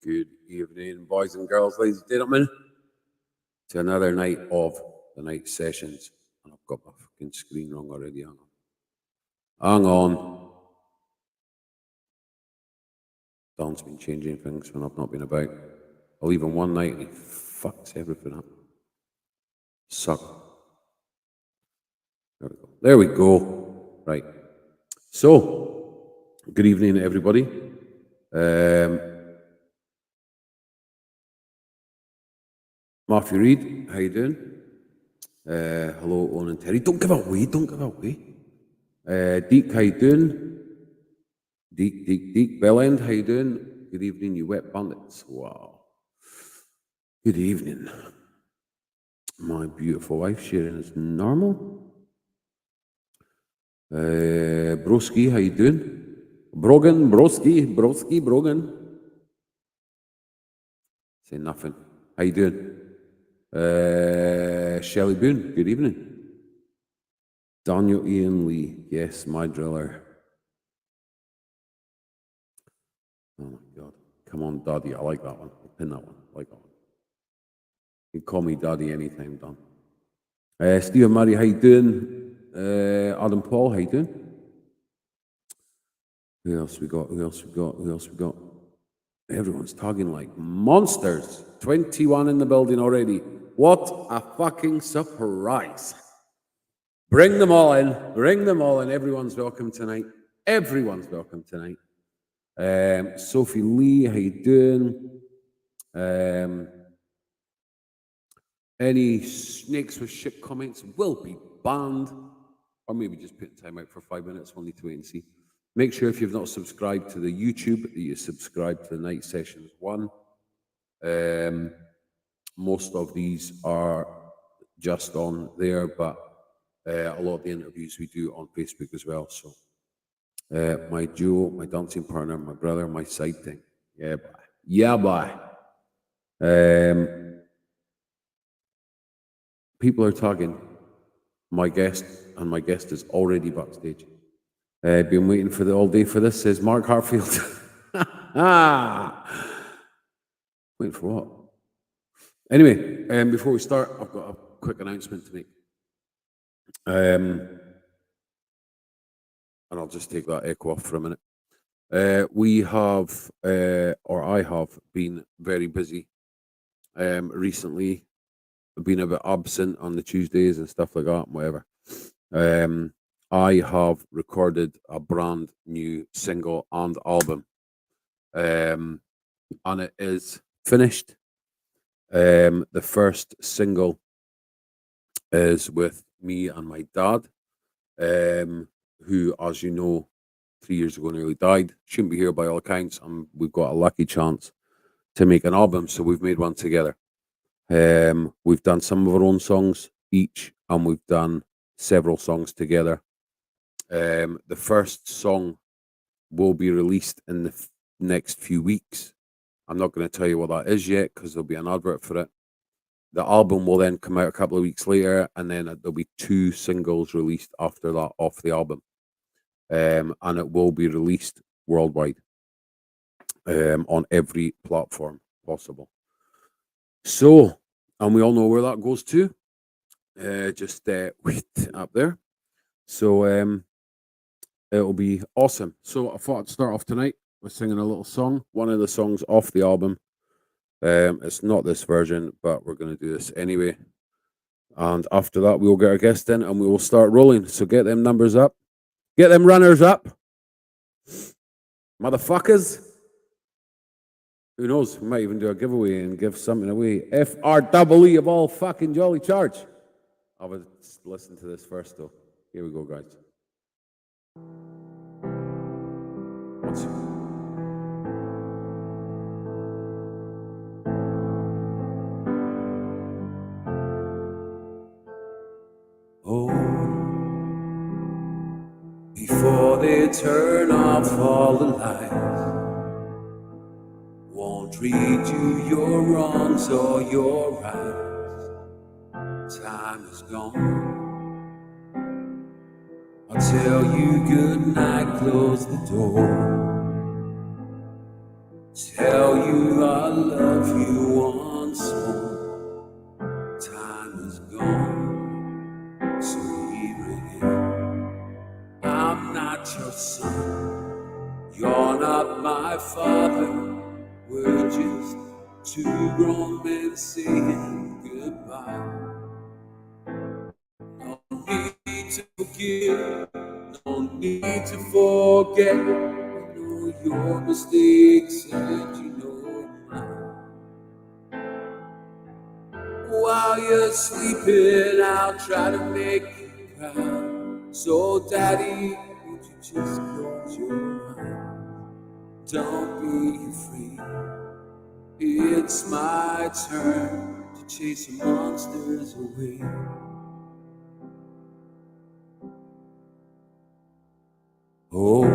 Good evening, boys and girls, ladies and gentlemen, to another night of the night sessions. And I've got my fucking screen wrong already. Hang on. Don's been changing things when I've not been about. I leave him one night and he fucks everything up. Suck. There we go. Right. So, good evening, everybody. Matthew Reid, how you doing? Hello, Owen and Terry. Don't give away. Deek, how you doing? Deek, Bellend, how you doing? Good evening, you wet bandits. Wow. Good evening. My beautiful wife, Sharon, is normal. Broski, how you doing? Brogan. Say nothing. How you doing? Shelley Boone, good evening. Daniel Ian Lee, yes, my driller. Oh my God. Come on, Daddy. I like that one. I'll pin that one. I like that one. You can call me Daddy anytime, Don. Stephen Murray, how you doing? Adam Paul, how you doing? Who else we got? Everyone's tagging like monsters. 21 in the building already. What a fucking surprise. Bring them all in. Everyone's welcome tonight. Sophie Lee, how you doing? Any snakes with shit comments will be banned. Or maybe just put time out for 5 minutes. We'll need to wait and see. Make sure if you've not subscribed to the YouTube that you subscribe to the Night Sessions 1. Most of these are just on there, but a lot of the interviews we do on Facebook as well. So my duo, my dancing partner, my brother, my side thing. Yeah, bye. People are tagging my guest, and my guest is already backstage. Been waiting for all day for this, says Mark Hartfield. Waiting for what? Anyway, before we start, I've got a quick announcement to make. And I'll just take that echo off for a minute. I have been very busy recently. I've been a bit absent on the Tuesdays and stuff like that, whatever. I have recorded a brand new single and album, and it is finished. The first single is with me and my dad, who, as you know, 3 years ago nearly died. Shouldn't be here by all accounts, and we've got a lucky chance to make an album, so we've made one together. We've done some of our own songs each, and we've done several songs together. The first song will be released in the next few weeks. I'm not going to tell you what that is yet because there'll be an advert for it. The album will then come out a couple of weeks later, and then there'll be 2 singles released after that off the album. And it will be released worldwide on every platform possible. So, and we all know where that goes to. Just up there. So it'll be awesome. So I thought I'd start off tonight with singing a little song, one of the songs off the album. It's not this version, but we're going to do this anyway. And after that, we'll get our guest in and we will start rolling. So get them numbers up. Get them runners up. Motherfuckers. Who knows? We might even do a giveaway and give something away. FREE of all fucking jolly charge. I would listen to this first, though. Here we go, guys. Oh, before they turn off all the lights, won't read you your wrongs or your rights. Time is gone. I'll tell you good night, close the door. Tell you I love you once more. Time is gone, so here it is. I'm not your son, you're not my father. We're just two grown men saying goodbye. No need to forgive, no need to forget. I know your mistakes and you know mine. While you're sleeping, I'll try to make you proud. So, Daddy, would you just close your eyes? Don't be afraid. It's my turn to chase the monsters away. Oh,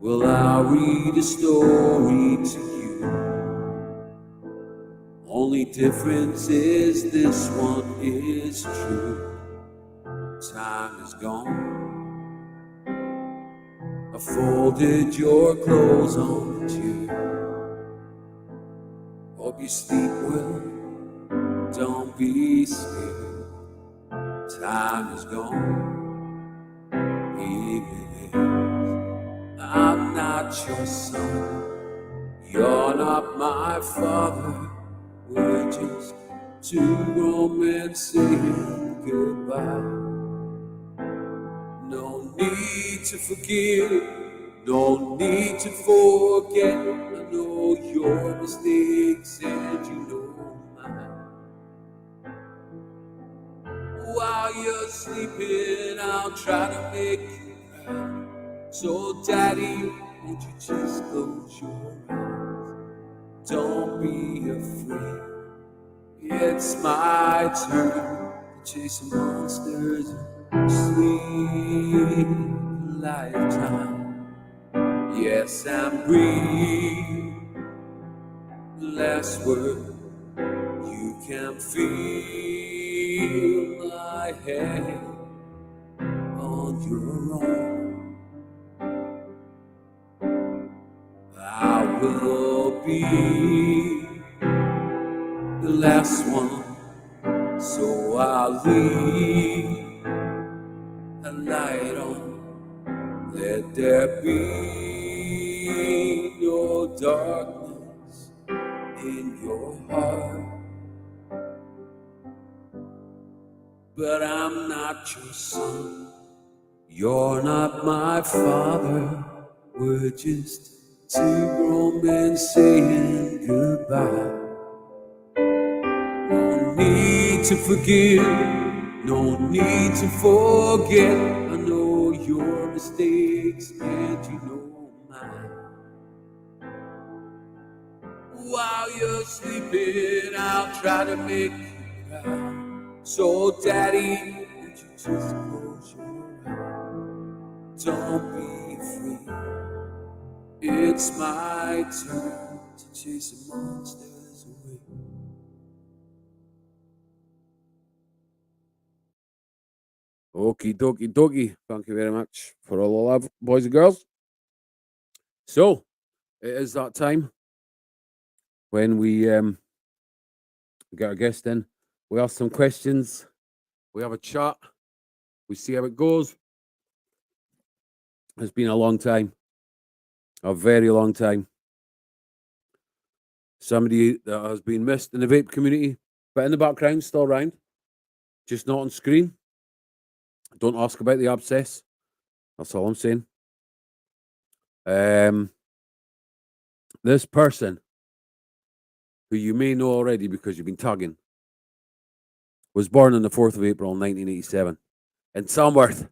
well, I'll read a story to you. Only difference is this one is true. Time is gone. I folded your clothes on the chair. Hope you sleep well. Don't be scared. Time is gone. I'm not your son, you're not my father. We're just two grown men saying goodbye. No need to forgive, no need to forget. I know your mistakes and you know mine. While you're sleeping, I'll try to make you proud. So, Daddy, won't you just close your eyes? Don't be afraid. It's my turn to chase the monsters and sleep a lifetime. Yes, and breathe. The last word you can feel my hand on your own. I will be the last one, so I'll leave a light on. Let there be no darkness in your heart. But I'm not your son, you're not my father. We're just two grown men saying goodbye. No need to forgive, no need to forget. I know your mistakes and you know mine. While you're sleeping, I'll try to make you proud. So, Daddy, would you just close your eyes? Don't be afraid. It's my turn to chase the monsters away. Okie dokie dokie. Thank you very much for all the love, boys and girls. So, it is that time when we get our guest in. We ask some questions. We have a chat. We see how it goes. It's been a long time. A very long time. Somebody that has been missed in the vape community, but in the background, still around. Just not on screen. Don't ask about the abscess. That's all I'm saying. This person, who you may know already because you've been tagging, was born on the 4th of April, 1987, in Samworth.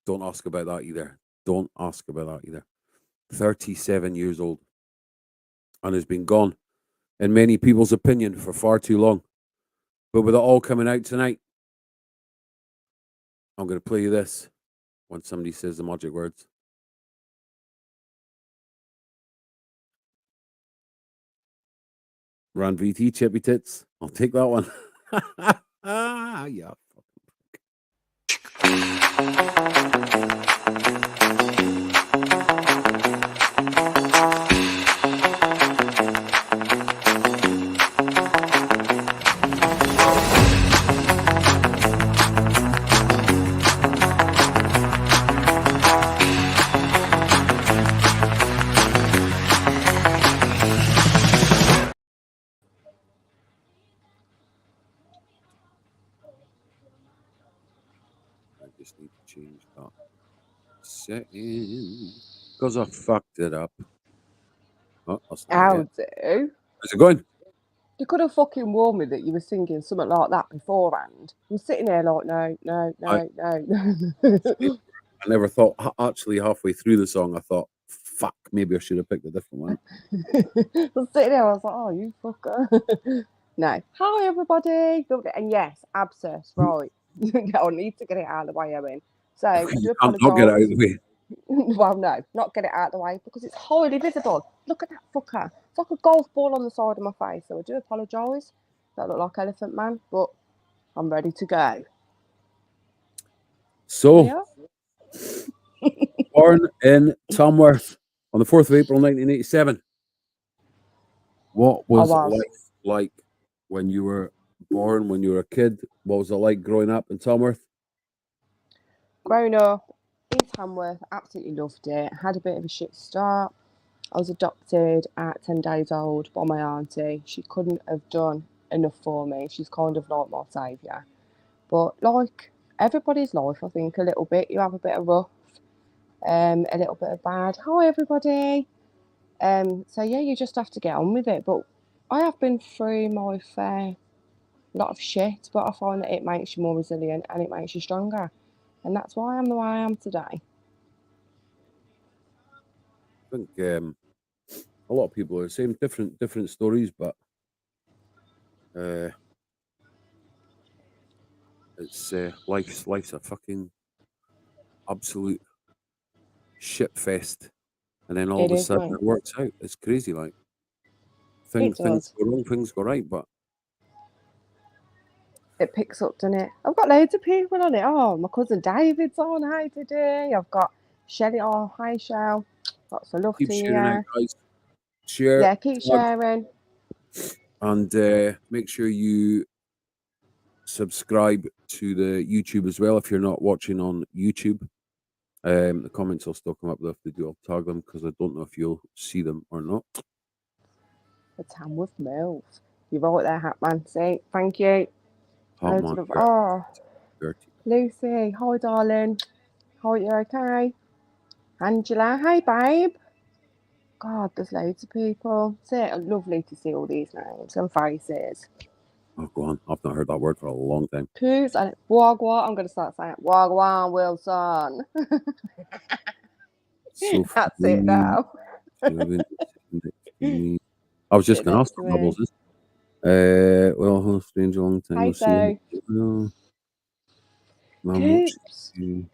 Don't ask about that either. Don't ask about that either. 37 years old. And has been gone, in many people's opinion, for far too long. But with it all coming out tonight, I'm going to play you this when somebody says the magic words. Ran VT, chippy tits. I'll take that one. Yeah. saying, because I fucked it up. Oh, that's not it How yet. do? How's it going? You could have fucking warned me that you were singing something like that beforehand. I'm sitting there like, no, no, I no, no. I never thought. Actually, halfway through the song, I thought, "Fuck, maybe I should have picked a different one." I was sitting there, I was like, oh, you fucker. No. Hi, everybody. And yes, abscess, right. I need to get it out of the way, Owen. So I You do can't not get it out of apologise. the way. Well, no, not get it out of the way because it's highly visible. Look at that fucker. It's like a golf ball on the side of my face. So I do apologise. That look like Elephant Man, but I'm ready to go. So, Yeah, born in Tamworth on the 4th of April, 1987. What I was was. life like when you were born? When you were a kid? What was it like growing up in Tamworth? Growing up in Tamworth, absolutely loved it. Had a bit of a shit start. I was adopted at 10 days old by my auntie. She couldn't have done enough for me. She's kind of like my saviour. But like everybody's life, I think, a little bit. You have a bit of rough, a little bit of bad. Hi, everybody. So yeah, you just have to get on with it. But I have been through my fair lot of shit, but I find that it makes you more resilient and it makes you stronger. And that's why I'm the way I am today. I think a lot of people are the same, different stories, but uh, it's life's a fucking absolute shit fest, and then all It of a is, sudden mate. it works out. It's crazy. Like It things does. go wrong, things go right, but It picks up, doesn't it? I've got loads of people on it. Oh, my cousin David's on. Hi today. I've got Shelley. Oh, hi, Shell. Lots of love keep to sharing out, you. guys. Share, Yeah, keep tag, sharing. and make sure you subscribe to the YouTube as well if you're not watching on YouTube. The comments will still come up though if they do. I'll tag them because I don't know if you'll see them or not. The Tamworth Mills. You're right there, Hatman. See, thank you. Hot Loads man, of love. you're Oh, dirty. Lucy. Hi, darling. Hi, you okay? Angela. Hey, babe. God, there's loads of people. See, lovely to see all these names and faces. Oh, go on. I've not heard that word for a long time. Poos and Wagwa. I'm going to start saying it. Wagwan Wilson. So That's it funny. now. Living next to me. I was just Sit going to ask next to for Bubbles. me. Well, huh, strange, a long time no Hey, see. so. No, I'm not Coops. seeing.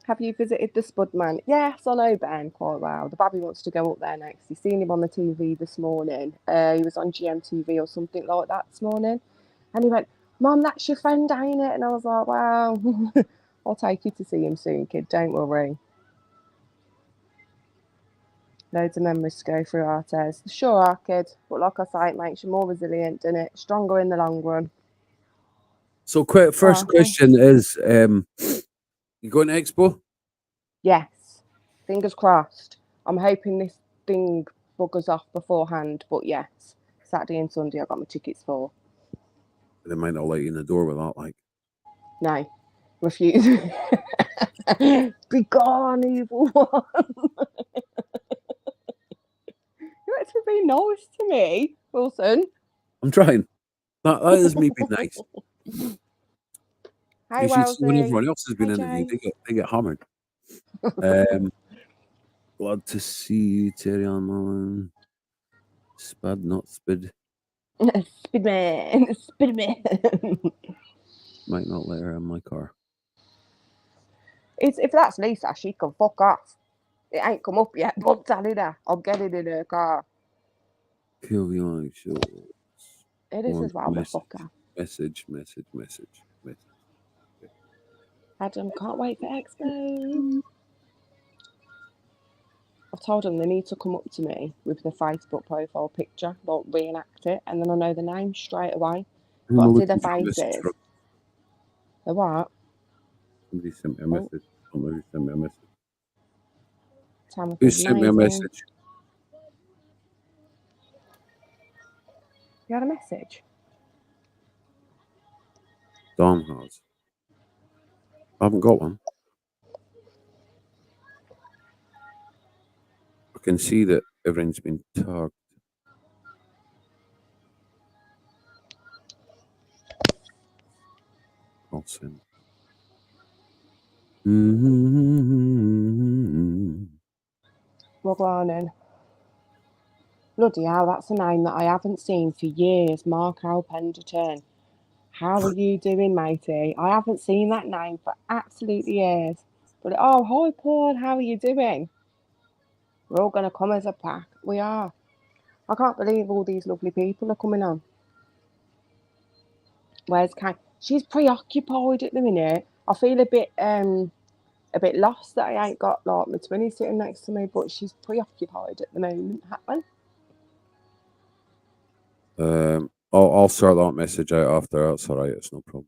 Have you visited the Spudman? Yes, I know Ben quite well. The babby wants to go up there next. He's seen him on the TV this morning. He was on GMTV or something like that this morning. And he went, Mum, that's your friend, ain't it? And I was like, well, I'll take you to see him soon, kid. Don't worry. Loads of memories to go through, Artes. Sure are, kid. But like I say, it makes you more resilient, doesn't it? Stronger in the long run. So, first Oh, thank question is you going to Expo? Yes. Fingers crossed. I'm hoping this thing buggers off beforehand, but yes. Saturday and Sunday I got my tickets for. They might not let you in the door with that. Like, No. Refuse. Be gone, evil one. You had to be nice to me, Wilson. I'm trying. That is me being nice. Hey, You should see when Wellesley. everyone else has been Hey, interviewed. James. They get hammered. Um, glad to see you, TERRI-ANN, MALIN. Spud, not spid. Spidman. Spidman. Might not let her in my car. If that's Lisa, she can fuck off. It ain't come up yet, but I'm telling her, I'm getting in her car. POV show. It is One as well, my message. fucker. Message. Adam, can't wait for Expo. I've told them they need to come up to me with the Facebook profile picture, like reenact it, and then I know the name straight away. Who But am I I see their looking for a message from? faces. The what? Somebody sent me a Oh, message. Somebody sent me a message. Tamworth Who is sent me a amazing. message? You had a message? Don has. I haven't got one. I can see that everything's been tagged. I'll send. We're going. Bloody hell, that's a name that I haven't seen for years. Mark Alpenderton. How are you doing, matey? I haven't seen that name for absolutely years. But oh, hi, Paul. How are you doing? We're all going to come as a pack. We are. I can't believe all these lovely people are coming on. Where's Kate? She's preoccupied at the minute. I feel a bit lost that I ain't got like my twinnie sitting next to me, but she's preoccupied at the moment. Happen. I'll sort that message out after. That's all right. It's no problem.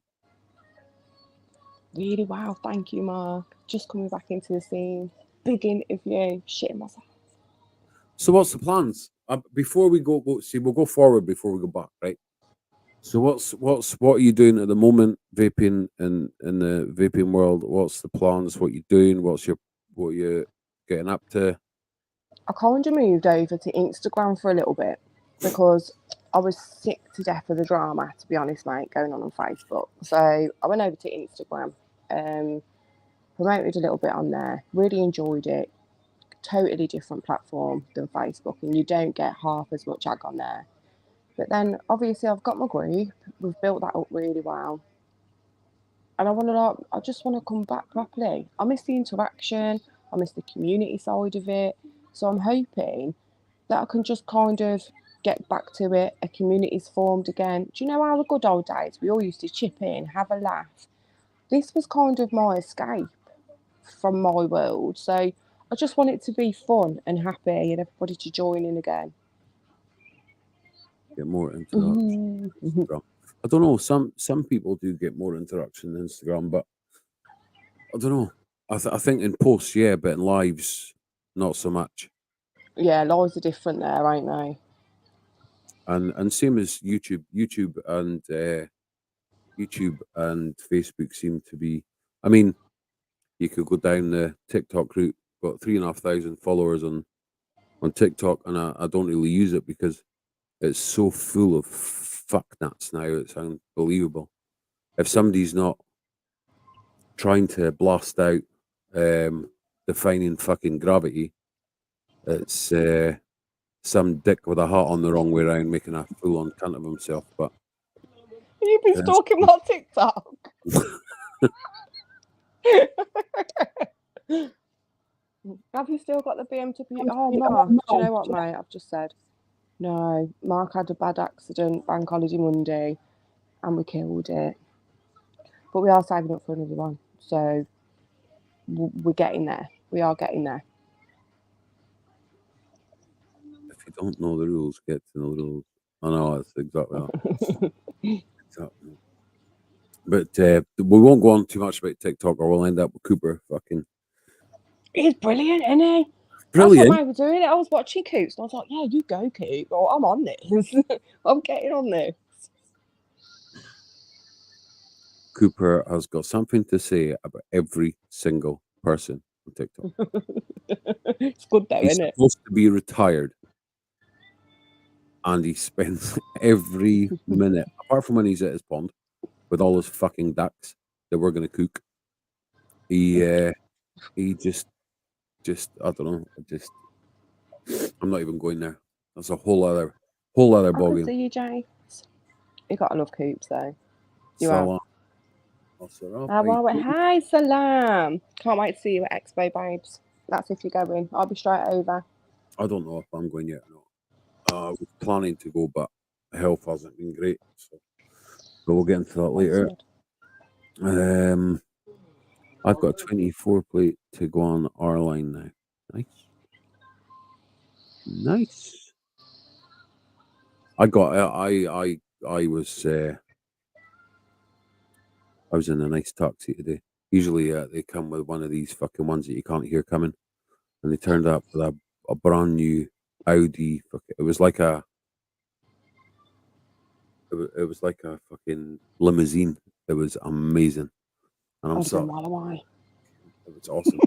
Really wow, thank you, Mark. Just coming back into the scene. Big interview. Shitting myself. So what's the plans? Before we go, we'll go forward before we go back, right? So what are you doing at the moment, vaping in the vaping world? What's the plans? What you doing? What you getting up to? I kind of moved over to Instagram for a little bit because I was sick to death of the drama, to be honest, mate, going on Facebook. So I went over to Instagram, promoted a little bit on there, really enjoyed it. Totally different platform than Facebook, and you don't get half as much ag on there. But then obviously I've got my group, we've built that up really well. And I just want to come back properly. I miss the interaction, I miss the community side of it. So I'm hoping that I can just kind of get back to it. A community's formed again. Do you know how the good old days we all used to chip in, have a laugh? This was kind of my escape from my world. So I just want it to be fun and happy and everybody to join in again. Get more interaction. Instagram. I don't know. Some people do get more interaction on Instagram, but I don't know. I think in posts, yeah, but in lives, not so much. Yeah, lives are different there, ain't they? And same as YouTube. YouTube and Facebook seem to be. I mean, you could go down the TikTok route. Got 3,500 followers on TikTok, and I don't really use it because it's so full of fuck nuts now. It's unbelievable. If somebody's not trying to blast out defining fucking gravity, it's some dick with a hat on the wrong way around making a fool on cunt of himself. But You've been that's- stalking my TikTok. Have you still got the BMW? Oh, Mark, do you know what, mate? I've just said, no, Mark had a bad accident, bank holiday Monday, and we killed it. But we are saving up for another one. So we're getting there. We are getting there. if you don't know the rules, get to know the rules. I know it's exactly that. Exactly. But we won't go on too much about TikTok, or we'll end up with Cooper fucking He's brilliant, isn't he? brilliant. That's what I was doing. I was watching Coops and I was like, yeah, you go, Coop. Oh, I'm on this. I'm getting on this. Cooper has got something to say about every single person on TikTok. It's good though, He's isn't it? supposed to be retired, and he spends every minute, apart from when he's at his pond with all his fucking ducks that we're gonna cook. He just I don't know. I'm not even going there. That's a whole other I can ballgame. see you, James. You gotta love Coops though. You Salam. Hi, Salam. Can't wait to see you at Expo, babes. That's if you're going. I'll be straight over. I don't know if I'm going yet or not. I was planning to go, but health hasn't been great. So but we'll get into that later. I've got a 24 plate to go on our line now. Nice. Nice. I was in a nice taxi today. Usually they come with one of these fucking ones that you can't hear coming, and they turned up with a brand new Audi. It was like a it was like a fucking limousine. It was amazing. and I'm I'd have been so well away. it was awesome.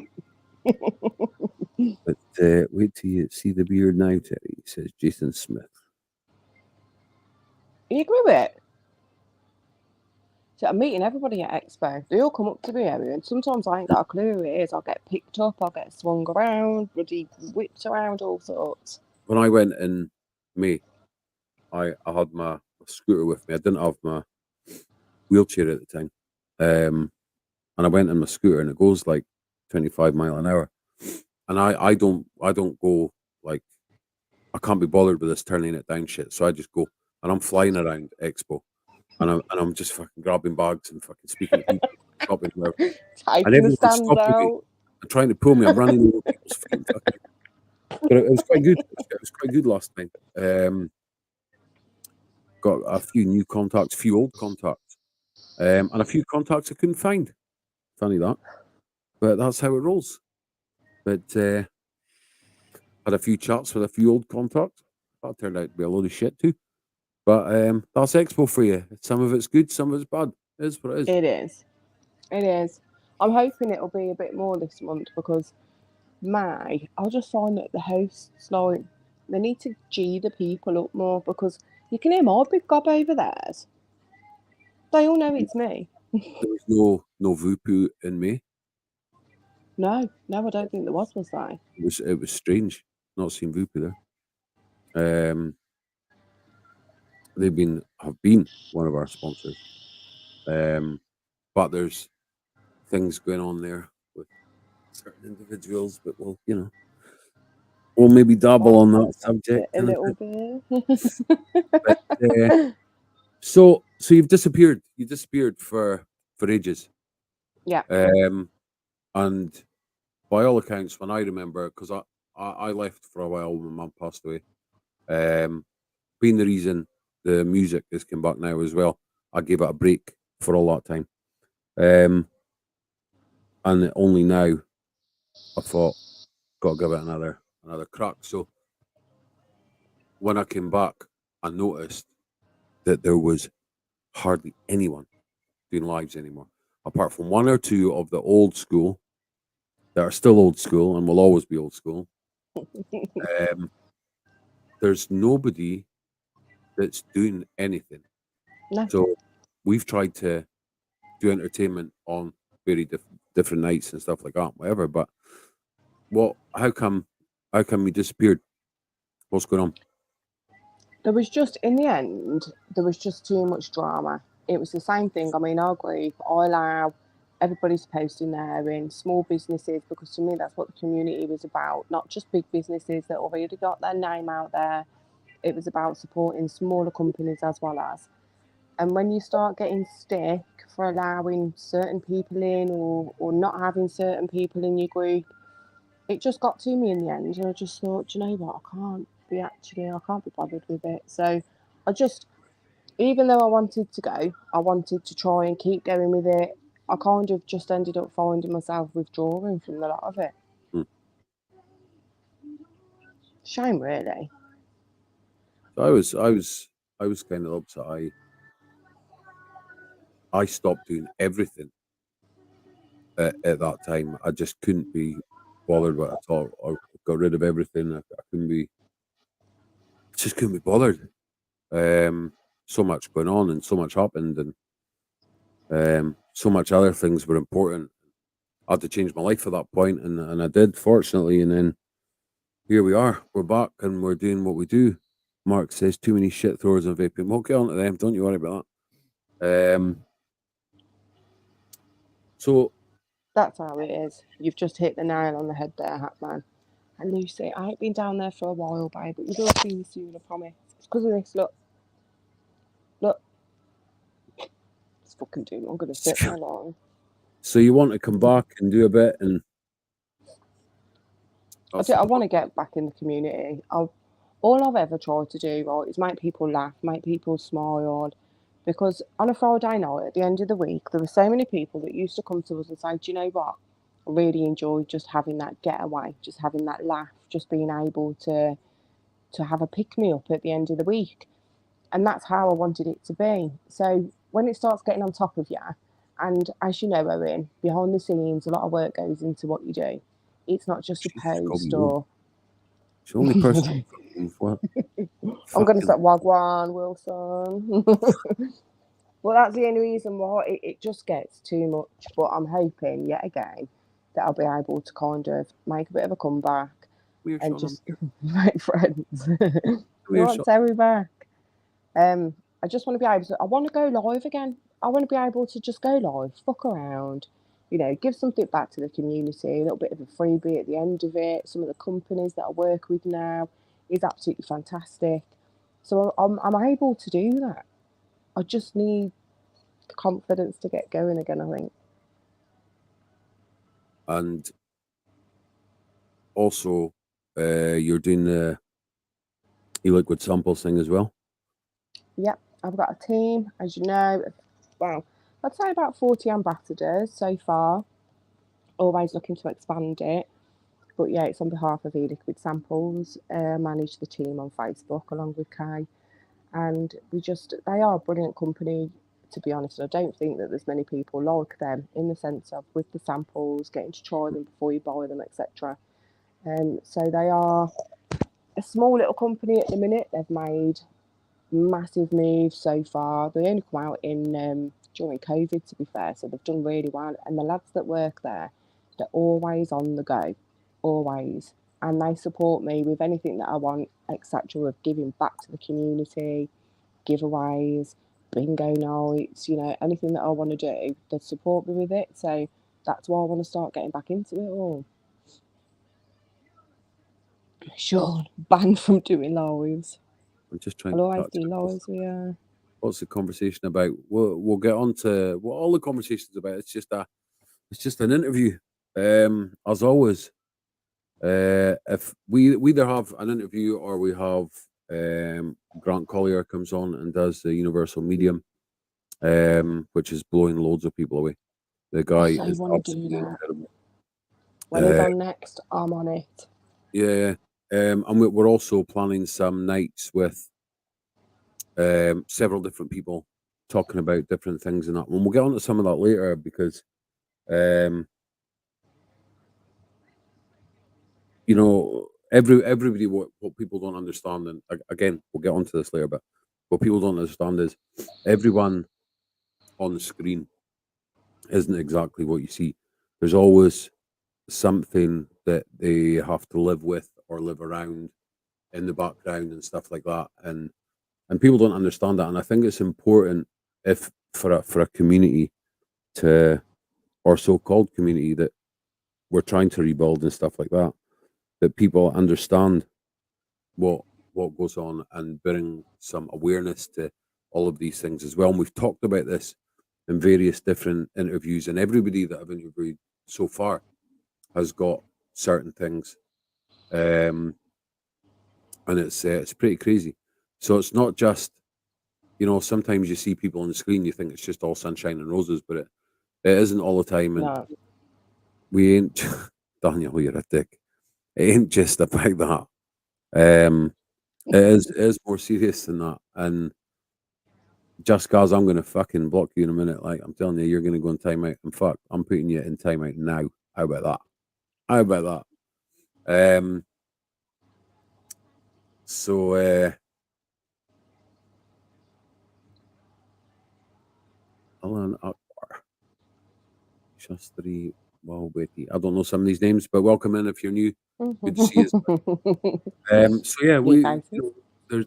But wait till you see the beard now, Terry, says Jason Smith. You agree with it? So I'm meeting everybody at Expo. They all come up to me area, and sometimes I ain't got a clue who it is. I'll get picked up, I'll get swung around, bloody whipped around, all sorts. When I went in May, I had my scooter with me. I didn't have my wheelchair at the time. And I went in my scooter and it goes like 25 mile an hour. And I don't go like I can't be bothered with this turning it down shit. So I just go and I'm flying around Expo and I'm just fucking grabbing bags and fucking speaking to people, stopping there. And Taking the everyone's stands stopping me out. and trying to pull me. I'm running over people's feet and fucking but it was quite good. It was quite good last time. Got a few new contacts, a few old contacts, and a few contacts I couldn't find. Funny that, but that's how it rolls. But had a few chats with a few old contacts. That turned out to be a load of shit too. But that's Expo for you. Some of it's good, some of it's bad. It is what it is. It is. It is. I'm hoping it'll be a bit more this month because May, I just find that the hosts, like, they need to G the people up more because you can hear my big gob over theirs. They all know it's me. There was no Vupu in May. No, I don't think there was there? It was strange not seeing Vupu there. They have been one of our sponsors. But there's things going on there with certain individuals, but we'll maybe dabble on that subject A in a little bit. bit. But, so you've disappeared. You disappeared for ages. Yeah. And by all accounts, when I remember, because I left for a while when my mum passed away, being the reason the music has come back now as well, I gave it a break for all that time. And only now I thought, got to give it another crack. So when I came back, I noticed that there was hardly anyone doing lives anymore, apart from one or two of the old school that are still old school and will always be old school. There's nobody that's doing anything. No. So we've tried to do entertainment on very different nights and stuff like that, whatever. But how come you disappeared? What's going on? There was just, in the end, there was just too much drama. It was the same thing. I mean, our group, I allow everybody's posting there in small businesses because to me that's what the community was about, not just big businesses that already got their name out there. It was about supporting smaller companies as well as. And when you start getting stick for allowing certain people in or not having certain people in your group, it just got to me in the end. And I just thought, you know what, I can't be bothered with it. So I just, even though I wanted to go, I wanted to try and keep going with it. I kind of just ended up finding myself withdrawing from a lot of it. Hmm. Shame, really. So I was kind of upset. I stopped doing everything at that time. I just couldn't be bothered with it at all. I got rid of everything. I couldn't be. Just couldn't be bothered. So much going on and so much happened and so much other things were important. I had to change my life at that point, and I did, fortunately. And then here we are. We're back and we're doing what we do. Mark says too many shit throwers and vaping. We'll get on to them. Don't you worry about that. So That's how it is. You've just hit the nail on the head there, Hatman. And Lucy, I ain't been down there for a while, babe, but you will see me soon, I promise. It's because of this. Look. It's fucking too long. I'm going to sit there long. So you want to come back and do a bit, and I want to get back in the community. All I've ever tried to do, right, is make people laugh, make people smile. Because on a Friday night, at the end of the week, there were so many people that used to come to us and say, do you know what? I really enjoyed just having that getaway, just having that laugh, just being able to have a pick me up at the end of the week. And that's how I wanted it to be. So when it starts getting on top of you, And as you know, Owen, behind the scenes, a lot of work goes into what you do. It's not just a She just called me post old. or. She's the only person for I'm going to fucking. start Wagwan, Wilson. Well, that's the only reason why it just gets too much. But I'm hoping, yet again, that I'll be able to kind of make a bit of a comeback We're and Sean. I'm just here. make friends. We We're want Sean. Terry back. I just want to be able to. I want to go live again. I want to be able to just go live, fuck around, give something back to the community. A little bit of a freebie at the end of it. Some of the companies that I work with now is absolutely fantastic. So I'm able to do that. I just need the confidence to get going again. I think. And also, you're doing the e-liquid samples thing as well. Yep, I've got a team, as you know. Well, I'd say about 40 ambassadors so far. Always looking to expand it. But yeah, it's on behalf of e-liquid samples. Manage the team on Facebook along with Kay, and they are a brilliant company. To be honest, I don't think that there's many people like them in the sense of with the samples, getting to try them before you buy them, etc. So they are a small little company at the minute. They've made massive moves so far. They only come out in during COVID, to be fair, so they've done really well. And the lads that work there, they're always on the go, always, and they support me with anything that I want, etc. Of giving back to the community, giveaways, bingo nights, anything that I want to do, they support me with it. So that's why I want to start getting back into it all. Sean, banned from doing lives. I'm just trying I'll to always catch do up. lives, What's the conversation about? We'll get on to what all the conversation's about. It's just an interview. As always, if we either have an interview or we have Grant Collier comes on and does the Universal Medium, which is blowing loads of people away. The I guy so is want to do absolutely that. incredible. When he's Uh, on next, I'm on it. yeah, and we're also planning some nights with several different people talking about different things and that. And we'll get on to some of that later because, um, everybody what people don't understand, and again, we'll get onto this later, but what people don't understand is everyone on the screen isn't exactly what you see. There's always something that they have to live with or live around in the background and stuff like that, and people don't understand that. And I think it's important if for a community to or so-called community that we're trying to rebuild and stuff like that, that people understand what what goes on and bring some awareness to all of these things as well. And we've talked about this in various different interviews, and everybody that I've interviewed so far has got certain things, um, and it's pretty crazy. So it's not just sometimes you see people on the screen, you think it's just all sunshine and roses, but it isn't all the time, and No. we ain't. Daniel, you're a dick. It ain't just about that. Um, it is more serious than that. And just cause I'm gonna fucking block you in a minute, like I'm telling you, you're gonna go in timeout. And fuck, I'm putting you in timeout now. How about that? How about that? So Alan Akbar, Shastri Walbeti. I don't know some of these names, but welcome in if you're new. Good to see you. So yeah, New we faces.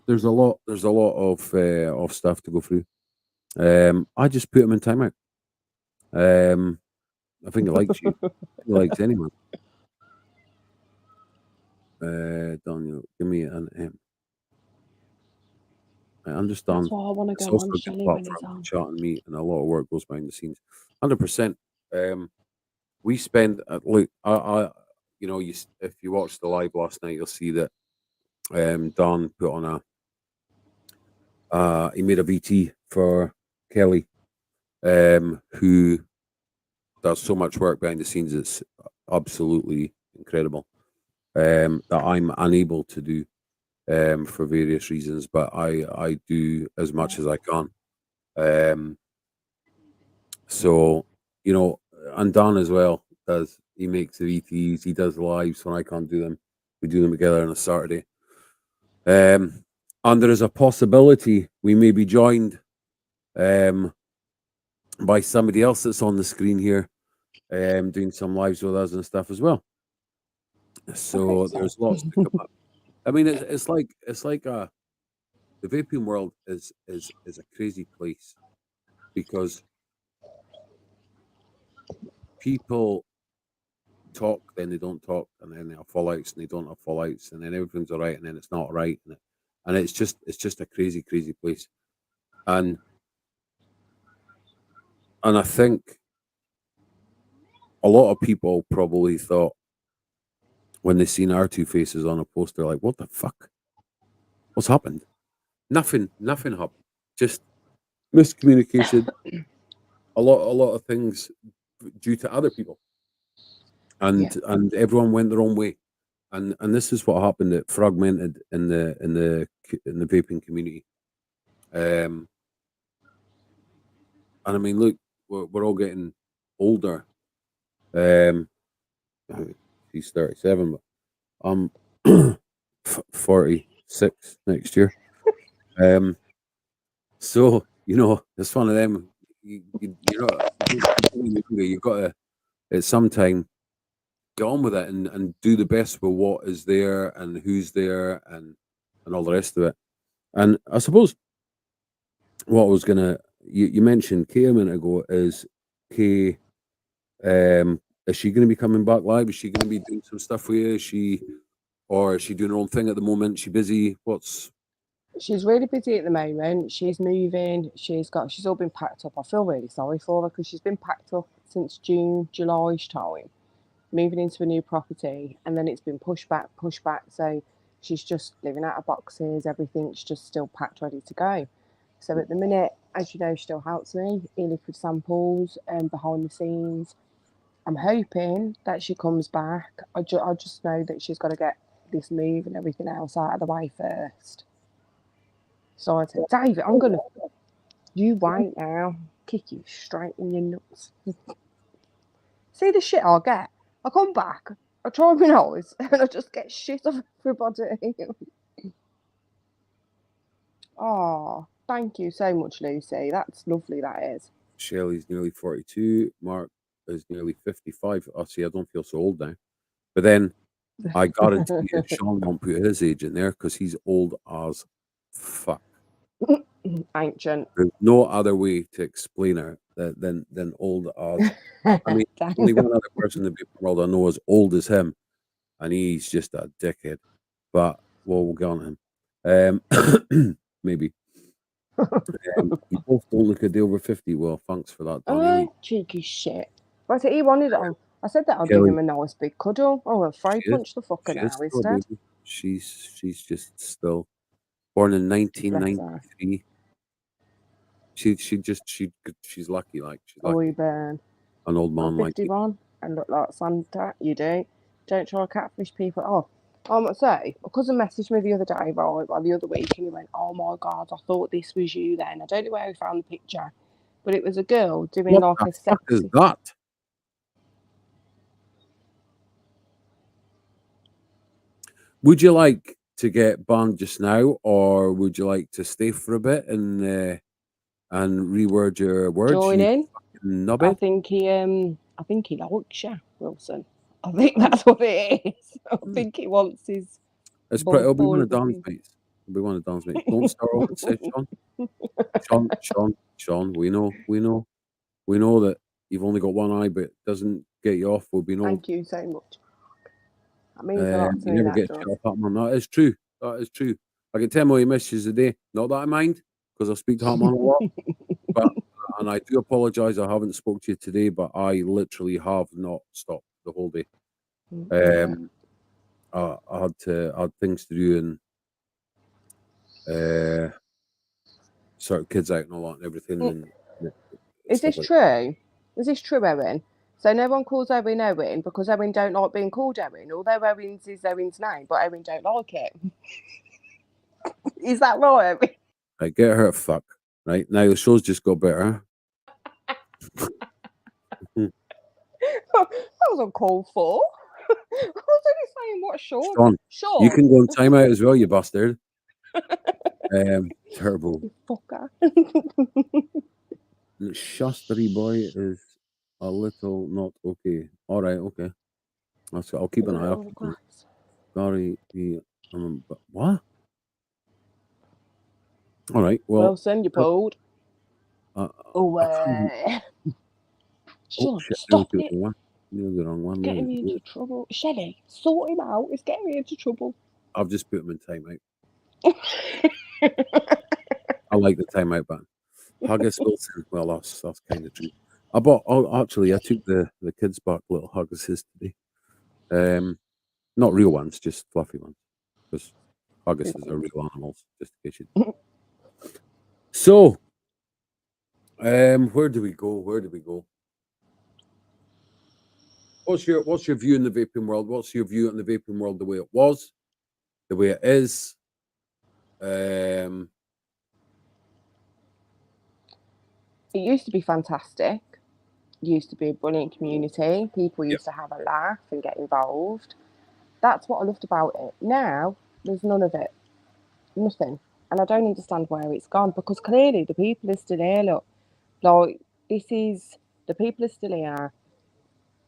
there's a lot of stuff to go through. I just put him in timeout. I think he likes you. He likes anyone. Daniel, give me an M. I That's understand. why I want to It's go also on a good Shelley when he's platform to on. chat and meet, and a lot of work goes behind the scenes. 100%. We spend look, if you watched the live last night, you'll see that Dan put on he made a VT for Kelly, who does so much work behind the scenes. It's absolutely incredible. That I'm unable to do for various reasons, but I do as much as I can. Um, So, you know, and Dan as well does. He makes the VTs. He does lives when I can't do them. We do them together on a Saturday. And there is a possibility we may be joined um, by somebody else that's on the screen here, doing some lives with us and stuff as well. So so. there's lots to come up. I mean, it's like the vaping world is a crazy place because people talk, then they don't talk, and then they have fallouts, and they don't have fallouts, and then everything's all right, and then it's not right, and it's just a crazy place, and I think a lot of people probably thought when they seen our two faces on a poster, like, what the fuck, what's happened? Nothing happened, just miscommunication. A lot of things due to other people, Yeah. and everyone went their own way. And this is what happened. It fragmented in the vaping community. Um, and I mean, look, we're all getting older. Um, he's 37, but I'm 46 next year. Um, so it's one of them. You've got to at some time get on with it and do the best with what is there and who's there and all the rest of it. And I suppose what I was gonna you mentioned Kay a minute ago is Kay. Is she going to be coming back live? Is she going to be doing some stuff with you? Or is she doing her own thing at the moment? Is she busy? What's She's really busy at the moment. She's moving. She's all been packed up. I feel really sorry for her because she's been packed up since June, July's time, moving into a new property, and then it's been pushed back, pushed back. So she's just living out of boxes. Everything's just still packed, ready to go. So at the minute, as you know, she still helps me in liquid samples and behind the scenes. I'm hoping that she comes back. I just know that she's got to get this move and everything else out of the way first. So I said, David, I'm gonna you wait now, kick you straight in your nuts. See the shit I get. I come back, I try my nose, and I just get shit off everybody. Oh, thank you so much, Lucy. That's lovely. That is. Shelley's nearly 42. Mark is nearly 55. I see. I don't feel so old now. But then I guarantee you, Sean won't put his age in there because he's old as fuck. Ancient. There's no other way to explain her than old as. I mean, there's only one other person in the vaping world I know as old as him, and he's just a dickhead. But we'll get on to him. Maybe. You both don't look a day over 50. Well, thanks for that, Daniel. Cheeky shit. Right, so he wanted it. I said that I'll give Kelly, him a nice big cuddle. Oh, well, Frey she is. punch the fucker She is now still a instead. baby. She's just still born in Bless her. 1993. She's lucky, like she's Oh, lucky. you burn. An old I'm man like you. 51 and look like Santa. You do. Don't try to catfish people. Oh, I must say, my cousin messaged me the other day, right, well, the other week, and he went, "Oh my God, I thought this was you then." I don't know where he found the picture, but it was a girl doing What like the a fuck is sexy. that? Would you like to get banned just now, or would you like to stay for a bit and reword your words? Join You in. fucking knobhead. I think he likes you, Wilson. I think that's what it is. I Hmm. think he wants his It's pretty. bum It'll be one ball of Dan's between. mates. It'll be one of Dan's mates. Don't start off and say Sean. Sean. We know that you've only got one eye, but it doesn't get you off. We've been old. Thank you so much. That means a lot to You me, never that get does. shut up, Hatman. That is true. That is true. I can 10 million messages a day. Not that I mind, because I speak to Hatman a lot. But and I do apologise. I haven't spoke to you today, but I literally have not stopped the whole day. I had things to do and sort kids out and all that and everything and Is stuff this like true? Is this true, Owen? So no one calls Owen Owen because Owen don't like being called Owen, although Owen's is Owen's name, but Owen don't like it. Is that right, Owen? that. Right, get her a fuck. Right now, the show's just got better. That was uncalled for. I was only saying what Sean. Sean, you Sean, can go on timeout as well, you bastard. Terrible. you fucker. Shastery boy is a little not okay. All right, okay. I'll keep Is an it eye out on the for it. grass? Sorry, but what? All right. Well, Wilson, you uh, pulled. I Away. oh Sean, shit! stop it. Nearly the wrong one. Getting me into trouble. Shelley, sort him out. It's getting me into trouble. I've just put him in timeout. I like the timeout button. Huggus Wilson. Well, that's kind of true. I took the kids back little Huggises today. Not real ones, just fluffy ones, because Huggises are real animals. Just in case you. So, where do we go? Where do we go? What's your view in the vaping world? What's your view on the vaping world? The way it was, the way it is. It used to be fantastic. It used to be a brilliant community. People Yep. used to have a laugh and get involved. That's what I loved about it. Now, there's none of it. Nothing. And I don't understand where it's gone because clearly the people are still here. Look, like, the people are still here.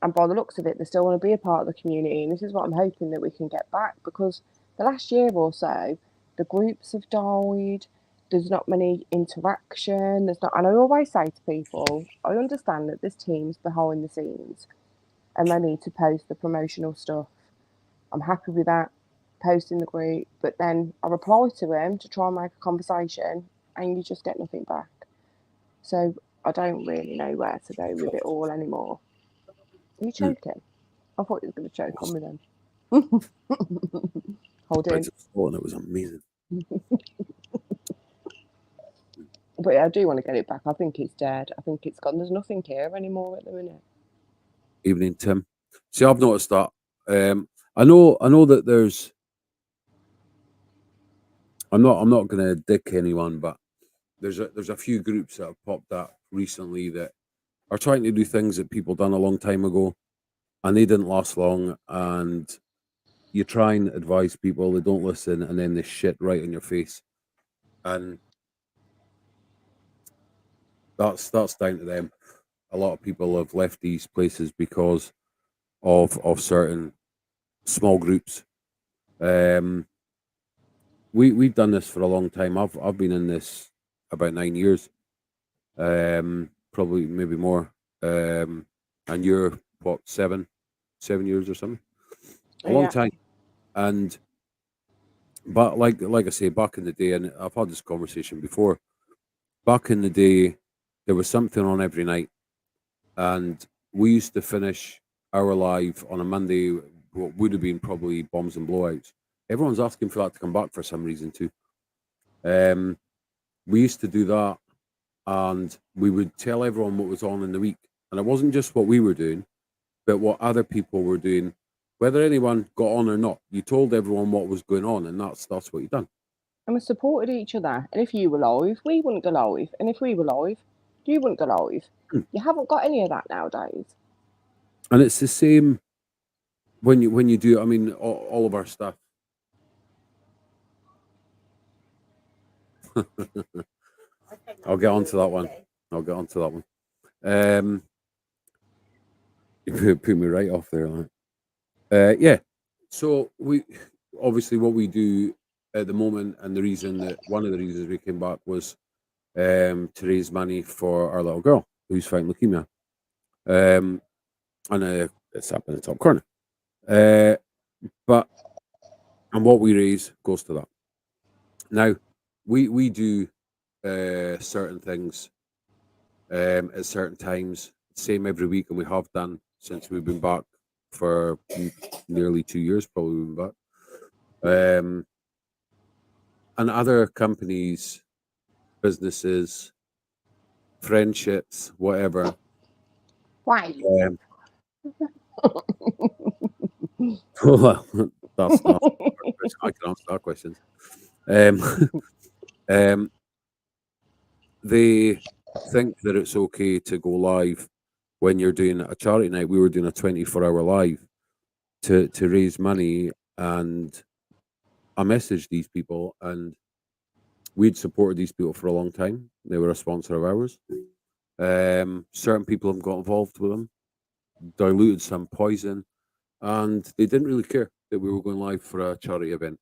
And by the looks of it, they still want to be a part of the community. And this is what I'm hoping that we can get back because the last year or so, the groups have died. There's not many interaction. There's not, and I always say to people, I understand that there's teams behind the scenes, and they need to post the promotional stuff. I'm happy with that, posting the group. But then I reply to them to try and make a conversation, and you just get nothing back. So I don't really know where to go with it all anymore. Are you choking? I thought you were going to choke on me then. Hold I in. just thought it was amazing. But yeah, I do want to get it back. I think it's dead. I think it's gone. There's nothing here anymore at the minute. Evening, Tim. See, I've noticed that. I know that there's. I'm not going to dick anyone, but there's a few groups that have popped up recently that are trying to do things that people done a long time ago, and they didn't last long. And you try and advise people, they don't listen, and then they shit right in your face. And that's down to them. A lot of people have left these places because of certain small groups. We've done this for a long time. I've been in this about 9 years, probably maybe more. And you're what, 7 years or something? A long Yeah. time. And but like I say, back in the day, and I've had this conversation before. Back in the day, there was something on every night, and we used to finish our live on a Monday. What would have been probably bombs and blowouts. Everyone's asking for that to come back for some reason too. We used to do that, and we would tell everyone what was on in the week, and it wasn't just what we were doing, but what other people were doing. Whether anyone got on or not, you told everyone what was going on, and that's what you done. And we supported each other. And if you were live, we wouldn't go live. And if we were live, you wouldn't go live. Hmm. You haven't got any of that nowadays. And it's the same when you do. I mean, all of our stuff. I'll get onto that one. I'll get onto that one. You put me right off there. Like. Yeah. So we obviously what we do at the moment, and the reason that one of the reasons we came back was to raise money for our little girl who's fighting leukemia. And it's up in the top corner. But and what we raise goes to that. Now we do certain things at certain times, same every week, and we have done since we've been back for nearly 2 years, probably we've been back. And other companies, businesses, friendships, whatever. Why? Well, that's I can answer that question. They think that it's okay to go live when you're doing a charity night, we were doing a 24-hour live to raise money, and I messaged these people, and we'd supported these people for a long time. They were a sponsor of ours. Certain people have got involved with them, diluted some poison, and they didn't really care that we were going live for a charity event.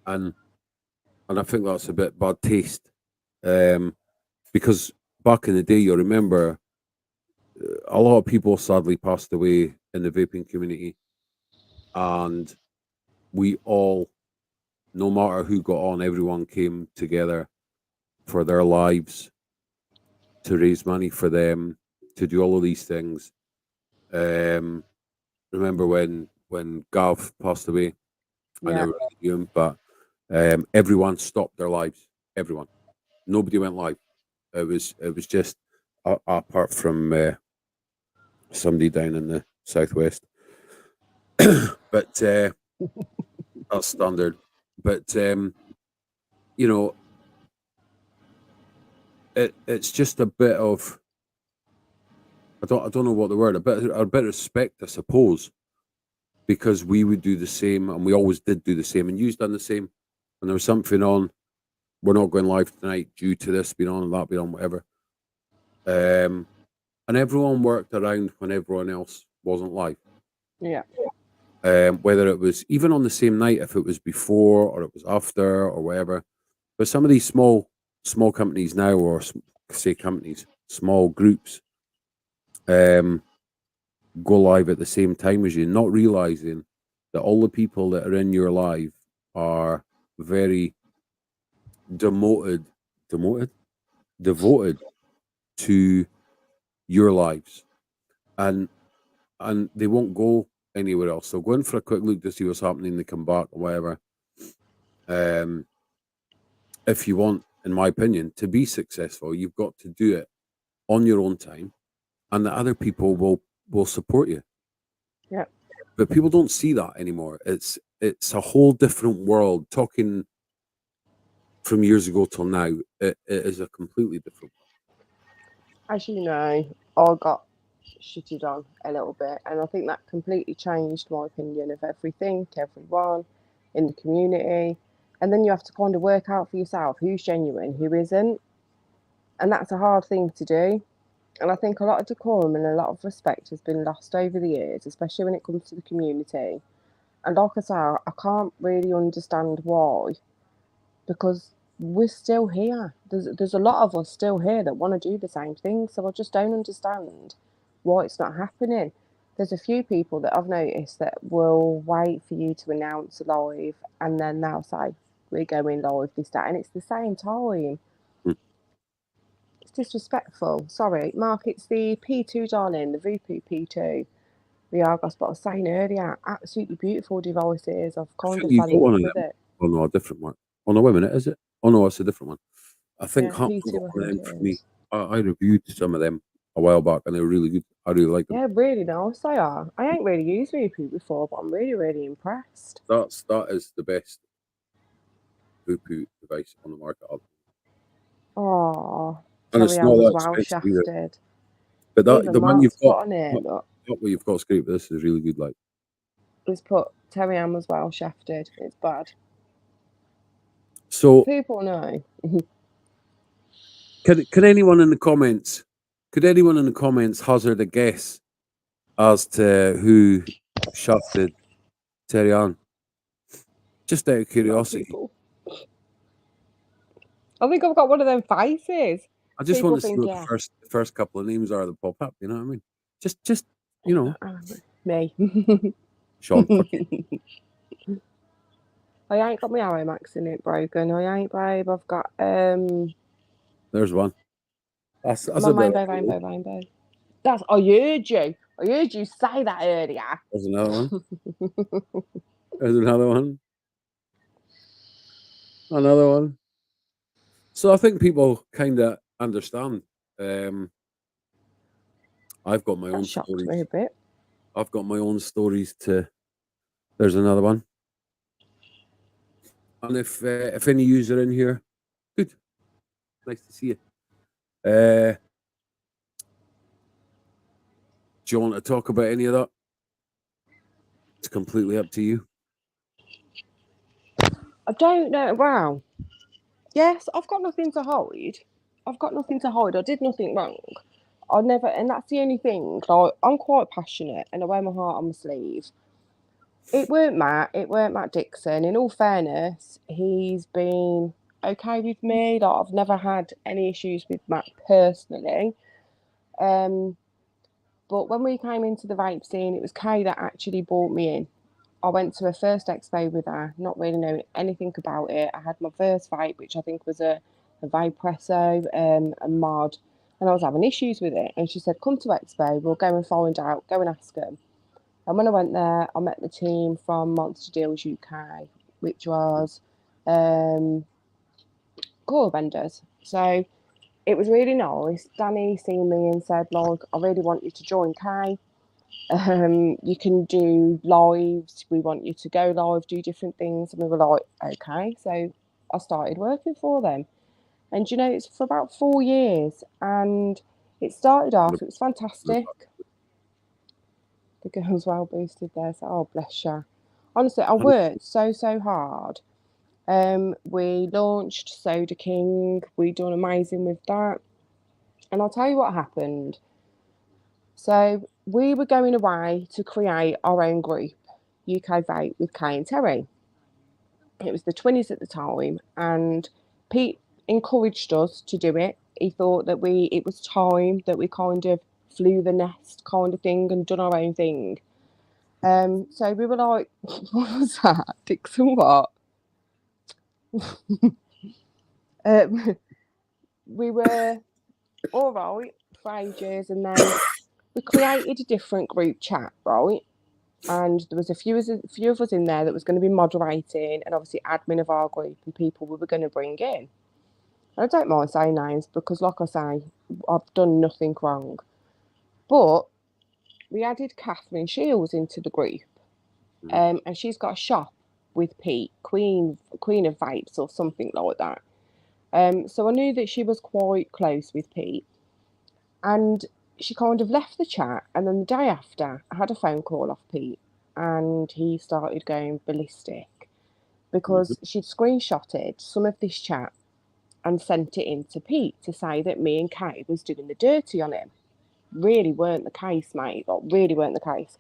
And I think that's a bit bad taste, because back in the day, you remember a lot of people sadly passed away in the vaping community, and we all, no matter who got on, everyone came together for their lives to raise money for them, to do all of these things. Um, Remember when Gav passed away? I Yeah. never really knew him, but everyone stopped their lives. Everyone, nobody went live. It was just apart from somebody down in the southwest, but that's standard. But you know, it's just a bit of, I don't know what the word, a bit of respect, I suppose, because we would do the same, and we always did do the same, and you've done the same. When there was something on, we're not going live tonight due to this being on and that being on, whatever. And everyone worked around when everyone else wasn't live. Yeah. Whether it was even on the same night, if it was before or it was after or whatever. But some of these small companies now, or say companies, small groups, um, go live at the same time as you, not realizing that all the people that are in your live are very demoted, demoted, devoted to your lives, and they won't go anywhere else. So go in for a quick look to see what's happening. They come back or whatever. Um, if you want, in my opinion, to be successful, you've got to do it on your own time, and the other people will support you. Yeah. But people don't see that anymore. It's a whole different world. Talking from years ago till now, it is a completely different As you know, I got shitted on a little bit, and I think that completely changed my opinion of everything, everyone in the community. And then you have to kind of work out for yourself who's genuine, who isn't, and that's a hard thing to do. And I think a lot of decorum and a lot of respect has been lost over the years, especially when it comes to the community. And like I say, I can't really understand why, because we're still here. There's a lot of us still here that want to do the same thing. So I just don't understand why it's not happening. There's a few people that I've noticed that will wait for you to announce live, and then they'll say, we're going live this day, and it's the same time. one. It's disrespectful. Sorry, Mark, it's the P2, darling, the VP P2. The Argos, but I was saying earlier, absolutely beautiful devices. I've I kind think of you fell got in one love of with them. it. Oh no, a different one. Oh no, wait a minute, is it? Oh no, it's a different one. I think Yeah, Hampton got P2, I one of think them it for me. is. I reviewed some of them a while back, and they were really good. I really like them. Yeah, really nice they are. I ain't really used VP before, but I'm really, really impressed. That is the best Vupu device on the market, Oh, and it's Terri-ANN not was that well expensive either. shafted. But Even the one you've Mark's got, put on it, that look, that one you've got is great. But this is really good. Like, he's put Terri-ANN was well shafted. It's bad. so People know. could anyone in the comments, hazard a guess as to who shafted Terry-Ann? Just out of No, curiosity. people. I think I've got one of them faces. I just want People to see think, what yeah, the first couple of names are that pop up. You know what I mean? Just you know, me. Sean. Fuck you. I ain't got my arrow max in it broken. I ain't, babe. I've got There's one. That's my a bit. rainbow. That's I heard you. I heard you say that earlier. There's another one. There's another one. Another one. So I think people kind of understand. Um, I've got my That own shocked me stories. a bit. I've got my own stories to. There's another one. And if any user in here, good. Nice to see you. Do you want to talk about any of that? It's completely up to you. I don't know. Wow. Yes, I've got nothing to hide. I've got nothing to hide. I did nothing wrong. I never, and that's the only thing. Like, I'm quite passionate and I wear my heart on my sleeve. It weren't Matt. It weren't Matt Dixon. In all fairness, he's been okay with me. Like, I've never had any issues with Matt personally. Um, but when we came into the vape scene, it was Kay that actually brought me in. I went to a first expo with her, not really knowing anything about it. I had my first vape, which I think was a Vapresso, a mod, and I was having issues with it. And she said, "Come to expo, we'll go and find out, go and ask them." And when I went there, I met the team from Monster Deals UK, which was core vendors. So it was really nice. Danny seen me and said, like, I really want you to join Kay. You can do lives. We want you to go live, do different things. And we were like, okay. So I started working for them. And you know, it's for about 4 years. And it started off, it was fantastic. The girl's well boosted there. So, oh, bless you. Honestly, I worked so hard. We launched Soda King. We done amazing with that. And I'll tell you what happened. So we were going away to create our own group, UK Vape with Kay and Terry. It was the 20s at the time, and Pete encouraged us to do it. He thought that it was time that we kind of flew the nest kind of thing and done our own thing. So we were like, what was that? Dixon, what? We were all right for ages, and then we created a different group chat, right? And there was a few of us in there that was going to be moderating and obviously admin of our group and people we were going to bring in. And I don't mind saying names because, like I say, I've done nothing wrong. But we added Catherine Shields into the group, and she's got a shop with Pete, Queen of Vapes or something like that. So I knew that she was quite close with Pete, and she kind of left the chat. And then the day after, I had a phone call off Pete, and he started going ballistic because she'd screenshotted some of this chat and sent it in to Pete to say that me and Kay was doing the dirty on him. Really weren't the case, mate. Like, really weren't the case.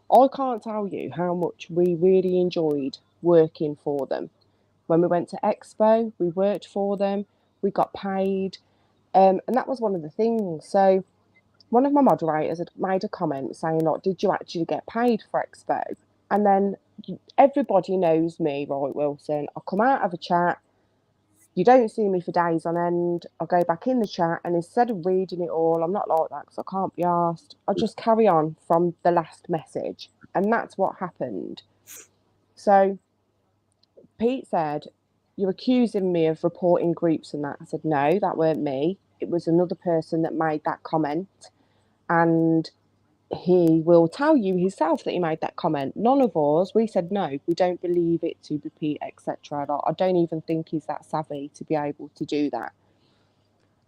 I can't tell you how much we really enjoyed working for them. When we went to Expo, we worked for them, we got paid, and that was one of the things. So one of my moderators had made a comment saying, like, did you actually get paid for Expo? And then everybody knows me, right, Wilson? I come out of a chat, you don't see me for days on end. I go back in the chat, and instead of reading it all, I'm not like that because I can't be asked. I just carry on from the last message. And that's what happened. So Pete said, "You're accusing me of reporting groups and that." I said, "No, that weren't me. It was another person that made that comment. And he will tell you himself that he made that comment. None of us, we said no, we don't believe it to be Pete, etc. I don't even think he's that savvy to be able to do that."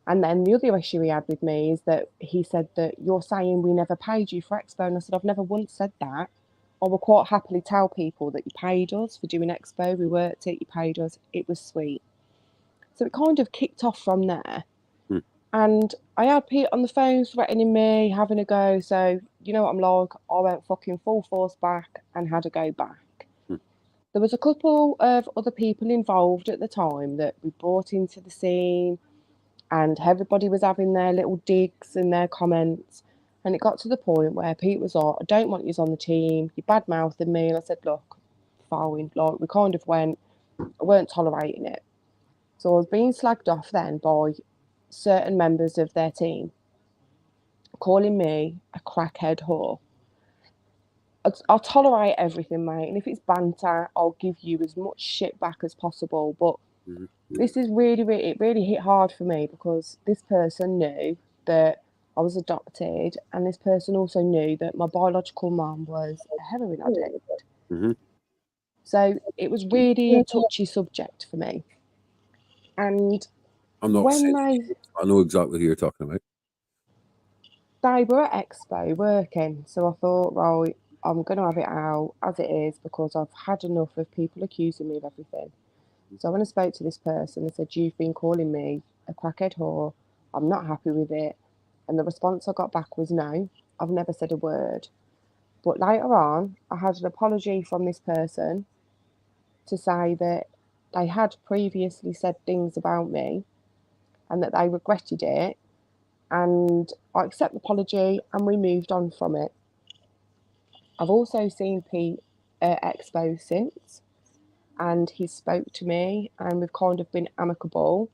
And then the other issue he had with me is that he said that you're saying we never paid you for Expo. And I said, I've never once said that. I will quite happily tell people that you paid us for doing Expo. We worked it, you paid us. It was sweet. So it kind of kicked off from there. And I had Pete on the phone threatening me, having a go. So, you know what I'm like, I went fucking full force back and had a go back. There was a couple of other people involved at the time that we brought into the scene, and everybody was having their little digs and their comments. And it got to the point where Pete was like, I don't want you on the team, you're bad mouthing me. And I said, look, fine. Like, we kind of I weren't tolerating it. So I was being slagged off then by certain members of their team, calling me a crackhead whore. I'll tolerate everything, mate. And if it's banter, I'll give you as much shit back as possible. But this is it really hit hard for me because this person knew that I was adopted, and this person also knew that my biological mum was a heroin addict. So it was really a touchy subject for me. And I'm not saying I know exactly who you're talking about. they were at Expo working, so I thought, right, I'm going to have it out as it is because I've had enough of people accusing me of everything. So when I spoke to this person, I said, "You've been calling me a crackhead whore. I'm not happy with it." And the response I got back was, "No, I've never said a word." But later on, I had an apology from this person to say that they had previously said things about me and that they regretted it. And I accept the apology and we moved on from it. I've also seen Pete at Expo since, and he spoke to me and we've kind of been amicable.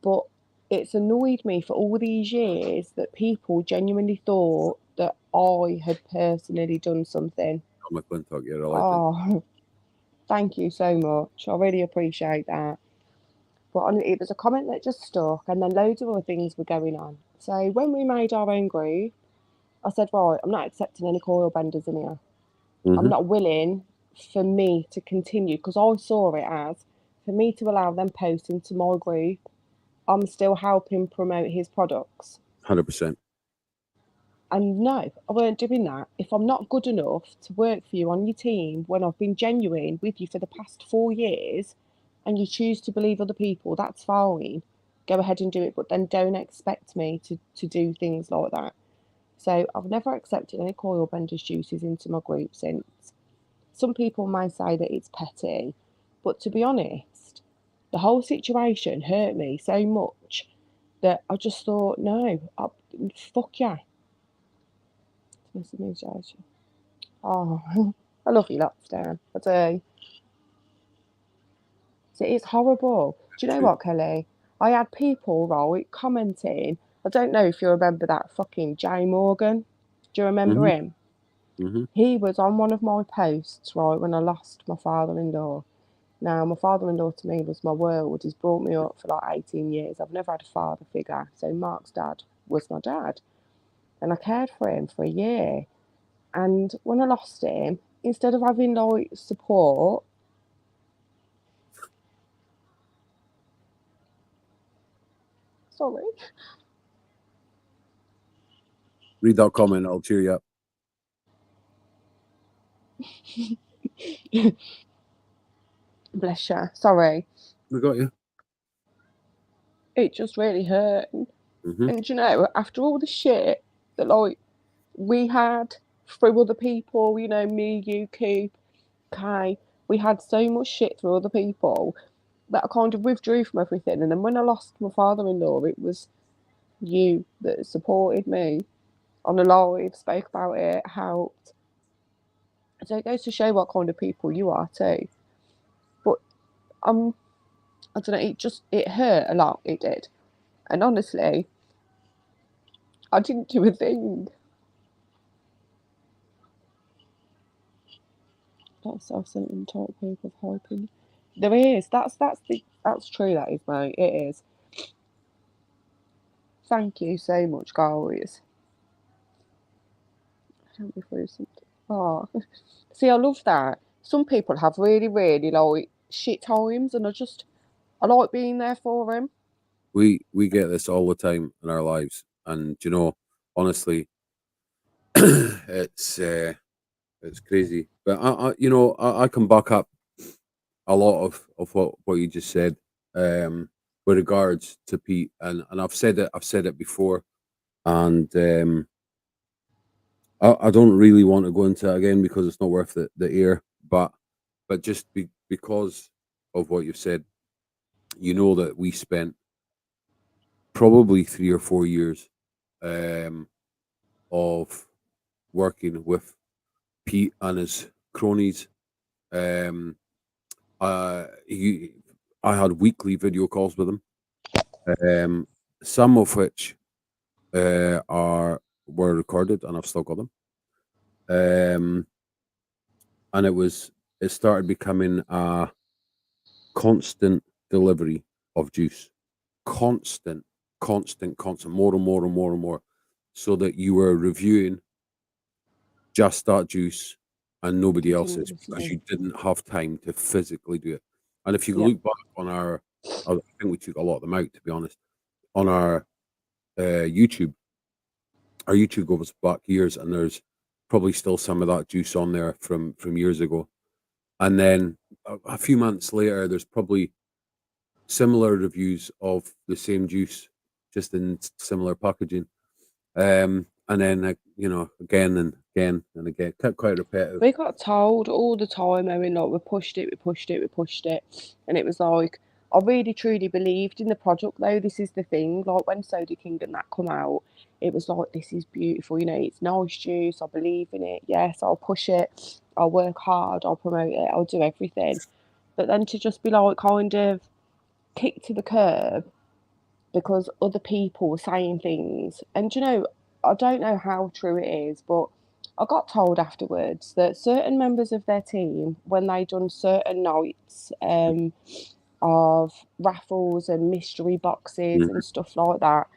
But it's annoyed me for all these years that people genuinely thought that I had personally done something. I'm a Clintock, you're a legend. Oh, thank you so much. I really appreciate that. But it was a comment that just stuck, and then loads of other things were going on. So when we made our own group, I said, right, I'm not accepting any coil benders in here. I'm not willing for me to continue because I saw it as for me to allow them post into my group. I'm still helping promote his products. 100%. And no, I weren't doing that. If I'm not good enough to work for you on your team when I've been genuine with you for the past 4 years and you choose to believe other people, that's fine. Go ahead and do it, but then don't expect me to do things like that. So I've never accepted any coil benders juices into my group since. Some people may say that it's petty, but to be honest, the whole situation hurt me so much that I just thought, no, fuck yeah. Oh, I love you lots, Dan. I do. So it's horrible. Do you know what, Kelly? I had people, right, commenting. I don't know if you remember that fucking Jay Morgan. Do you remember him? He was on one of my posts, right, when I lost my father-in-law. Now, my father-in-law to me was my world. He's brought me up for like 18 years. I've never had a father figure. So Mark's dad was my dad. And I cared for him for a year. And when I lost him, instead of having like support, sorry, Read that comment, I'll cheer you up. bless you, sorry, We got you. it just really hurt. And you know, after all the shit that like we had through other people, you know, me, you, Coop, Kai, we had so much shit through other people that I kind of withdrew from everything. And then when I lost my father-in-law, it was you that supported me on a live, spoke about it, helped. So it goes to show what kind of people you are too. But I don't know, it hurt a lot, it did. And honestly, I didn't do a thing. That's self-centered type people of hoping. There is. That's true, that is, mate. It is. Thank you so much, guys. Don't be through something. Oh. See, I love that. Some people have really, really like shit times, and I like being there for them. We get this all the time in our lives, and you know, honestly, it's crazy. But I can back up a lot of what you just said, with regards to Pete, and I've said it before, and I don't really want to go into it again because it's not worth the air, but just because of what you've said, you know that we spent probably 3 or 4 years of working with Pete and his cronies. Um, I had weekly video calls with him, some of which were recorded, and I've still got them. And it started becoming a constant delivery of juice, constant, more and more and more and more, so that you were reviewing just that juice and nobody else's because you didn't have time to physically do it. And if you look back on I think we took a lot of them out, to be honest, on our YouTube, our YouTube goes back years, and there's probably still some of that juice on there from years ago. And then a few months later, there's probably similar reviews of the same juice, just in similar packaging. And then again and again and again, quite repetitive. We got told all the time, I mean, like, we pushed it, we pushed it, we pushed it. And it was like, I really truly believed in the product, though. This is the thing. Like, when Soda King and that come out, it was like, this is beautiful. You know, it's nice juice. I believe in it. Yes, I'll push it. I'll work hard. I'll promote it. I'll do everything. But then to just be like, kind of kicked to the curb because other people were saying things. And, you know, I don't know how true it is, but I got told afterwards that certain members of their team, when they done certain nights of raffles and mystery boxes Mhm. and stuff like that,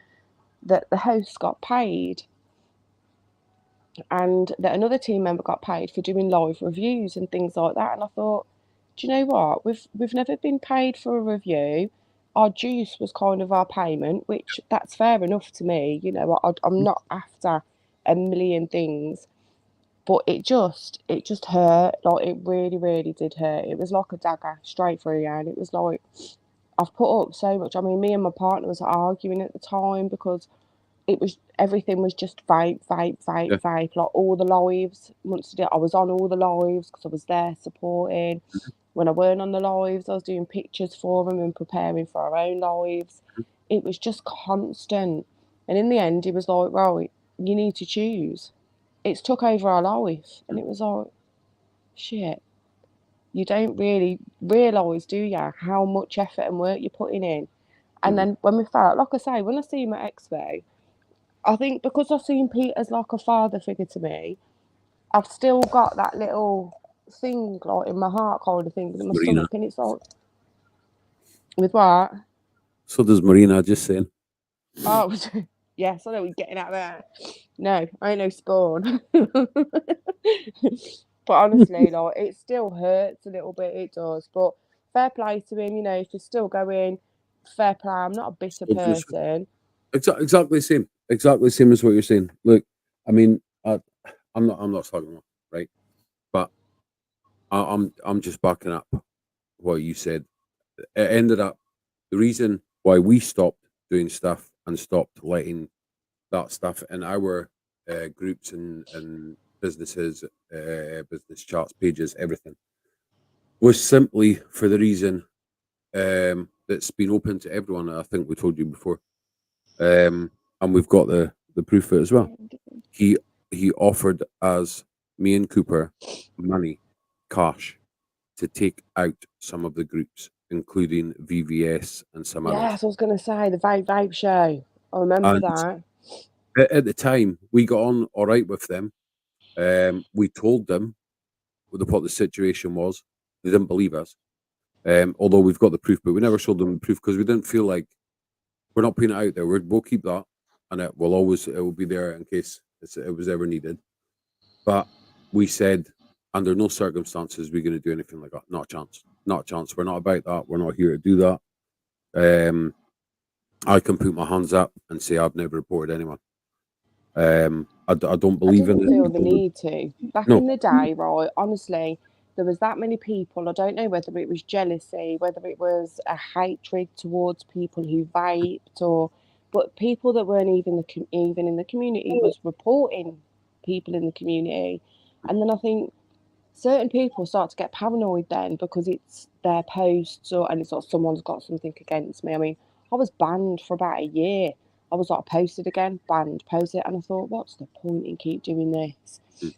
that the hosts got paid, and that another team member got paid for doing live reviews and things like that. And I thought, do you know what? We've never been paid for a review. Our juice was kind of our payment, which that's fair enough to me. You know, I'm not after a million things, but it just hurt. Like, it really, really did hurt. It was like a dagger straight through you, and it was like, I've put up so much. I mean, me and my partner was arguing at the time because everything was just vape, vape, vape, Yeah. vape. Like, all the lives. I was on all the lives because I was there supporting. When I weren't on the lives, I was doing pictures for them and preparing for our own lives. It was just constant. And in the end, he was like, right, you need to choose. It's took over our life. And it was like, shit, you don't really realise, do you, how much effort and work you're putting in? And Mhm. then when we felt, like I say, when I see him at Expo, I think because I've seen Pete as like a father figure to me, I've still got that little thing like in my heart kind of thing in my Marina. stomach, and it's like, with what? So does Marina. Just saying. Oh, yes, I know we're getting out there. No, I ain't no spawn. But honestly, like, it still hurts a little bit. It does, but fair play to him. You know, if he's still going, fair play. I'm not a bitter Still finishing. person. Exactly the same. Exactly the same as what you're saying. Look, I mean, I'm not talking about, right, but I'm just backing up what you said. It ended up the reason why we stopped doing stuff and stopped letting that stuff in our groups and businesses, business charts, pages, everything, was simply for the reason that's been open to everyone. I think we told you before, and we've got the proof of it as well. He he offered us, me and Cooper, money, cash, to take out some of the groups, including VVS and some others. Yes, I was going to say the Vape Vape show. I remember And that. at the time, we got on all right with them. We told them what the situation was. They didn't believe us. Although we've got the proof, but we never showed them the proof because we didn't feel like we're not putting it out there. We'll keep that, and it will be there in case it was ever needed. But we said, under no circumstances we're going to do anything like that. Not a chance. Not a chance. We're not about that. We're not here to do that. I can put my hands up and say I've never reported anyone. I don't I believe in didn't it. feel the need to. Back No. in the day, right, honestly, there was that many people. I don't know whether it was jealousy, whether it was a hatred towards people who vaped, but people that weren't even in the community was reporting people in the community. And then I think certain people start to get paranoid then because it's their posts, and it's like someone's got something against me. I mean, I was banned for about a year. I was like, posted again, banned, posted, and I thought, what's the point in keep doing this? Mm.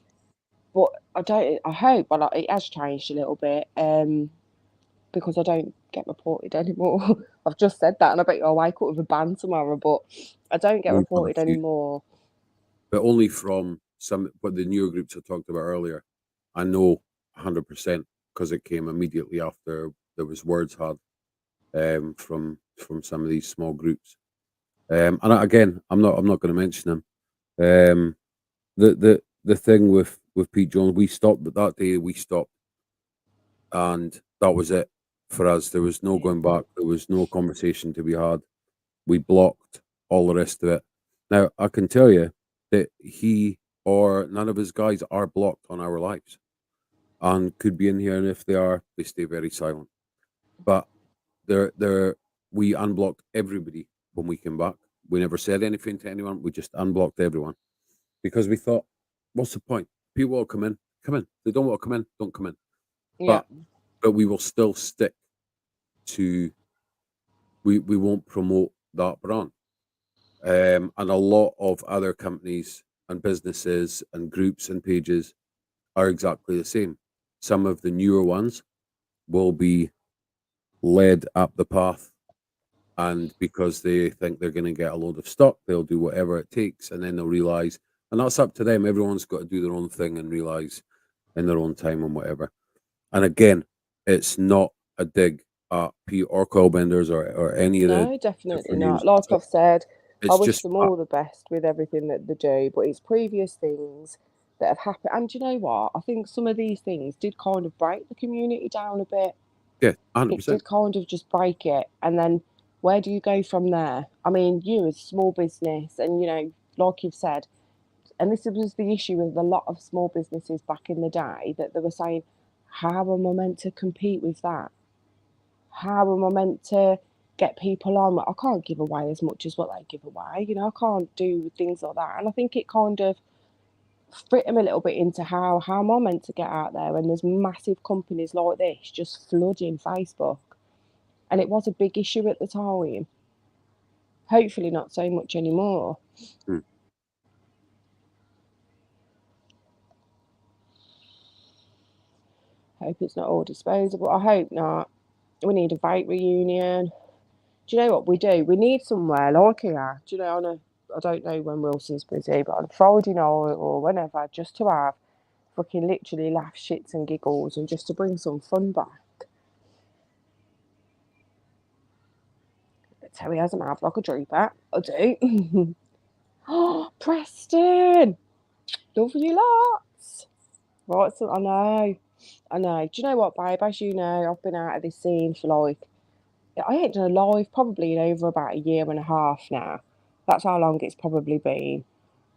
But I don't. I hope, but like, it has changed a little bit, because I don't get reported anymore. I've just said that, and I bet I'll wake up with a ban tomorrow. But I don't get We've got a reported few, anymore. but only from some what the newer groups I talked about earlier. I know 100% because it came immediately after there was words had from some of these small groups. And again, I'm not going to mention them. Um, the thing with Pete Jones, we stopped, but that day we stopped, and that was it for us. There was no going back. There was no conversation to be had. We blocked all the rest of it. Now I can tell you. that he or none of his guys are blocked on our lives and could be in here, and if they are, they stay very silent. But they're we unblocked everybody when we came back. We never said anything to anyone. We just unblocked everyone because we thought, what's the point? People will come in, come in. They don't want to come in, don't come in. Yeah. But we will still stick to we won't promote that brand. And a lot of other companies and businesses and groups and pages are exactly the same. Some of the newer ones will be led up the path, and because they think they're going to get a load of stock, they'll do whatever it takes, and then they'll realize, and that's up to them. Everyone's got to do their own thing and realize in their own time and whatever. And again, it's not a dig at Pete or coil benders or any of the No, definitely different names. not. Like I've said, I It's wish just them all the best with everything that they do, but it's previous things that have happened. And do you know what? I think some of these things did kind of break the community down a bit. yeah, 100. It did percent kind of just break it. And then where do you go from there? I mean, you as a small business, and like you've said, and this was the issue with a lot of small businesses back in the day, that they were saying, how am I meant to compete with that? How am I meant to get people on? I can't give away as much as what they give away. I can't do things like that. And I think it kind of fit them a little bit into how am I meant to get out there? And there's massive companies like this just flooding Facebook. And it was a big issue at the time. Hopefully not so much anymore. Mm. Hope it's not all disposable. I hope not. We need a vape reunion. Do you know what we do? We need somewhere like here. Do you know, I don't know when Wilson's busy, but on Friday night or whenever, just to have fucking literally laugh, shits and giggles, and just to bring some fun back. Terry hasn't had like a drooper. I do. Oh, Preston! Love you lots. Right, so I know. Do you know what, babe? As you know, I've been out of this scene for like, I ain't done a live probably in over about a year and a half now. That's how long it's probably been.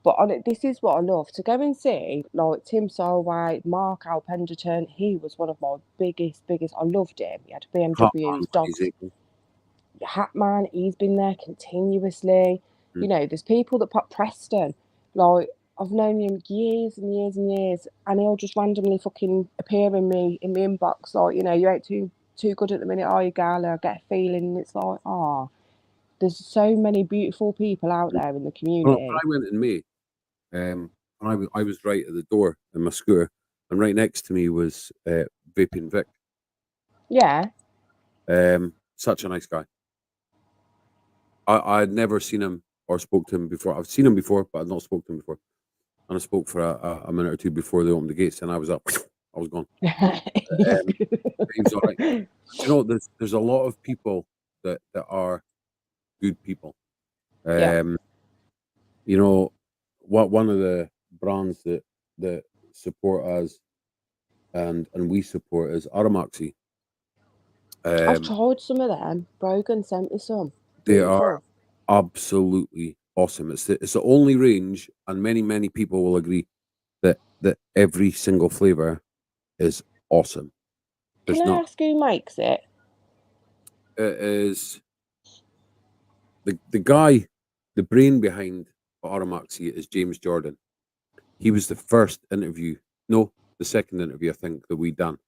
But on it, this is what I love to go and see. Like Tim Solway, Mark Alpenderton, he was one of my biggest. I loved him. He had a Hot BMW, man, his dogs. amazing. Hatman, he's been there continuously. Mm. There's people that put Preston. Like I've known him years and years and years, and he'll just randomly fucking appear in my inbox. Like you ain't too good at the minute, are you, gal? I get a feeling, and it's like, there's so many beautiful people out Mm. there in the Well, community. when I went in May, I was right at the door in my scooter, and right next to me was Vaping Vic. Yeah. Such a nice guy. I had never seen him or spoke to him before. I've seen him before, but I'd not spoke to him before. And I spoke for a minute or two before they opened the gates, and I was up. I was gone. He was all right. But there's a lot of people that are good people. Yeah. Um, you know, what one of the brands that support us and we support is Aramaxi. I've Um, tried some of them. Brogan sent me some. they are Beautiful. absolutely awesome. It's the only range, and many people will agree that every single flavor is awesome. Can There's I not. ask who makes it? It is the guy, the brain behind Aramaxi is James Jordan. He was the first interview, no, the second interview I think that we done.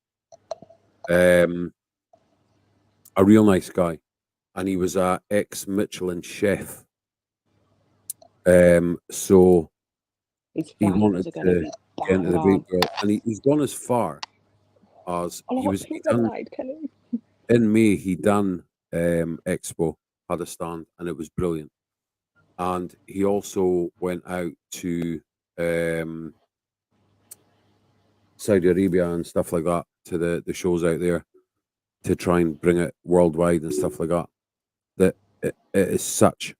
Um, a real nice guy, and he was a ex Michelin chef. So His he flavours wanted are going to to be get into bang the vape on. world, and he's gone as far as I like he pink done lemonade, Kelly. in May. He done Expo, had a stand, and it was brilliant. And he also went out to um, Saudi Arabia and stuff like that, to the shows out there, to try and bring it worldwide and stuff like that. That it is such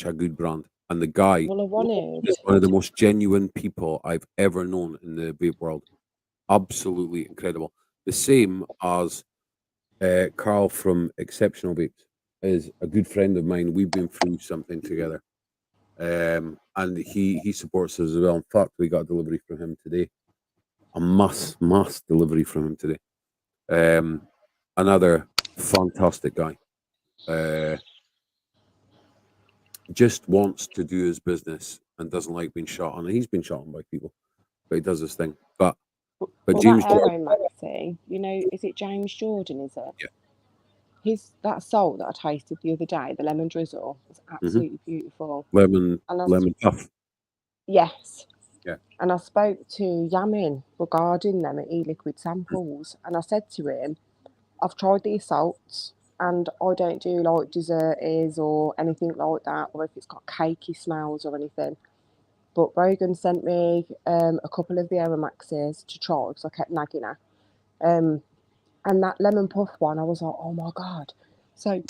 a good brand, and the guy Well, I wanted. is one of the most genuine people I've ever known in the vape world. Absolutely incredible. The same as Carl from Exceptional Vapes is a good friend of mine. We've been through something together. and he supports us as well. In fact, we got a delivery from him today. A mass delivery from him today. Another fantastic guy. Just wants to do his business and doesn't like being shot on. He's been shot on by people, but he does his thing. But Well, James that Aero Maxi, you know, is it James Jordan, is it? Yeah. That salt that I tasted the other day, the lemon drizzle, was absolutely beautiful. lemon And puff. yes. Yeah. And I spoke to Yamin regarding them at e-liquid samples, and I said to him, I've tried these salts, and I don't do like desserties or anything like that, or if it's got cakey smells or anything. But Brogan sent me a couple of the Aromaxes to try because I kept nagging her. And that lemon puff one, I was like, oh my God. So,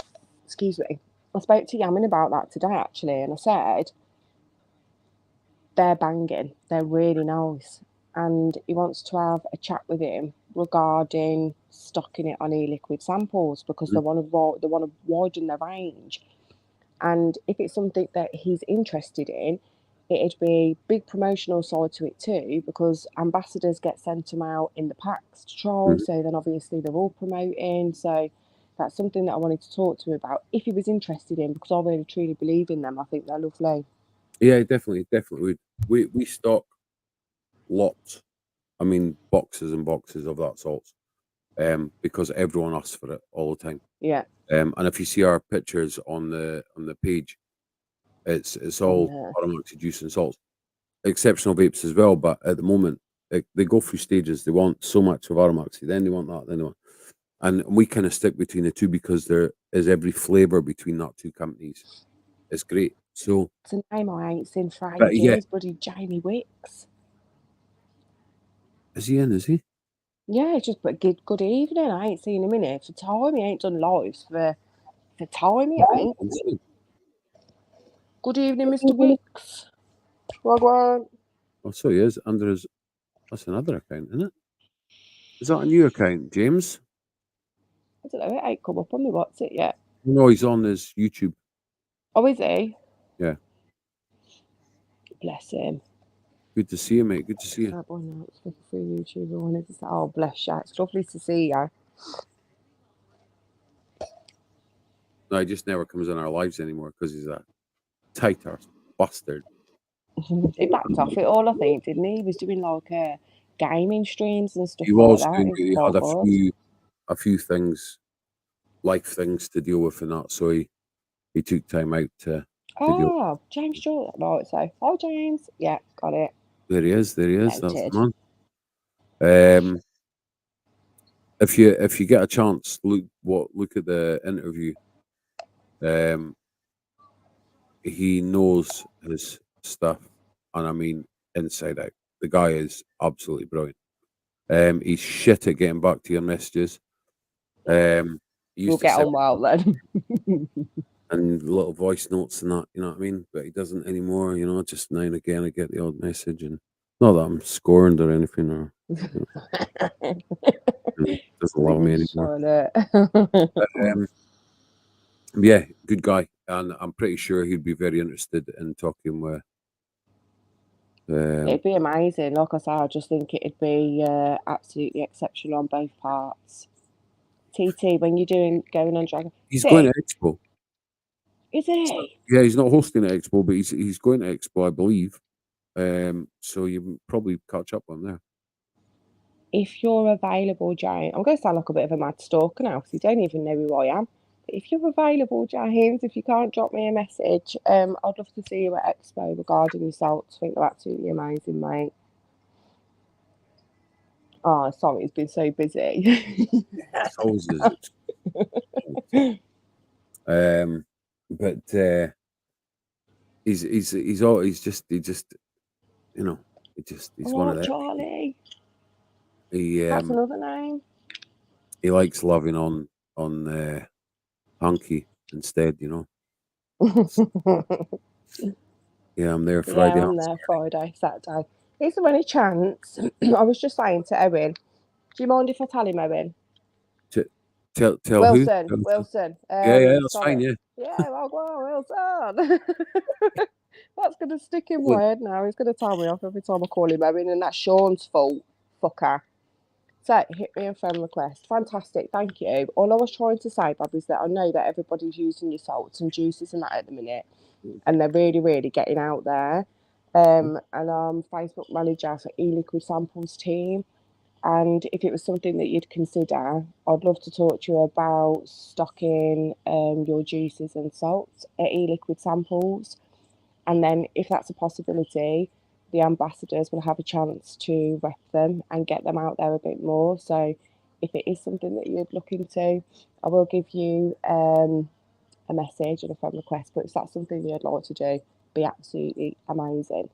excuse me, I spoke to Yamin about that today actually, and I said, they're banging, they're really nice. And he wants to have a chat with him regarding stocking it on e-liquid samples because they want to widen their range. And if it's something that he's interested in, it'd be big promotional side to it too, because ambassadors get sent them out in the packs to try. So then obviously they're all promoting. So that's something that I wanted to talk to him about if he was interested in, because I really truly believe in them. I think they're lovely. Yeah, definitely. We stock lots. I mean, boxes and boxes of that salt. Because everyone asks for it all the time. Yeah. And if you see our pictures on the page, it's all aromatic juice and salts. Exceptional vapes as well, but at the moment they go through stages. They want so much of aromatic, then they want that, then they want, and we kind of stick between the two because there is every flavor between that two companies. It's great. So it's a name I ain't seen for but yeah, ages, buddy. Jamie Wicks. is he in? Is he? Yeah, it's just but good evening. I ain't seen him in here for time. He ain't done lives for time. He ain't. Good evening, Mr. Wicks. Wagwan. Oh, so he is under his. That's another account, isn't it? Is that a new account, James? I don't know. It ain't come up on me. What's it yet? No, he's on his YouTube. Oh, is he? Yeah. Bless him. Good to see you, mate. Good to see you. That boy now it's looking through YouTube. I wanted to say, oh, bless you. It's lovely to see you. No, he just never comes in our lives anymore because he's a tight arse bastard. He backed off it all, I think, didn't he? He was doing like gaming streams and stuff He like was that. doing. It was He quite had good. a few things, life things to deal with and that, so he took time out to deal. Oh, James Jordan. Right, so hi James. Yeah, got it. There he is. There he is. That's Noted. the man. If you get a chance, look at the interview. He knows his stuff, and I mean inside out. The guy is absolutely brilliant. He's shit at getting back to your messages. He used We'll to get send on well then. and little voice notes and that, you know what I mean? But he doesn't anymore, you know, just now and again I get the odd message, and not that I'm scorned or anything, or doesn't love me anymore. Yeah, good guy, and I'm pretty sure he'd be very interested in talking with. It'd be amazing. Like I say, I just think it'd be absolutely exceptional on both parts. TT, when you're going on Dragon, He's going to Expo. Is he? Yeah, he's not hosting at Expo, but he's going to Expo, I believe. So you probably catch up on there. If you're available, James, I'm going to sound like a bit of a mad stalker now because you don't even know who I am. But if you're available, James, if you can't drop me a message, I'd love to see you at Expo regarding your salts. I think they're absolutely amazing, mate. Oh, sorry, it's been so busy. But he's just you know, he's one of them. Charlie. That's another name. He likes loving on Hunky instead, you know. Yeah, I'm there Friday. Yeah, I'm there Friday, Saturday. Is there any chance? I was just saying to Owen, do you mind if I tell him, Owen? Tell Wilson. who? Wilson. Yeah, that's sorry. fine. Yeah. Yeah, well, Wilson. That's going to stick in What? my head now. He's going to tell me off every time I call him Erin, and that's Sean's fault. Fucker. So, hit me a friend request. Fantastic, thank you. All I was trying to say, Bob, is that I know that everybody's using your salts and juices and that at the minute, and they're really, really getting out there. And I'm Facebook manager for e-liquid samples team. And if it was something that you'd consider, I'd love to talk to you about stocking your juices and salts at e-liquid samples. And then, if that's a possibility, the ambassadors will have a chance to rep them and get them out there a bit more. So, if it is something that you'd look into, I will give you a message and a friend request. But if that's something you'd like to do, be absolutely amazing.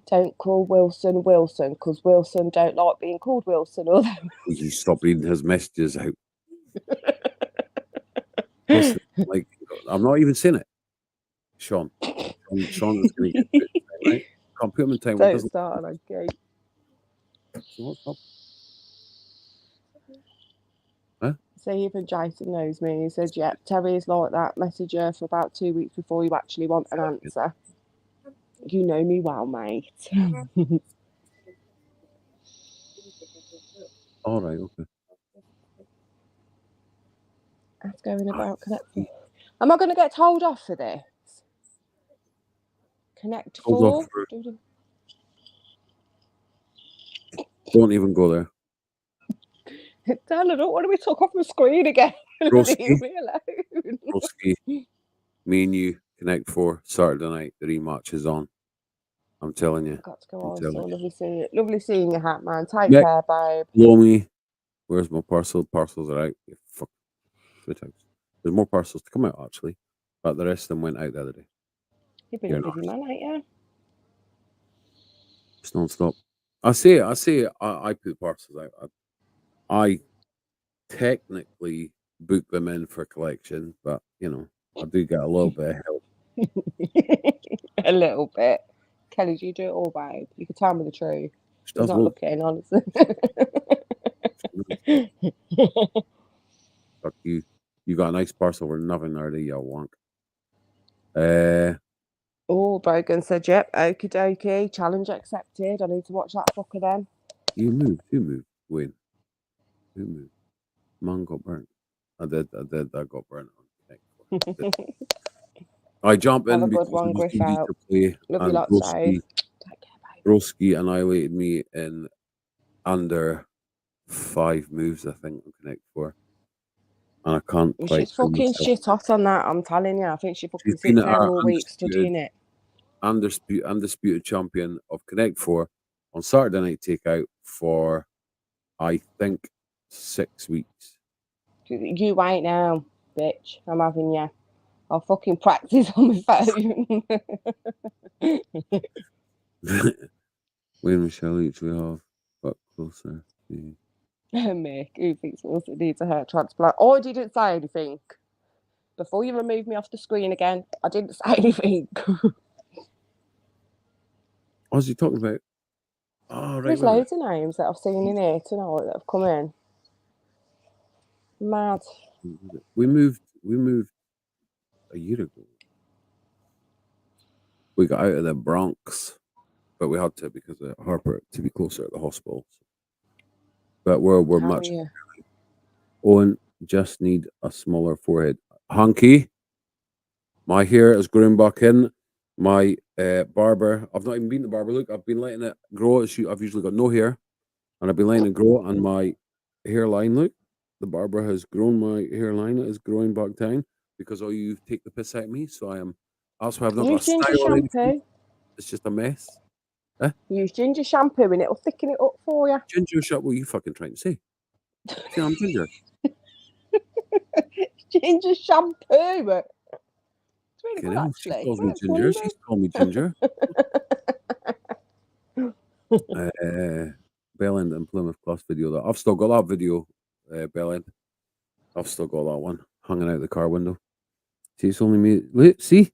Don't call Wilson Wilson, because Wilson don't like being called Wilson, although Will you stop reading his messages out? Listen, like, I'm not even saying it. Sean is going to get put in time, right? Can't put him in time. It don't doesn't. start on a gate. So what's up? Huh? So even Jason knows me. He said, "Yeah, Terry is like that. Message her for about 2 weeks before you actually want an answer." You know me well, mate. All right, okay. That's going about connecting. Am I going to get told off for this? Connect Hold four. off for- Don't even go there. Dan, I don't want to be took off the screen again. Broski. Leave me alone. Broski, me and you connect for Saturday night. The rematch is on. I'm telling you. I've got to go I'm on. telling So you. lovely seeing you, Hat Man. Take Nick. care, babe. Blow me. Where's my parcel? Parcels are out. You fuck. There's more parcels to come out actually, but the rest of them went out the other day. You've been You're a busy not. man, ain't you? It's non-stop. I say I put parcels out. I technically book them in for collection, but you know, I do get a little bit of help. A little bit. Kelly, do you do it all, babe? You can tell me the truth. She He's does not look. looking, honestly. Fuck you. You got a nice parcel for nothing already, you wonk. Oh, Brogan said, "Yep, okie dokie. Challenge accepted. I need to watch that fucker then." You moved, Wayne. You moved. Mine got burnt. I did, I got burnt on. I jump Have in a good because one, it was Griff easy out. to play, Love you and lot, Dave. Take care, babe. Broski annihilated me in under 5 moves, I think, on Connect 4. And I can't quite. She's fucking shit hot on that, I'm telling you. I think she fucking sits there all week studying it. Undisputed champion of Connect 4 on Saturday Night Takeout for, I think, 6 weeks. You wait now, bitch. I'm having you. I'll fucking practice on my phone. Wayne and Michelle each we have, but closer. Mick, who thinks Wilson needs a hair transplant? I didn't say anything. Before you remove me off the screen again, I didn't say anything. What was he talking about? Oh, right. There's loads of names that I've seen in here tonight that have come in. Mad. We moved a year ago. We got out of the Bronx, but we had to because of Harper to be closer at the hospital. But we're How much. are you? Owen, just need a smaller forehead. Hunky, my hair is growing back in. My barber, I've not even been to the barber. Look, I've been letting it grow. I've usually got no hair, and I've been letting it grow. And my hairline, look, the barber has grown my hairline. It is growing back down because all you take the piss out of me. So I am. That's why I've not got Use a ginger style or anything. shampoo. It's just a mess. Use ginger shampoo and it'll thicken it up for you. Ginger shot. What are you fucking trying to say? See, I'm ginger. Ginger shampoo. It's really good, She actually. calls me ginger. She's called me ginger. Bellend and Plymouth Class video. That I've still got that video, Bellend. I've still got that one hanging out the car window. See, it's only me. Look, see,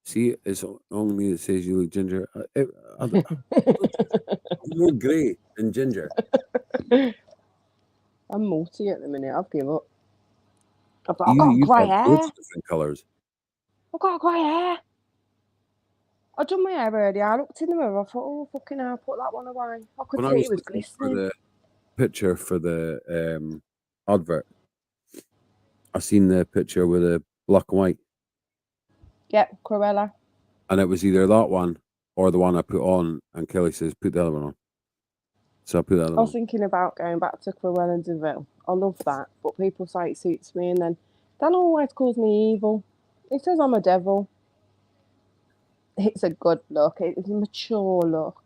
it's only me that says you look ginger. I'm more grey than ginger. I'm multi at the minute. I've given up. I've got You've grey got hair. loads of different colours. I've got grey hair. I done my hair earlier. I looked in the mirror. I thought, oh, fucking hell, put that one away. I could When I see was it was looking for glistening. the picture for the advert, I seen the picture with the black and white, Yep, Cruella. and it was either that one or the one I put on. And Kelly says, "Put the other one on." So I put the other I was one. thinking about going back to Cruella and DeVille. I love that, but people say it suits me, and then Dan always calls me evil. He says I'm a devil. It's a good look. It's a mature look.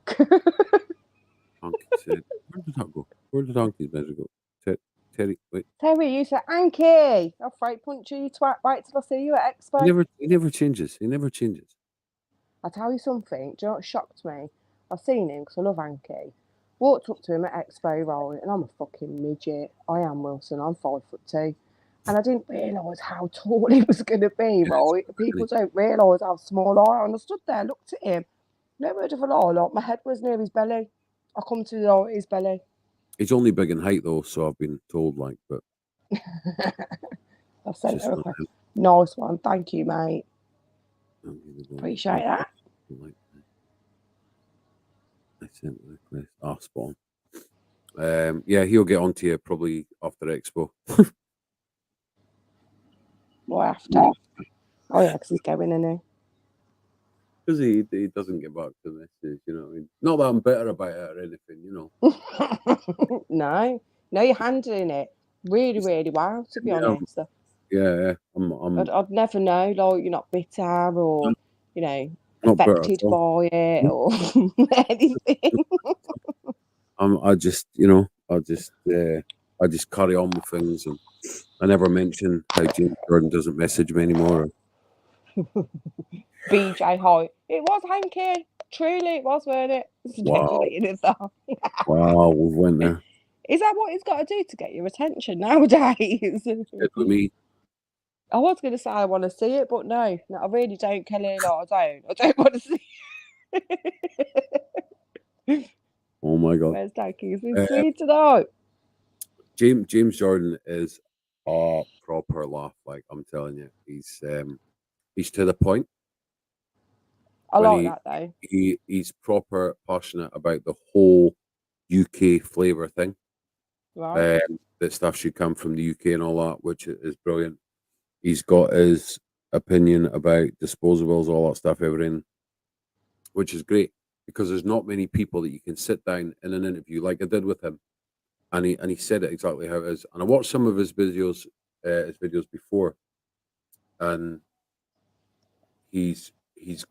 Donkey said, "Where did that go? Where did the donkey's measure go?" Terry, wait. Terry, you said Anki. I'll freight punch you, twat. Wait till I see you at Expo. He never changes. He never changes. I'll tell you something. Do you know what shocked me? I've seen him because I love Anki. Walked up to him at Expo, right, and I'm a fucking midget. I am, Wilson. I'm 5'2". And I didn't realise how tall he was going to be, right? People don't realise how small I am. And I stood there, looked at him. No word of a lie, like, my head was near his belly. I come to the his belly. He's only big in height though, so I've been told. Like, but I've sent just her a not him. nice one. Thank you, mate. I'm gonna go- Appreciate that. Like, I sent the request. Ah, spawn. Yeah, he'll get onto you probably after Expo. Or after. Oh, yeah, because he's going, isn't he? Because he doesn't get back to messages, you know what I mean? Not that I'm better about it or anything, you know. No, you're handling it really, really well, to be honest. Yeah, I'm I'd never know, like, you're not bitter or, you know, not bitter at affected all. by it or anything. I just, you know, I just carry on with things, and I never mention how James Jordan doesn't message me anymore. BJ Hoy. It was Hanky. Truly, it was, weren't it? Wow. Deleting it though. Wow, we went there. Is that what he's got to do to get your attention nowadays? Did with me. I was going to say I want to see it, but no, I really don't, Kelly. Like, I don't want to see it. Oh my god. Where's Donkey? Is he sweet tonight? James Jordan is a proper laugh. Like, I'm telling you, he's to the point. I like that though. He's proper passionate about the whole UK flavour thing. Right. That stuff should come from the UK and all that, which is brilliant. He's got his opinion about disposables, all that stuff, everything, which is great because there's not many people that you can sit down in an interview like I did with him, and he said it exactly how it is. And I watched some of his videos before, and he's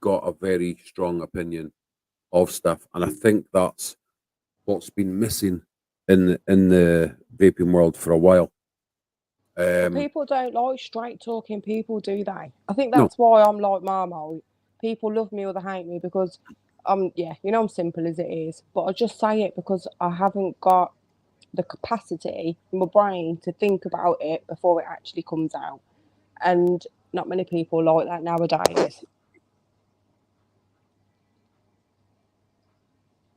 got a very strong opinion of stuff, and I think that's what's been missing in the vaping world for a while. People don't like straight talking people, do they? I think No. that's why I'm like Marmo. People love me or they hate me because I'm simple as it is, but I just say it because I haven't got the capacity in my brain to think about it before it actually comes out. And not many people like that nowadays.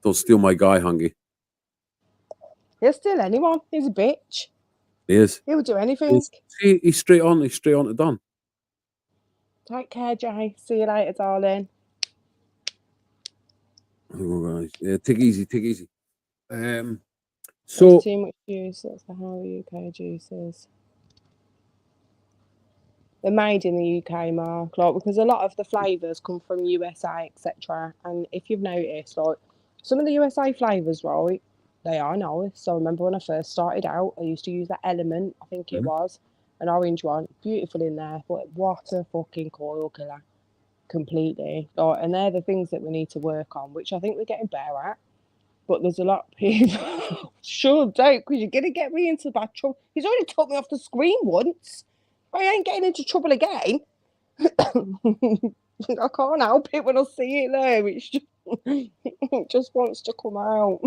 Don't steal my guy, Hungy. He'll steal anyone. He's a bitch. He is. He'll do anything. He's straight on. He's straight on to done. Take care, Jay. See you later, darling. Yeah, take it easy. Take it easy. So That's too much juice. That's the how UK juices. They're made in the UK, Mark, like, because a lot of the flavours come from USA, etc. And if you've noticed, like, some of the USA flavours, right, they are nice. I remember when I first started out, I used to use that Element, I think it was, an orange one, beautiful in there, but what a fucking coil killer, completely. Like, and they're the things that we need to work on, which I think we're getting better at. But there's a lot of people. Sure, don't, because you're going to get me into bad trouble. He's already took me off the screen once. I ain't getting into trouble again. I can't help it when I see it though. It's just, it just wants to come out.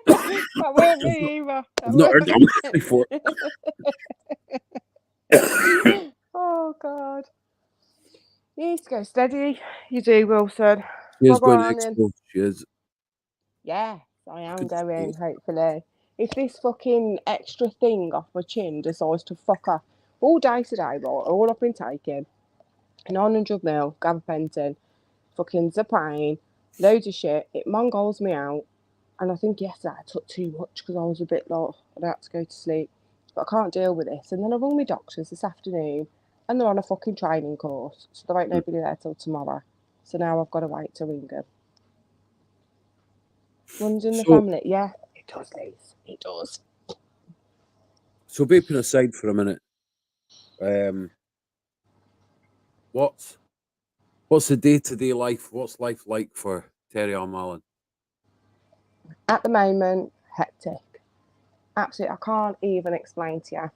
That weren't me either. I've not heard that before. Oh God. You need to go steady. You do, Wilson. She is going to Expo. She is. Yes, I am going, hopefully. if this fucking extra thing off my chin decides to fuck off all day today, right? All I've been taking 900 ml gabapentin, fucking Zapain, loads of shit. It mongols me out. And I think yesterday I took too much because I was a bit like, I had to go to sleep. But I can't deal with this. And then I rung my doctors this afternoon and they're on a fucking training course. So there ain't nobody there till tomorrow. So now I've got to wait to ring them. Runs in the So, family. Yeah, it does, Liz. It does. so vaping aside for a minute, what's the day-to-day life? What's life like for TERRI-ANN MALIN? At the moment, hectic. Absolutely. I can't even explain to you.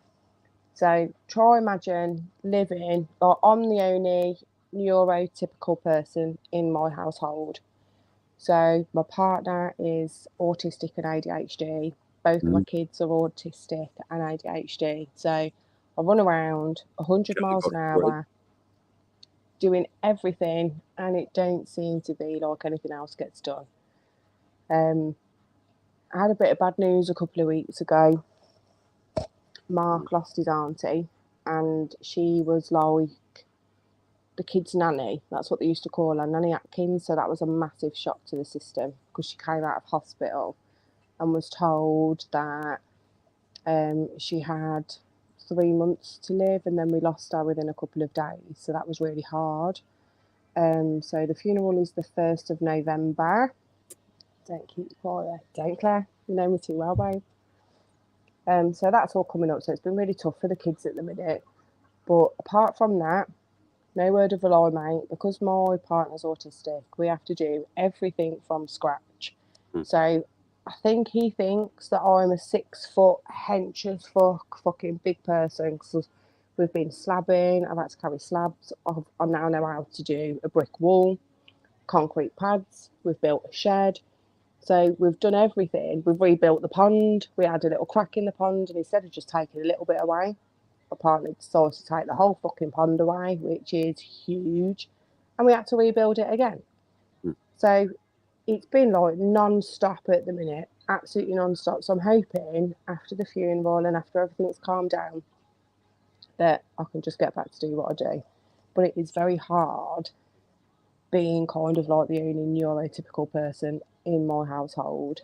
So try imagine living, like I'm the only neurotypical person in my household. So my partner is autistic and ADHD. Both of my kids are autistic and ADHD. So I run around 100 Generally miles got an sorted. hour doing everything and it don't seem to be like anything else gets done. I had a bit of bad news a couple of weeks ago. Mark lost his auntie and she was like the kid's nanny. That's what they used to call her, Nanny Atkins. So that was a massive shock to the system because she came out of hospital and was told that she had 3 months to live, and then we lost her within a couple of days. So that was really hard. So the funeral is the 1st of November. Don't keep quiet. Don't, Claire. You know me too well, babe. So that's all coming up. So it's been really tough for the kids at the minute. But apart from that, no word of a lie, mate. Because my partner's autistic, we have to do everything from scratch. So I think he thinks that I'm a 6 foot hench as fuck fucking big person because we've been slabbing. I've had to carry slabs. I now know how to do a brick wall, concrete pads. We've built a shed. So we've done everything. We've rebuilt the pond. We had a little crack in the pond, and instead of just taking a little bit away, my partner decided to take the whole fucking pond away, which is huge, and we had to rebuild it again. So it's been like non-stop at the minute, absolutely non-stop. So I'm hoping after the funeral and after everything's calmed down that I can just get back to do what I do. But it is very hard being kind of like the only neurotypical person in my household.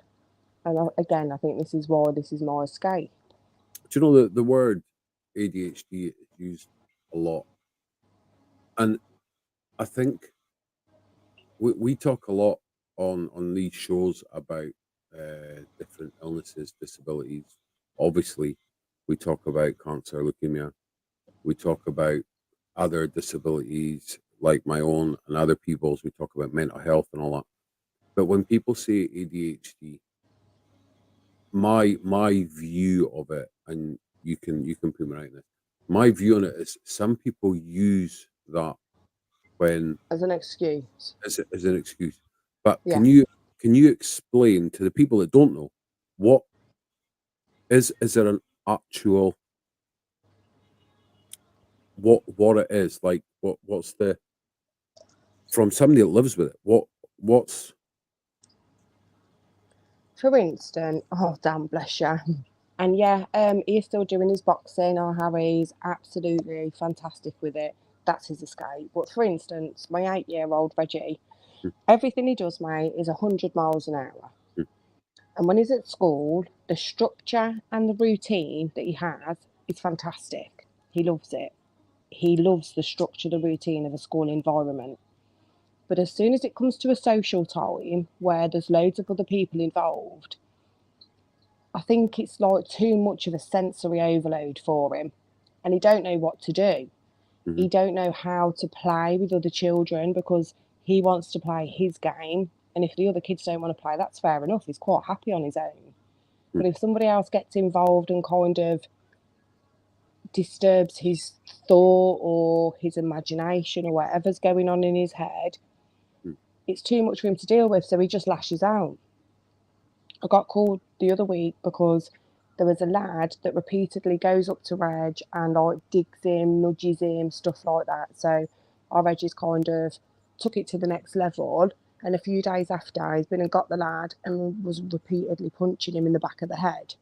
And again, I think this is why this is my escape. Do you know the word ADHD is used a lot? And I think we talk a lot on these shows about different illnesses, disabilities. Obviously, we talk about cancer, leukemia. We talk about other disabilities like my own and other people's. We talk about mental health and all that. But when people say ADHD, my view of it, and you can put me right in this. My view on it is some people use that when As an excuse. as an excuse. But Yeah. can you explain to the people that don't know what is there an actual what it is like? What's the from somebody that lives with it? What's For instance, oh damn, bless you. And yeah, he's still doing his boxing. Oh, Harry's absolutely fantastic with it. That's his escape. But for instance, my 8-year-old Reggie, mm, everything he does, mate, is 100 miles an hour. mm, And when he's at school, the structure and the routine that he has is fantastic. He loves it. He loves the structure, the routine of a school environment. But as soon as it comes to a social time where there's loads of other people involved, I think it's like too much of a sensory overload for him, and he don't know what to do. mhm, He don't know how to play with other children because he wants to play his game, and if the other kids don't want to play, that's fair enough. He's quite happy on his own. mm, But if somebody else gets involved and kind of disturbs his thought or his imagination or whatever's going on in his head, mm, it's too much for him to deal with, so he just lashes out. I got called the other week because there was a lad that repeatedly goes up to Reg and like digs him, nudges him, stuff like that. So our Reg's kind of took it to the next level. And a few days after, he's been and got the lad and was repeatedly punching him in the back of the head.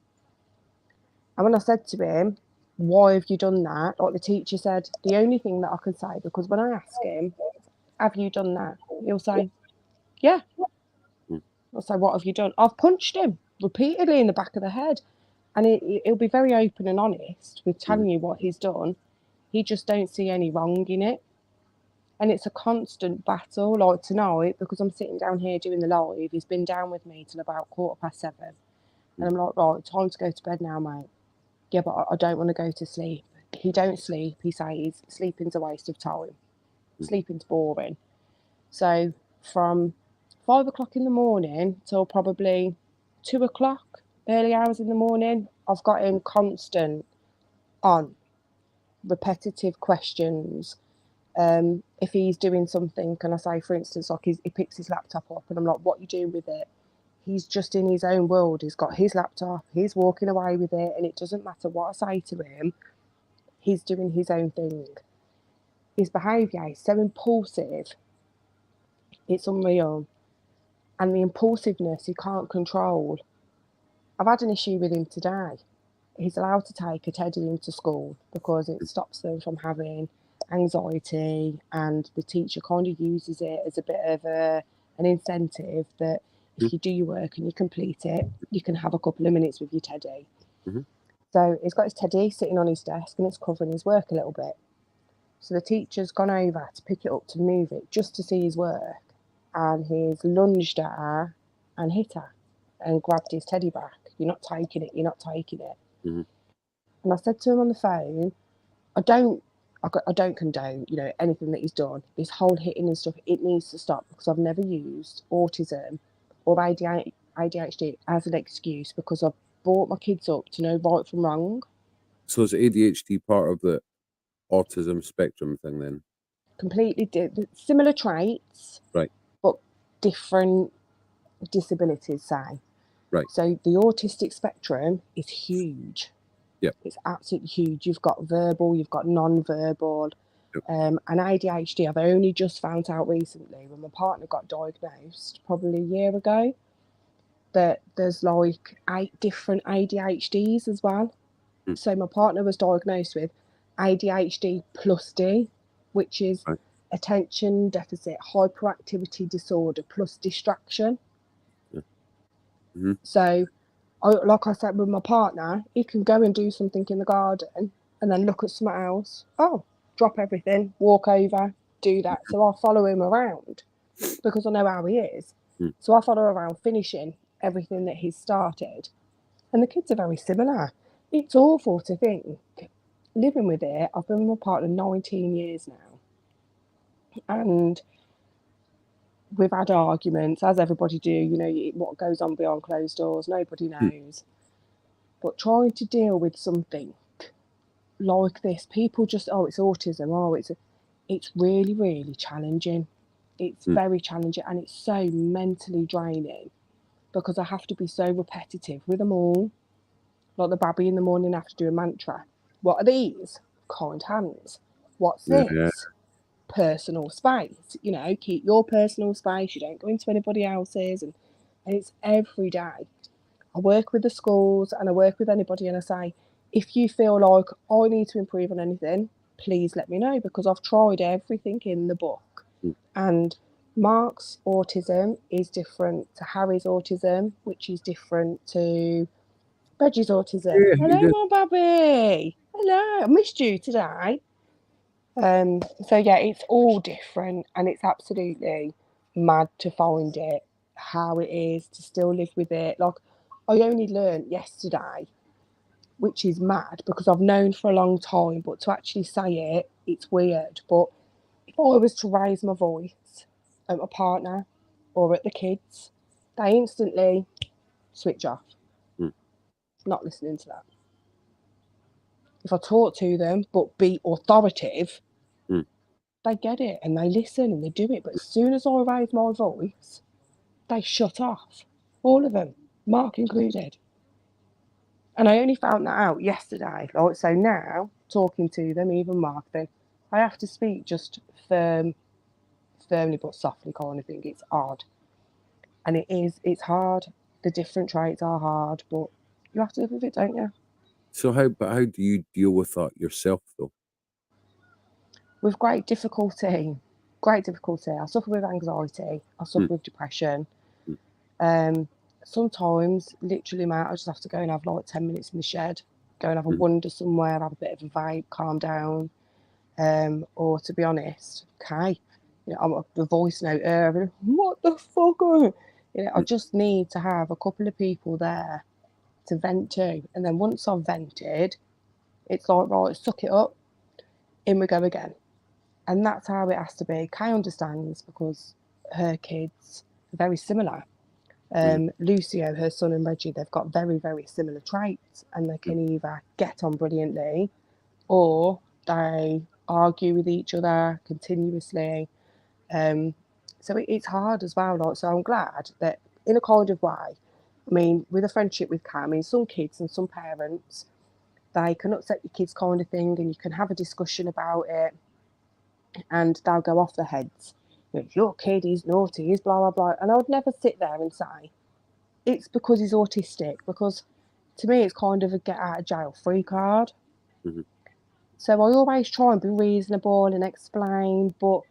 And when I said to him, why have you done that? Like the teacher said, the only thing that I can say, because when I ask him, have you done that? He'll say, yeah. Mm. I'll say, what have you done? I've punched him repeatedly in the back of the head. And he'll be very open and honest with telling you what he's done. He just don't see any wrong in it. And it's a constant battle. Like tonight, because I'm sitting down here doing the live, he's been down with me till about 7:15. And I'm like, right, time to go to bed now, mate. Yeah, but I don't want to go to sleep. He don't sleep. He says sleeping's a waste of time. Sleeping's boring. So from 5 o'clock in the morning till probably 2 o'clock, early hours in the morning, I've got him constant on repetitive questions. If he's doing something, can I say, for instance, like he picks his laptop up and I'm like, what are you doing with it? He's just in his own world. He's got his laptop, he's walking away with it, and it doesn't matter what I say to him, he's doing his own thing. His behaviour is so impulsive, it's unreal. And the impulsiveness he can't control. I've had an issue with him today. He's allowed to take a teddy into school because it stops them from having anxiety, and the teacher kind of uses it as a bit of an incentive that if you do your work and you complete it, you can have a couple of minutes with your teddy. Mhm. So he's got his teddy sitting on his desk and it's covering his work a little bit. So the teacher's gone over to pick it up to move it just to see his work, and he's lunged at her and hit her and grabbed his teddy back. You're not taking it, you're not taking it. Mhm. And I said to him on the phone, I don't condone, anything that he's done. This whole hitting and stuff, it needs to stop, because I've never used autism or ADHD as an excuse, because I've brought my kids up to know right from wrong. So is ADHD part of the autism spectrum thing then? Completely similar traits, Right. but different disabilities, say. Right. So the autistic spectrum is huge. Yep. It's absolutely huge. You've got verbal, you've got non-verbal. Yep. And ADHD, I've only just found out recently when my partner got diagnosed, probably a year ago, that there's like 8 different ADHDs as well. Mm. So my partner was diagnosed with ADHD plus D, which is Right. attention deficit hyperactivity disorder plus distraction. Yeah. Mhm. So, like I said, with my partner, he can go and do something in the garden and then look at something else. Oh, drop everything, walk over, do that. So I follow him around because I know how he is. Mm. So I follow around finishing everything that he's started. And the kids are very similar. It's awful to think, living with it. I've been with my partner 19 years now. And we've had arguments, as everybody do. What goes on behind closed doors, nobody knows. But trying to deal with something like this, people just, it's autism. It's really, really challenging. It's very challenging, and it's so mentally draining because I have to be so repetitive with them all. Like the baby in the morning, I have to do a mantra. What are these? Kind hands. What's Yeah. Yeah. this? Personal space. Keep your personal space. You don't go into anybody else's, and it's every day. I work with the schools and I work with anybody, and I say, if you feel like I need to improve on anything, please let me know, because I've tried everything in the book. Mm. And Mark's autism is different to Harry's autism, which is different to Reggie's autism. Yeah, Hello, my baby. Hello, I missed you today. So yeah, it's all different, and it's absolutely mad to find it, how it is to still live with it. Like, I only learned yesterday, which is mad because I've known for a long time, but to actually say it, it's weird. But if I was to raise my voice at my partner or at the kids, they instantly switch off. Mm. Not listening to that. If I talk to them but be authoritative, Mm. they get it and they listen and they do it. But as soon as I raise my voice, they shut off. All of them, Mark included. And I only found that out yesterday. Like, so now, talking to them, even Mark, then I have to speak just firmly but softly kind of thing. It's odd. And it's hard. The different traits are hard, but you have to live with it, don't you? So how do you deal with that yourself though? With great difficulty. Great difficulty. I suffer with anxiety. I Mm, suffer with depression. mm, Um, Sometimes, literally, mate, I just have to go and have like 10 minutes in the shed, go and have a mm, wander somewhere, have a bit of a vibe, calm down. Or to be honest, okay, I'm the voice note there. What the fuck? I mm, just need to have a couple of people there to vent to, and then once I've vented, it's like right, suck it up, in we go again, and that's how it has to be. Kay understands because her kids are very similar. mm, Lucio, her son, and Reggie, they've got very, very similar traits, and they mm. can either get on brilliantly or they argue with each other continuously. Um, so it's hard as well. Like, so I'm glad that, in a kind of way, I mean, with a friendship with Cam, I mean, some kids and some parents, they can upset your kids kind of thing, and you can have a discussion about it, and they'll go off their heads. Your kid is naughty, he's blah, blah, blah. And I would never sit there and say, it's because he's autistic, because to me, it's kind of a get out of jail free card. Mhm. So I always try and be reasonable and explain, but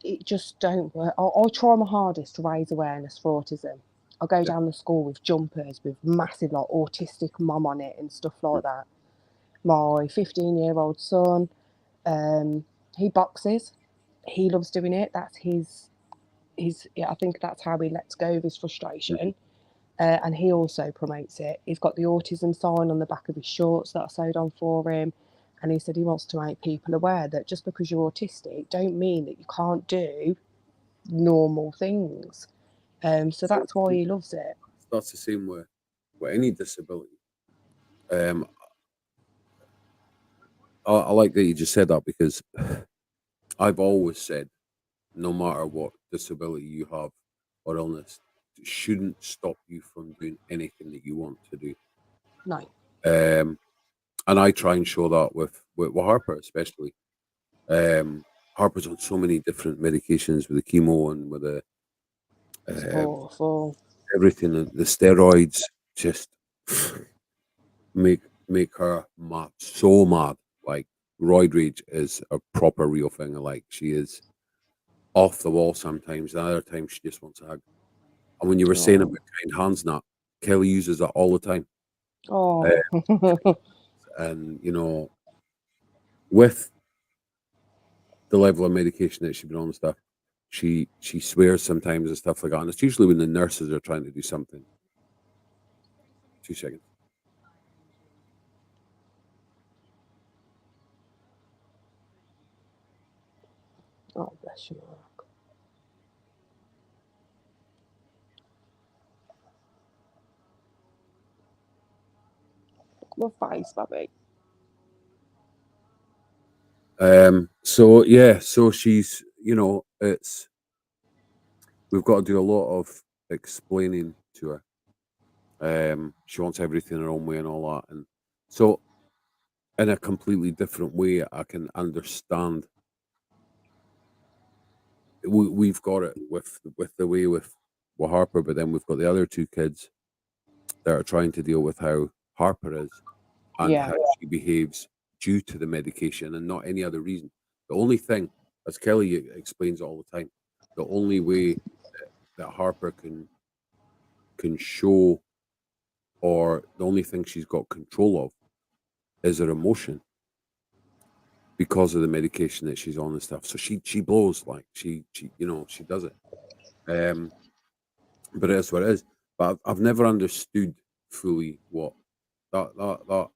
it just don't work. I try my hardest to raise awareness for autism. I go Yeah. down the school with jumpers with massive like autistic mum on it and stuff Mm, like that. My 15-year-old son, um, he boxes. He loves doing it. That's his. Yeah, I think that's how he lets go of his mhm. frustration. And he also promotes it. He's got the autism sign on the back of his shorts that I sewed on for him. And he said he wants to make people aware that just because you're autistic don't mean that you can't do normal things. So So that's why he loves it. that's the same with any disability. Um, I like that you just said that because I've always said no matter what disability you have or illness, it shouldn't stop you from doing anything that you want to do. No. Um, and I try and show that with Harper, especially. Um, Harper's on so many different medications with the chemo and with the It's um, awful. everything. The steroids just make her mad, so mad. Like roid rage is a proper real thing. Like she is off the wall sometimes. And other times she just wants a hug. And when you were saying about Oh. kind hands, and that Kelly uses that all the time. Uh, Oh. and with the level of medication that she's been on and stuff, she swears sometimes and stuff like that. And it's usually when the nurses are trying to do something. 2 seconds. Oh, bless you, Mark. Look at my face, baby. So yeah, so she's it's we've got to do a lot of explaining to her. She wants everything her own way and all that, and so in a completely different way, I can understand. We've got it with the way with Harper, but then we've got the other two kids that are trying to deal with how Harper is and Yeah. how she behaves due to the medication and not any other reason. The only thing, as Kelly explains all the time, the only way that Harper can show, or the only thing she's got control of, is her emotion because of the medication that she's on and stuff. So she blows, like she she does it. Um, but it is what it is. But I've never understood fully what that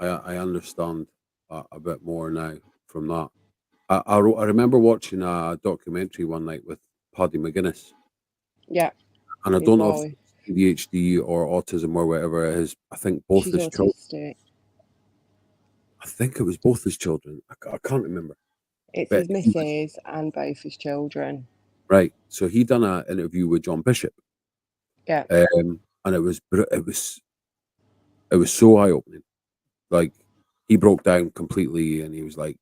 I understand a bit more now from that. I remember watching a documentary one night with Paddy McGuinness, Yeah. and I His don't know if wife. it's ADHD or autism or whatever it is. I think both She's his children. autistic. I think it was both his children. I can't remember. It's But his he was missus and both his children. right. So he done an interview with John Bishop, Yeah. and it was so eye opening. Like he broke down completely, and he was like,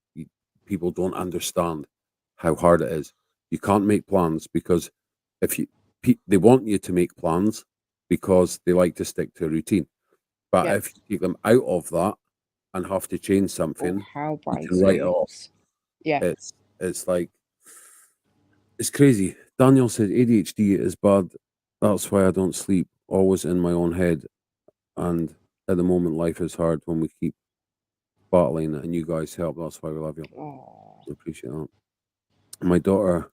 "People don't understand how hard it is. You can't make plans because if you they want you to make plans because they like to stick to a routine. But Yeah. if you take them out of that and have to change Oh, something, how you bright can write it off. suits. Yeah. It's like it's crazy. Daniel said ADHD is bad. That's why I don't sleep. Always in my own head. And at the moment, life is hard when we keep battling it, and you guys help. That's why we love you. Oh, I appreciate that. My daughter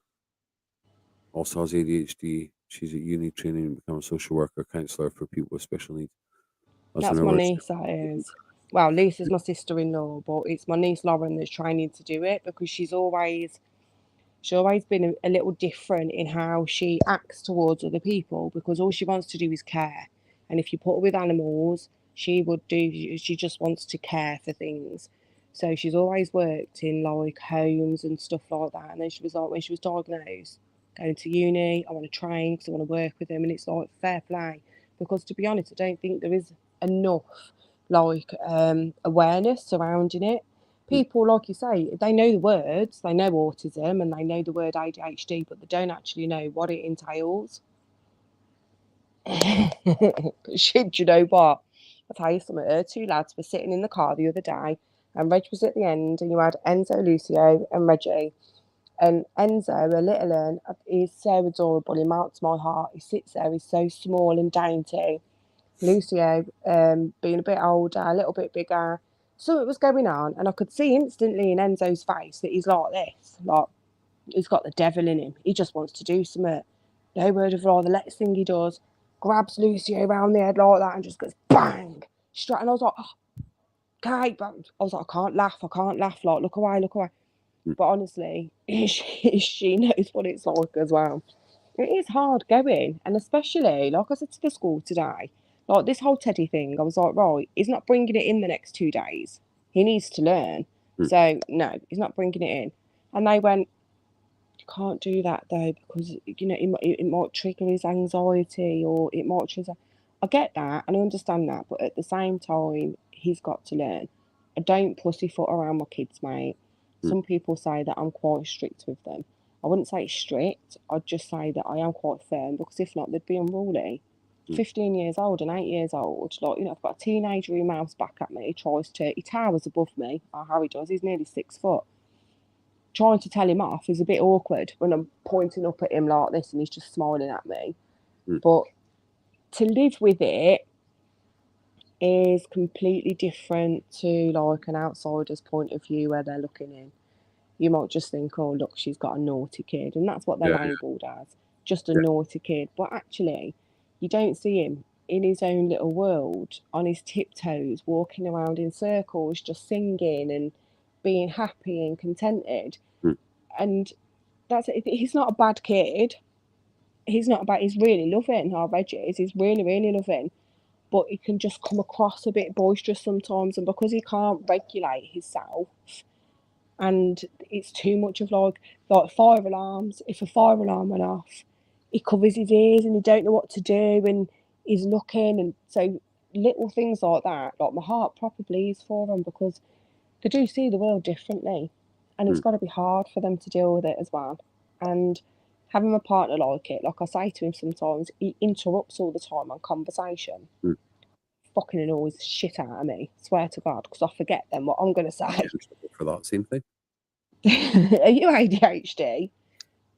also has ADHD. She's at uni training to become a social worker, counselor for people with special needs. that's my niece, that is. Well, Lisa's my sister-in-law, but it's my niece Lauren that's training to do it because she's always been a little different in how she acts towards other people because all she wants to do is care. And if you put her with animals, she just wants to care for things. So she's always worked in like homes and stuff like that. And then she was like, when she was diagnosed, going to uni, I want to train because I want to work with them. And it's like fair play. Because to be honest, I don't think there is enough like awareness surrounding it. People, like you say, they know the words, they know autism and they know the word ADHD, but they don't actually know what it entails. Shit, you know what? I'll tell you something. Her two lads were sitting in the car the other day, and Reg was at the end, and you had Enzo, Lucio, and Reggie. And Enzo, a little one, he's so adorable. He melts my heart. He sits there, he's so small and dainty. Lucio, being a bit older, a little bit bigger. So it was going on, and I could see instantly in Enzo's face that he's like this, like he's got the devil in him. He just wants to do something. No word of lie. The next thing he does, grabs Lucio around the head like that and just goes bang straight. And I was like, oh, okay, but I was like, I can't laugh. Like, look away, look away. But honestly, she knows what it's like as well. It is hard going, and especially like I said to the school today, like this whole Teddy thing. I was like, right, he's not bringing it in the next 2 days. He needs to learn. So no, he's not bringing it in. And they went, you can't do that though because it might trigger his anxiety or it might trigger. I get that and I understand that, but at the same time, he's got to learn. I don't pussyfoot around my kids, mate. Some people say that I'm quite strict with them. I wouldn't say strict. I'd just say that I am quite firm because if not, they'd be unruly. 15 years old and 8 years old, like I've got a teenager who mounts back at me. He towers above me. Oh, how he does. He's nearly 6 foot. Trying to tell him off is a bit awkward when I'm pointing up at him like this and he's just smiling at me. But to live with it is completely different to like an outsider's point of view where they're looking in. You might just think, oh, look, she's got a naughty kid. And that's what they're labelled as, just a naughty kid. But actually, you don't see him in his own little world, on his tiptoes, walking around in circles, just singing and being happy and contented. And that's it. He's not a bad kid. He's not bad. He's really loving. Our Reggie He's really, really loving. But he can just come across a bit boisterous sometimes, and because he can't regulate himself, and it's too much of like fire alarms. If a fire alarm went off, he covers his ears and he don't know what to do, and he's looking, and so little things like that. Like my heart proper bleeds for them because they do see the world differently, and it's got to be hard for them to deal with it as well. And having a partner like it, like I say to him sometimes, he interrupts all the time on conversation. Fucking annoys the shit out of me, swear to God, because I forget then what I'm going to say. For that same thing. Are you ADHD?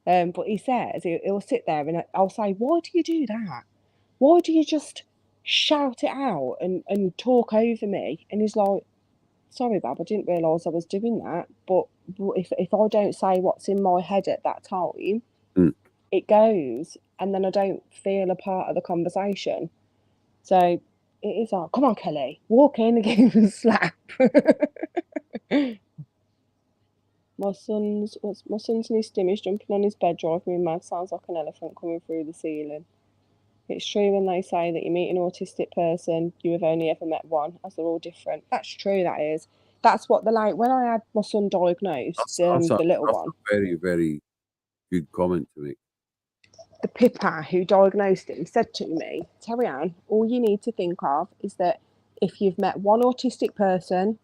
But he says he'll sit there and I'll say, why do you do that? Why do you just shout it out and talk over me? And he's like, sorry, Bab, I didn't realise I was doing that. But if I don't say what's in my head at that time, it goes, and then I don't feel a part of the conversation. So it is like, come on, Kelly, walk in and give him a slap. my son's new stim is jumping on his bed, driving me mad. Sounds like an elephant coming through the ceiling. It's true when they say that you meet an autistic person, you have only ever met one, as they're all different. That's true, that is. That's what when I had my son diagnosed, the little one. A very, very good comment to make. The pippa who diagnosed him said to me, TERRI-ANN, all you need to think of is that if you've met one autistic person,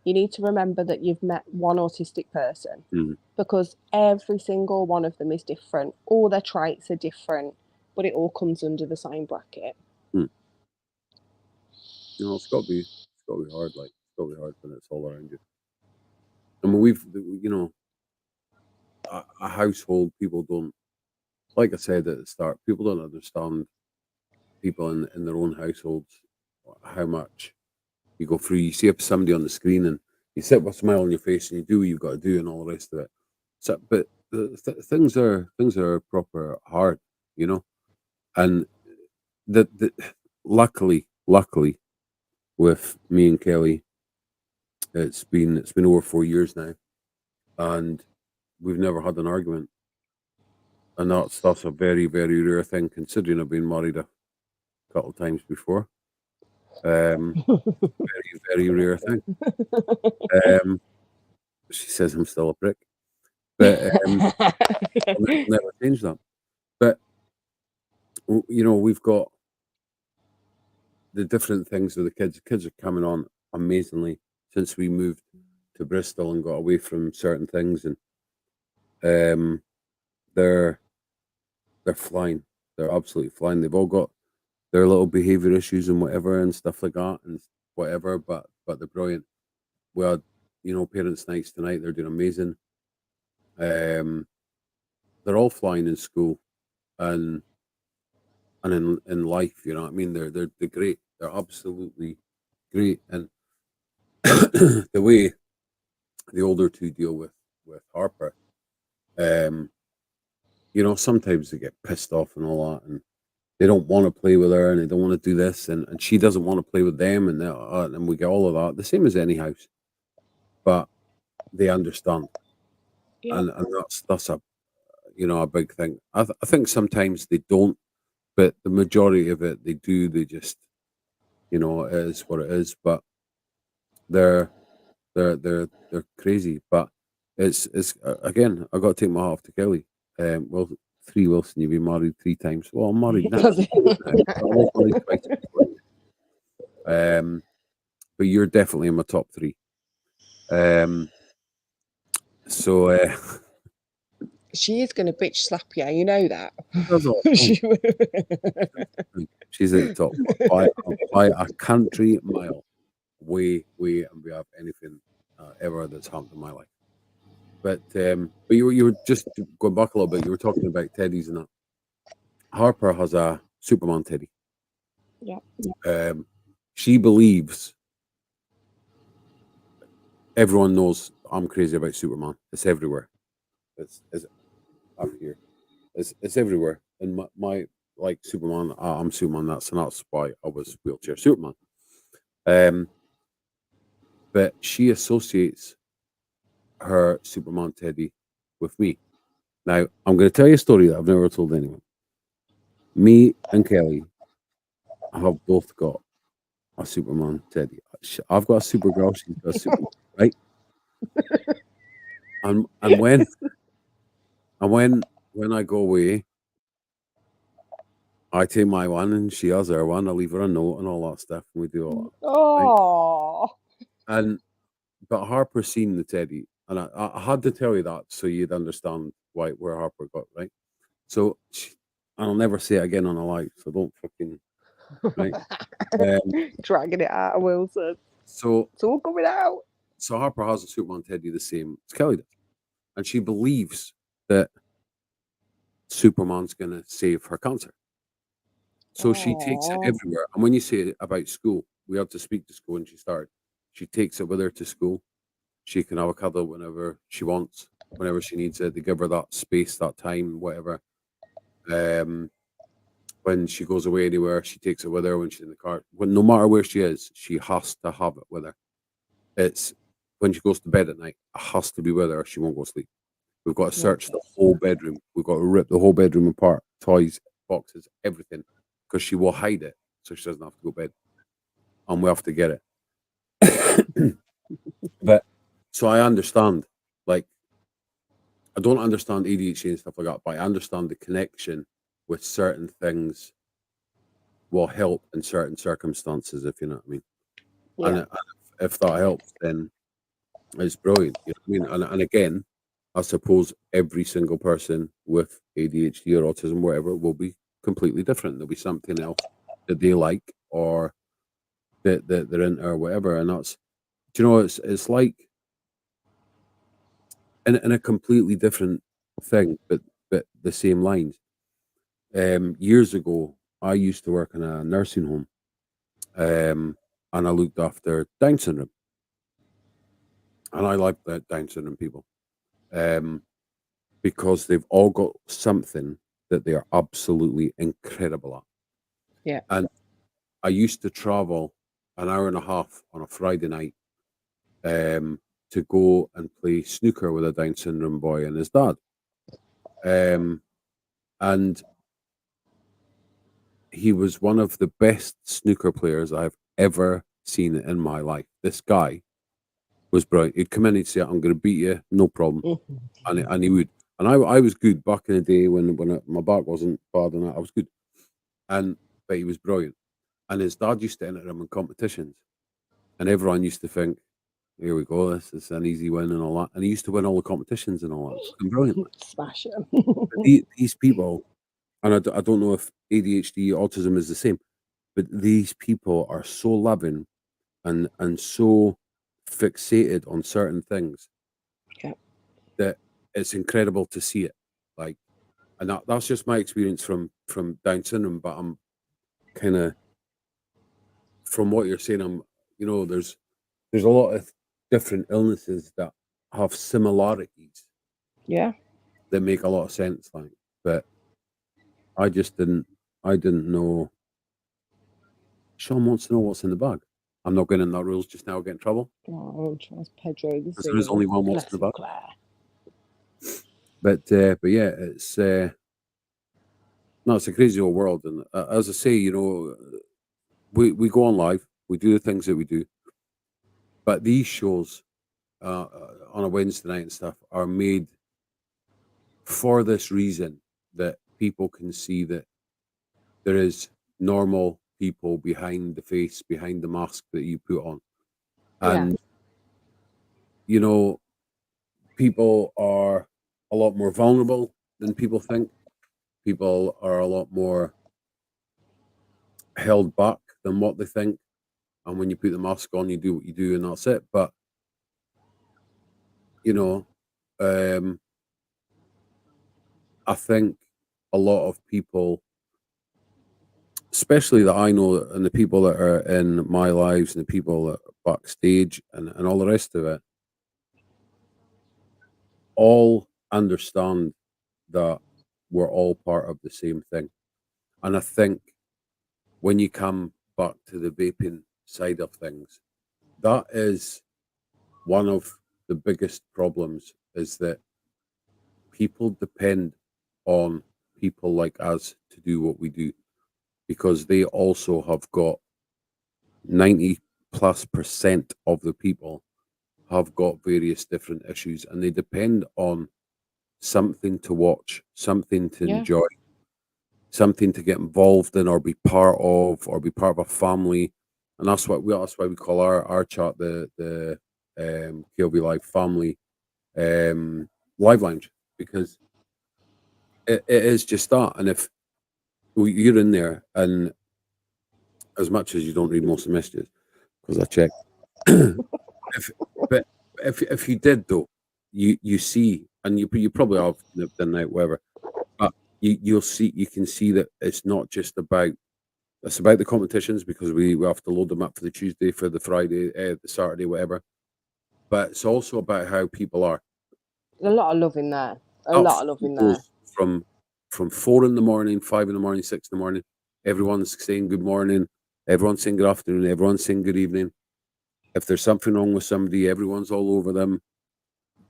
you need to remember that you've met one autistic person because every single one of them is different. All their traits are different, but it all comes under the same bracket. It's got to be hard. Like it's got to be hard when it's all around you. I mean, we've a household. People don't, like I said at the start. People don't understand people in their own households how much you go through. You see somebody on the screen and you sit with a smile on your face and you do what you've got to do and all the rest of it. So, but things are proper hard, you know. And the luckily, with me and Kelly, it's been over 4 years now, and we've never had an argument, and that's a very rare thing considering I've been married a couple of times before. Very rare thing. Um, she says I'm still a prick, but I'll never change that. But we've got the different things with the kids. The kids are coming on amazingly since we moved to Bristol and got away from certain things, and um, they're flying. They're absolutely flying. They've all got their little behavior issues and whatever and stuff like that and whatever, but they're brilliant. We had parents' nights tonight. They're doing amazing. Um, they're all flying in school and in life. You know what I mean? They're great. They're absolutely great. And the way the older two deal with Harper, um, sometimes they get pissed off and all that, and they don't want to play with her, and they don't want to do this, and she doesn't want to play with them, and we get all of that. The same as any house, but they understand, Yeah. and that's a big thing. I think sometimes they don't, but the majority of it they do. They just it is what it is. But they're they're crazy. But it's again, I got to take my hat off to Kelly. Well, three Wilson, you've been married 3 times. Well, I'm married now. I was married twice before. But you're definitely in my top three. So She is going to bitch slap you, you know that. that's all. She's at the top by a country mile, way and we have anything ever that's happened in my life. But you were just going back a little bit. You were talking about teddies and that. Harper has a Superman teddy. Yeah. She believes everyone knows I'm crazy about Superman. It's everywhere. It's up here. It's everywhere. And my like Superman, I'm Superman. That's why I was wheelchair Superman. But she associates her Superman teddy with me. Now I'm going to tell you a story that I've never told anyone. Me and Kelly have both got a Superman teddy. I've got a Supergirl. She's got a Superman, right? And when I go away, I take my one and she has her one. I leave her a note and all that stuff, and we do all that. Oh. And but Harper seen the teddy, and I had to tell you that so you'd understand where Harper got right. So and I'll never say it again on a live, so don't fucking right. Dragging it out of Wilson. So It's all coming out. So Harper has a Superman teddy the same as Kelly does, and she believes that Superman's going to save her cancer. So she takes it Aw. everywhere. And when you say about school, we have to speak to school, and she takes it with her to school. She can have a cuddle whenever she wants, whenever she needs it. They give her that space, that time, whatever. When she goes away anywhere, she takes it with her when she's in the car. No matter where she is, she has to have it with her. It's when she goes to bed at night, it has to be with her or she won't go to sleep. We've got to search the whole bedroom. We've got to rip the whole bedroom apart, toys, boxes, everything, because she will hide it so she doesn't have to go to bed. And we have to get it. But so I understand, like, I don't understand ADHD and stuff like that, but I understand the connection with certain things will help in certain circumstances, if you know what I mean. Yeah. And if that helps, then it's brilliant. You know what I mean? And again, I suppose every single person with ADHD or autism, whatever, will be completely different. There'll be something else that they like or that they're into or whatever. And that's, do you know, it's like in a completely different thing, but the same lines. Years ago, I used to work in a nursing home, and I looked after Down syndrome, and I like the Down syndrome people, um, because they've all got something that they are absolutely incredible at. Yeah. And I used to travel an hour and a half on a Friday night, to go and play snooker with a Down syndrome boy and his dad. Um, and he was one of the best snooker players I've ever seen in my life. This guy was brilliant. He'd come in, he'd say, "I'm going to beat you, no problem," and he would. And I was good back in the day when my back wasn't bad and I was good. And but he was brilliant. And his dad used to enter him in competitions, and everyone used to think, "Here we go, this is an easy win and all that." And he used to win all the competitions and all that. Fucking brilliant. Smash him. But these people, and I don't know if ADHD autism is the same, but these people are so loving and so fixated on certain things Yeah. that it's incredible to see it. Like, and that's just my experience from Down syndrome. But I'm kind of, from what you're saying, I'm, there's a lot of different illnesses that have similarities Yeah. that make a lot of sense. Like, but I just I didn't know. Sean wants to know what's in the bag. I'm not getting in that rules just now. I'll get in trouble Oh, Charles Pedro the because there is singer. only one what's in Bless the him, bag. Claire. But yeah, it's no, it's a crazy old world. And as I say, we go on live, we do the things that we do, but these shows on a Wednesday night and stuff are made for this reason, that people can see that there is normal people behind the face, behind the mask that you put on, Yeah. and you know, people are a lot more vulnerable than people think. People are a lot more held back than what they think. And when you put the mask on, you do what you do, and that's it. But you know, um, I think a lot of people, especially that I know, and the people that are in my lives, and the people that are backstage, and all the rest of it, all understand that we're all part of the same thing. And I think when you come back to the vaping side of things, that is one of the biggest problems, is that people depend on people like us to do what we do, because they also have got 90+% of the people have got various different issues, and they depend on something to watch, something to Yeah. enjoy, something to get involved in or be part of, or be part of a family. And that's why we call our chat the KLB Live family um live lounge, because it is just that. And if you're in there, and as much as you don't read most of the messages, because I check, if but if you did though, you see, and you probably have nipped in and out, whatever, but you can see that it's not just about, it's about the competitions, because we have to load them up for the Tuesday, for the Friday, the Saturday, whatever. But it's also about how people are. There's a lot of love in there. A That lot of love phone in there. goes from 4 in the morning, 5 in the morning, 6 in the morning. Everyone's saying good morning. Everyone's saying good afternoon. Everyone's saying good evening. If there's something wrong with somebody, everyone's all over them.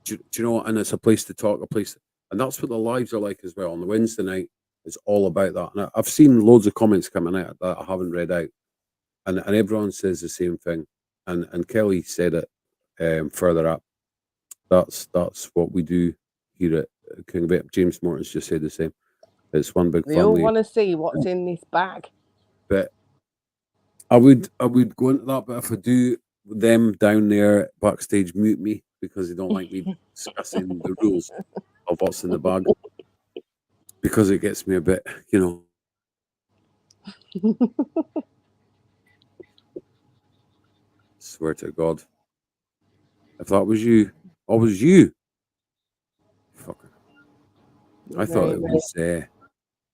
Do you know? And it's a place to talk, a place, and that's what the lives are like as well. On the Wednesday night, it's all about that. And I've seen loads of comments coming out that I haven't read out, and everyone says the same thing. And Kelly said it further up. That's what we do here at King of It. James Morton's just said the same. It's one big We all family. want to see what's in this bag. But I would go into that, but if I do, them down there backstage mute me, because they don't like me discussing the rules of what's in the bag, because it gets me a bit, swear to God. If that was you, oh, it was you. Fucker. I thought it was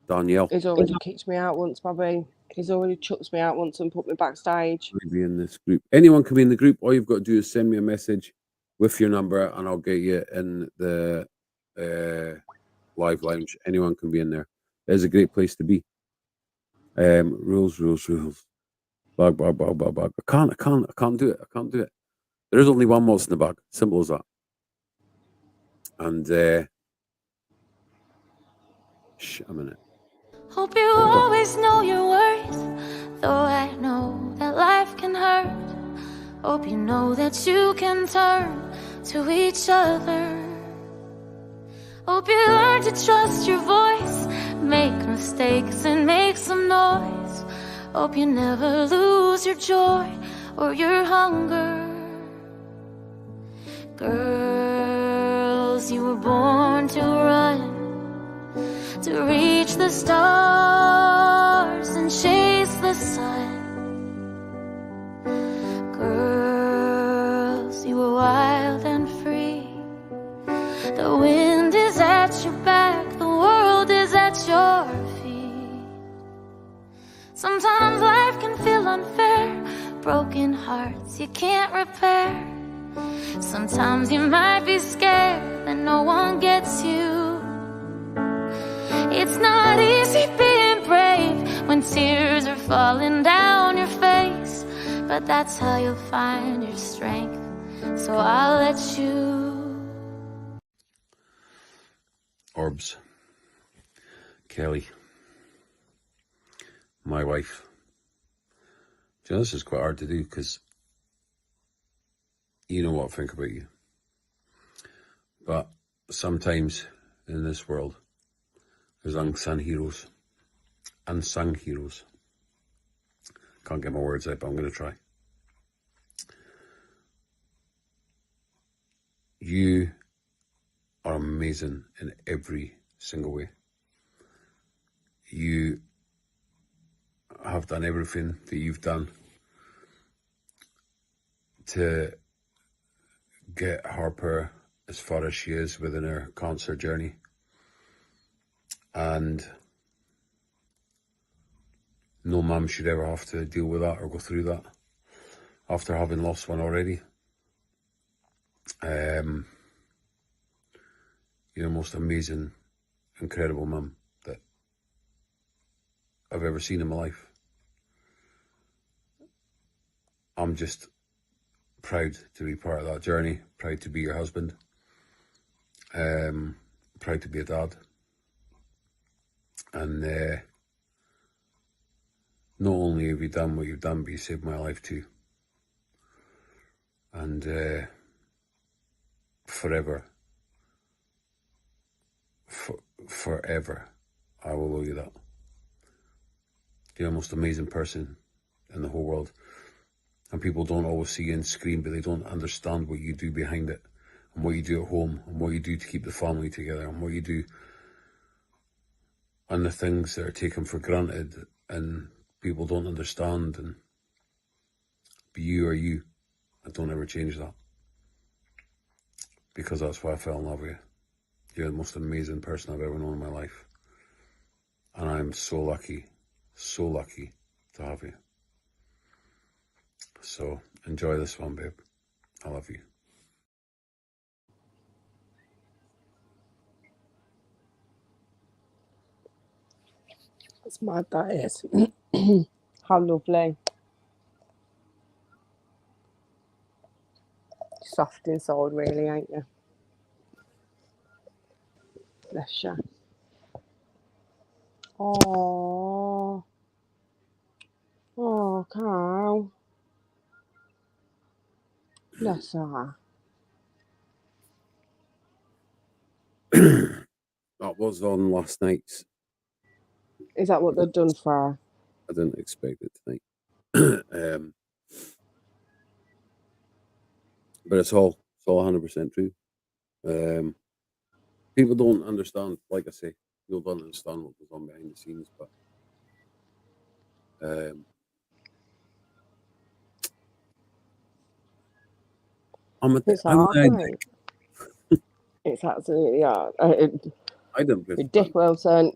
Danielle. He's already kicked me out once, Bobby. He's already chucked me out once and put me backstage. Maybe in this group. Anyone can be in the group. All you've got to do is send me a message with your number and I'll get you in the live lounge. Anyone can be in there. It's a great place to be. Rules. Bag. I can't do it. I can't do it. There is only one moss in the bag. Simple as that. And a minute. Hope you always know your worth, though I know that life can hurt. Hope you know that you can turn to each other. Hope you learn to trust your voice, make mistakes and make some noise. Hope you never lose your joy or your hunger. Girls, you were born to run, to reach the stars and chase the sun. Girls, you were wild and free. The wind is at your back, the world is at your feet. Sometimes life can feel unfair, broken hearts you can't repair. Sometimes you might be scared that no one gets you. It's not easy being brave when tears are falling down your face, but that's how you'll find your strength, so I'll let you. Orbs. Kelly. My wife. Do you know, this is quite hard to do because you know what I think about you. But sometimes in this world, there's unsung heroes. Unsung heroes. Can't get my words out, but I'm going to try. You are amazing in every single way. You have done everything that you've done to get Harper as far as she is within her cancer journey. And no mum should ever have to deal with that or go through that after having lost one already. You're the most amazing, incredible mum that I've ever seen in my life. I'm just proud to be part of that journey, proud to be your husband, proud to be a dad. And not only have you done what you've done, but you saved my life too. And forever, forever, I will owe you that. You're the most amazing person in the whole world. And people don't always see you and scream, but they don't understand what you do behind it, and what you do at home, and what you do to keep the family together, and what you do, and the things that are taken for granted and people don't understand. And but you are you. I don't ever change that, because that's why I fell in love with you. You're the most amazing person I've ever known in my life, and I'm so lucky to have you. So enjoy this one, babe. I love you. It's mad, that is. How lovely. Soft inside, really, ain't you? Bless you. Oh, cow. Bless her. That was on last night's. Is that what they've done for her? I didn't expect it tonight. But it's all 100% true. People don't understand, like I say, people don't understand what goes on behind the scenes, but It's I'm hard, an mate. It's absolutely hard. I didn't You're Dick Wilson.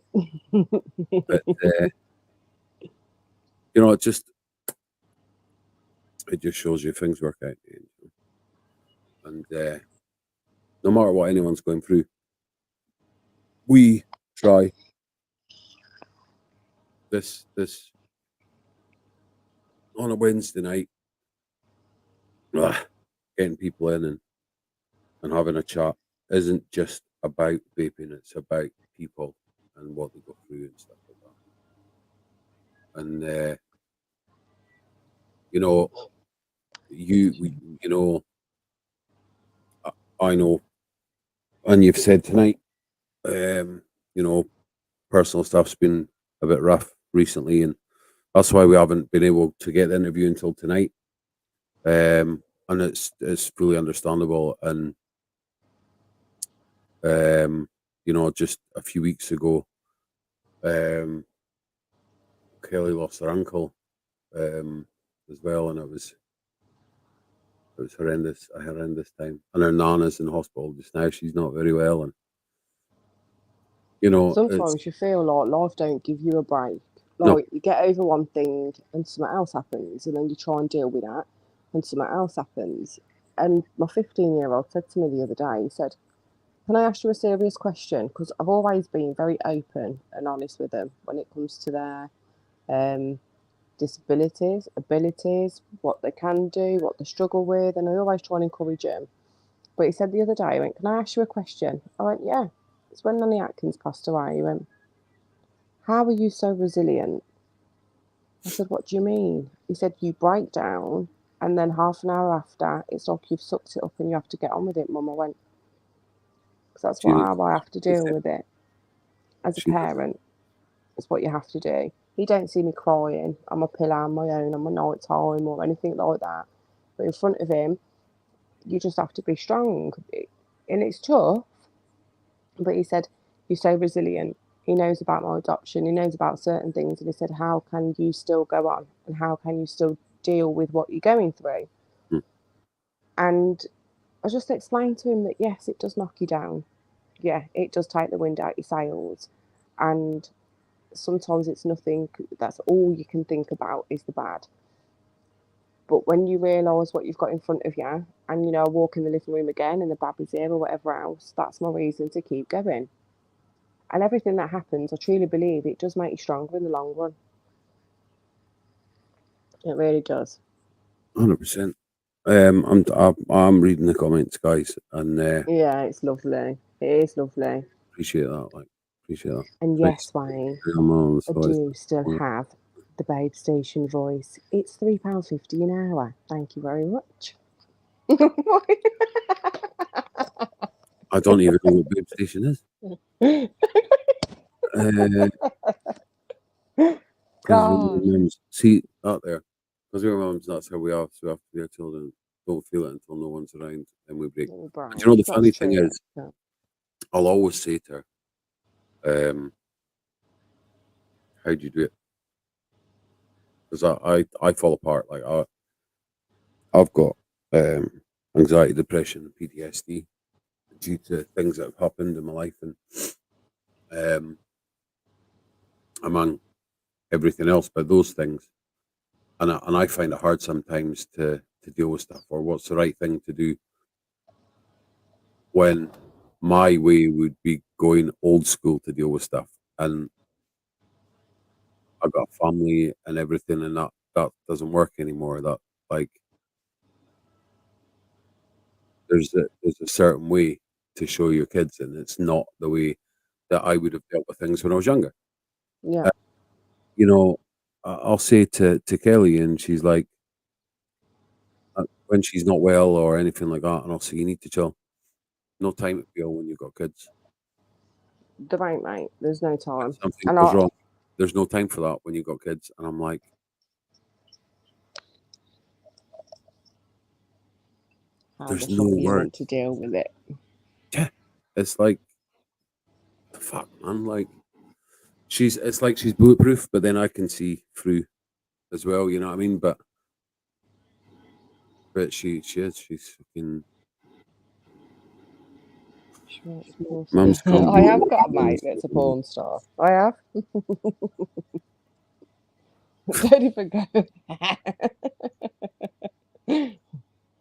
but you know, it just shows you things work out, and no matter what anyone's going through, we try this on a Wednesday night, getting people in and having a chat isn't just about vaping, it's about people and what they go through and stuff like that. And you know, you know, I know, and you've said tonight, you know, personal stuff's been a bit rough recently, and that's why we haven't been able to get the interview until tonight. And it's fully understandable. And you know, just a few weeks ago, Kelly lost her uncle as well, and it was horrendous, a horrendous time. And her nana's in hospital just now; she's not very well, and you know, Sometimes you feel like life don't give you a break. No. Like you get over one thing and something else happens, and then you try and deal with that, and something else happens. And my 15-year-old said to me the other day, he said, "Can I ask you a serious question? Because I've always been very open and honest with them when it comes to their disabilities, abilities, what they can do, what they struggle with, and I always try and encourage them." But he said the other day, he went, "Can I ask you a question?" I went, "Yeah." It's when Nanny Atkins passed away. He went, "How are you so resilient?" I said, "What do you mean?" He said, "You break down, and then half an hour after, it's like you've sucked it up and you have to get on with it, Mum." I went, "Because that's how I have to deal with it as a parent. It's what you have to do." He don't see me crying on my pillow on my own on my night time or anything like that. But in front of him, you just have to be strong. And it's tough. But he said, "You're so resilient." He knows about my adoption. He knows about certain things. And he said, "How can you still go on? And how can you still deal with what you're going through?" And I just explained to him that, yes, it does knock you down. Yeah, it does take the wind out your sails. And sometimes it's nothing. That's all you can think about is the bad. But when you realise what you've got in front of you, and, you know, I walk in the living room again and the baby's here or whatever else, that's my reason to keep going. And everything that happens, I truly believe it does make you stronger in the long run. It really does. 100%. I'm reading the comments, guys, and Yeah, it's lovely. It is lovely. appreciate that. Appreciate that. And yes, Wayne, I do still have the Babe Station voice. It's £3.50 an hour. Thank you very much. I don't even know what Babe Station is. Mums, see out there, because we're mums, that's how we are. So after we are children, don't feel it until no one's around, and we break. But you know, the funny thing is, I'll always say to her, "How do you do it?" Because I fall apart. Like I've got anxiety, depression, and PTSD due to things that have happened in my life, and among everything else, but those things, and I find it hard sometimes to deal with stuff, or what's the right thing to do, when my way would be going old school to deal with stuff, and I've got a family and everything, and that doesn't work anymore. That, like, there's a certain way to show your kids, and it's not the way that I would have dealt with things when I was younger. Yeah. You know, I'll say to Kelly, and she's like, when she's not well or anything like that, and I'll say, "You need to chill. No time to feel when you've got kids. There ain't, mate. There's no time. If something goes wrong, there's no time for that when you've got kids." And I'm like, there's no word to deal with it. Yeah, it's like, the fuck, man. Like, it's like she's bulletproof, but then I can see through as well. You know what I mean? But she is. She's fucking Mum's gone. I have got a mate that's a porn star. I have. Don't even go.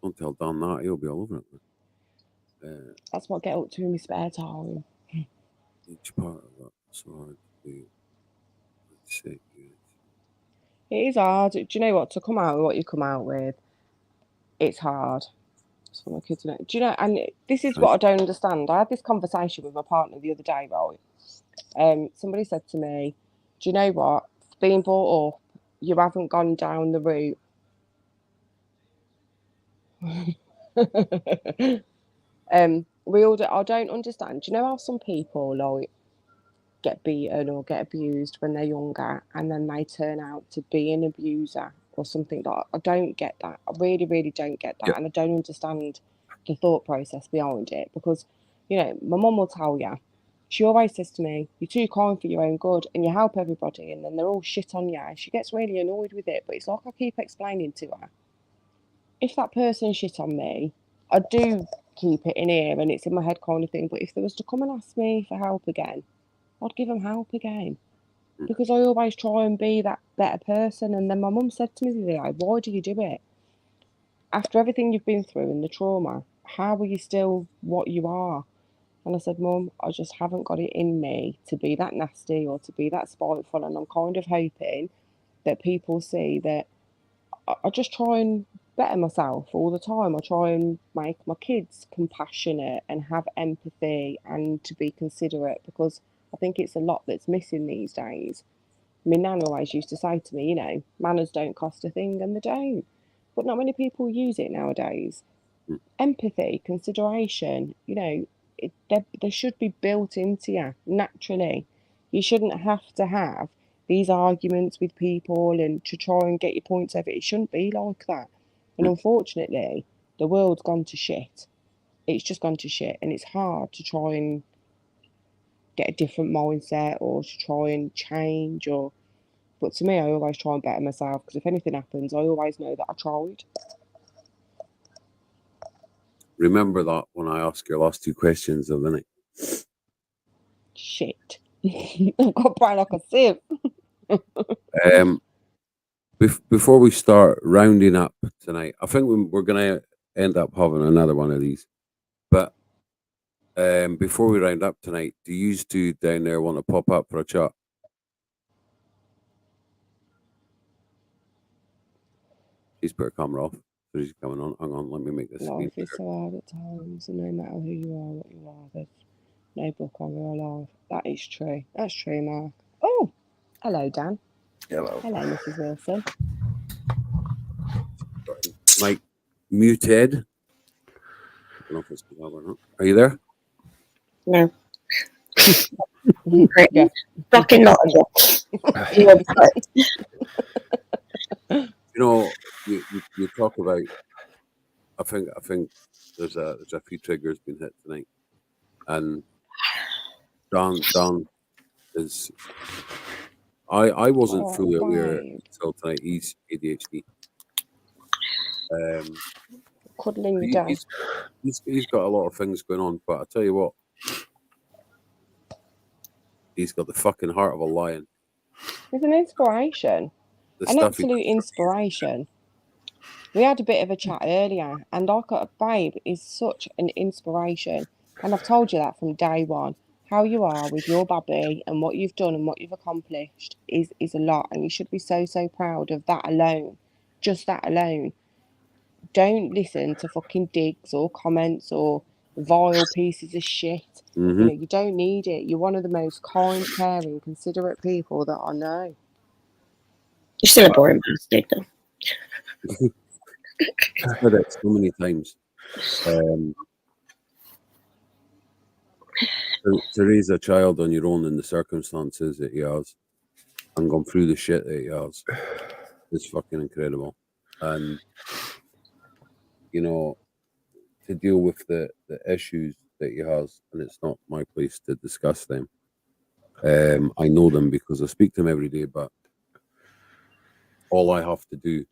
Don't tell Dan that. He'll be all over it. That's what I get up to in my spare time. Each part of that. So hard to do. Let's see. It is hard. Do you know what? To come out with what you come out with, it's hard. It's for my kids, isn't it? Do you know? And this is what I don't understand. I had this conversation with my partner the other day, right? Somebody said to me, "Do you know what? Being brought up, you haven't gone down the route." We all. I don't understand. Do you know how some people like get beaten or get abused when they're younger, and then they turn out to be an abuser or something like that? I don't get that. I really, really don't get that, and I don't understand the thought process behind it because, you know, my mum will tell you. She always says to me, "You're too kind for your own good, and you help everybody, and then they're all shit on you." She gets really annoyed with it, but it's like I keep explaining to her, if that person shit on me, I do keep it in here and it's in my head kind of thing. But if they was to come and ask me for help again, I'd give them help again because I always try and be that better person. And then my mum said to me the other day, "Why do you do it? After everything you've been through and the trauma, how are you still what you are?" And I said, "Mum, I just haven't got it in me to be that nasty or to be that spiteful. And I'm kind of hoping that people see that I just try and better myself all the time. I try and make my kids compassionate and have empathy and to be considerate because I think it's a lot that's missing these days." My nan always used to say to me, you know, manners don't cost a thing, and they don't. But not many people use it nowadays. Empathy, consideration, you know, they should be built into you naturally. You shouldn't have to have these arguments with people and to try and get your points over. It shouldn't be like that. And unfortunately, the world's gone to shit. It's just gone to shit, and it's hard to try and get a different mindset or to try and change. Or, but to me, I always try and better myself because if anything happens, I always know that I tried. Remember that when I ask your last two questions of the night. Shit. I've got brain like a sieve. Before we start rounding up tonight, I think we're going to end up having another one of these. But before we round up tonight, do you two down there want to pop up for a chat? She's put her camera off, so she's coming on. Hang on, let me make this. Life is so hard at times, and no matter who you are, what you are, there's no book on real life. That is true. That's true, Mark. Oh, hello, Dan. Hello. Hello, Mrs. Wilson. Mike, muted. I don't know if it's good or not. Are you there? No. Great. Yeah. Fucking not again. You know, you talk about. I think there's a few triggers being hit tonight, and Dan is. I wasn't fully aware until tonight. He's ADHD. Cuddling you down. He's got a lot of things going on, but I tell you what, he's got the fucking heart of a lion. He's an inspiration. An absolute inspiration. We had a bit of a chat earlier, and I got Babe is such an inspiration. And I've told you that from day one. How you are with your baby and what you've done and what you've accomplished is a lot, and you should be so proud of that alone. Just that alone. Don't listen to fucking digs or comments or vile pieces of shit. You know, you don't need it. You're one of the most kind, caring, considerate people that I know. You're still a boring bastard, though. I've heard it so many times. To raise a child on your own in the circumstances that he has and gone through the shit that he has is fucking incredible. And, you know, to deal with the issues that he has, and it's not my place to discuss them. I know them because I speak to him every day, but all I have to do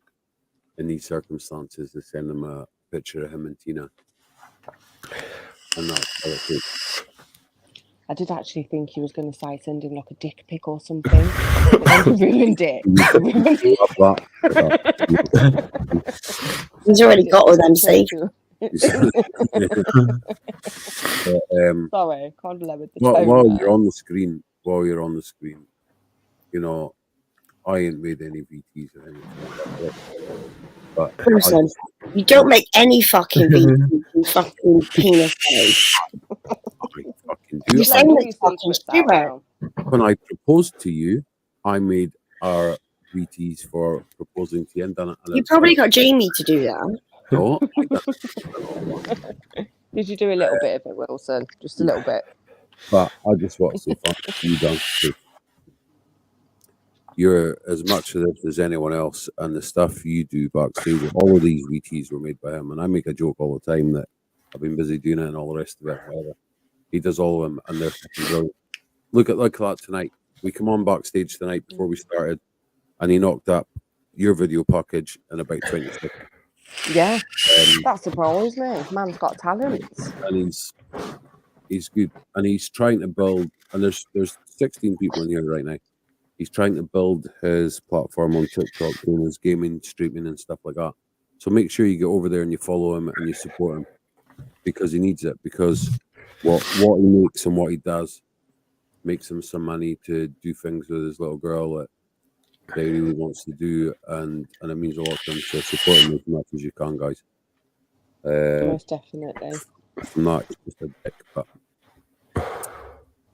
in these circumstances is send him a picture of him and Tina. And that's how it is. I did actually think he was going to say send him like a dick pic or something, but then he ruined it. Love that. He's already got all them safe. Sorry, can't limit the While tone you're on the screen, you know, I ain't made any VTs or anything like that. But Person, you don't make any fucking VTs, you fucking penis face. I fucking You do. sound like fucking stupid. When I proposed to you, I made our VTs for proposing to you and done it. You probably got Jamie to do that. No, Did you do a little bit of it, Wilson? Just a little bit. but I just want to say thank you, done. You're as much of this as anyone else, and the stuff you do backstage, all of these VTs were made by him. And I make a joke all the time that I've been busy doing it and all the rest of it. Whatever. He does all of them, and they're fucking brilliant. Look at that tonight. We come on backstage tonight before we started, and he knocked up your video package in about 20 seconds. Yeah, that surprised me. Man's got talent. And he's good, and he's trying to build. And there's 16 people in here right now. He's trying to build his platform on TikTok, doing his gaming, streaming, and stuff like that. So make sure you get over there and you follow him and you support him, because he needs it. Because what he makes and what he does makes him some money to do things with his little girl that he really wants to do, and it means a lot to him. So support him as much as you can, guys. Most definitely. I'm not just a dick, but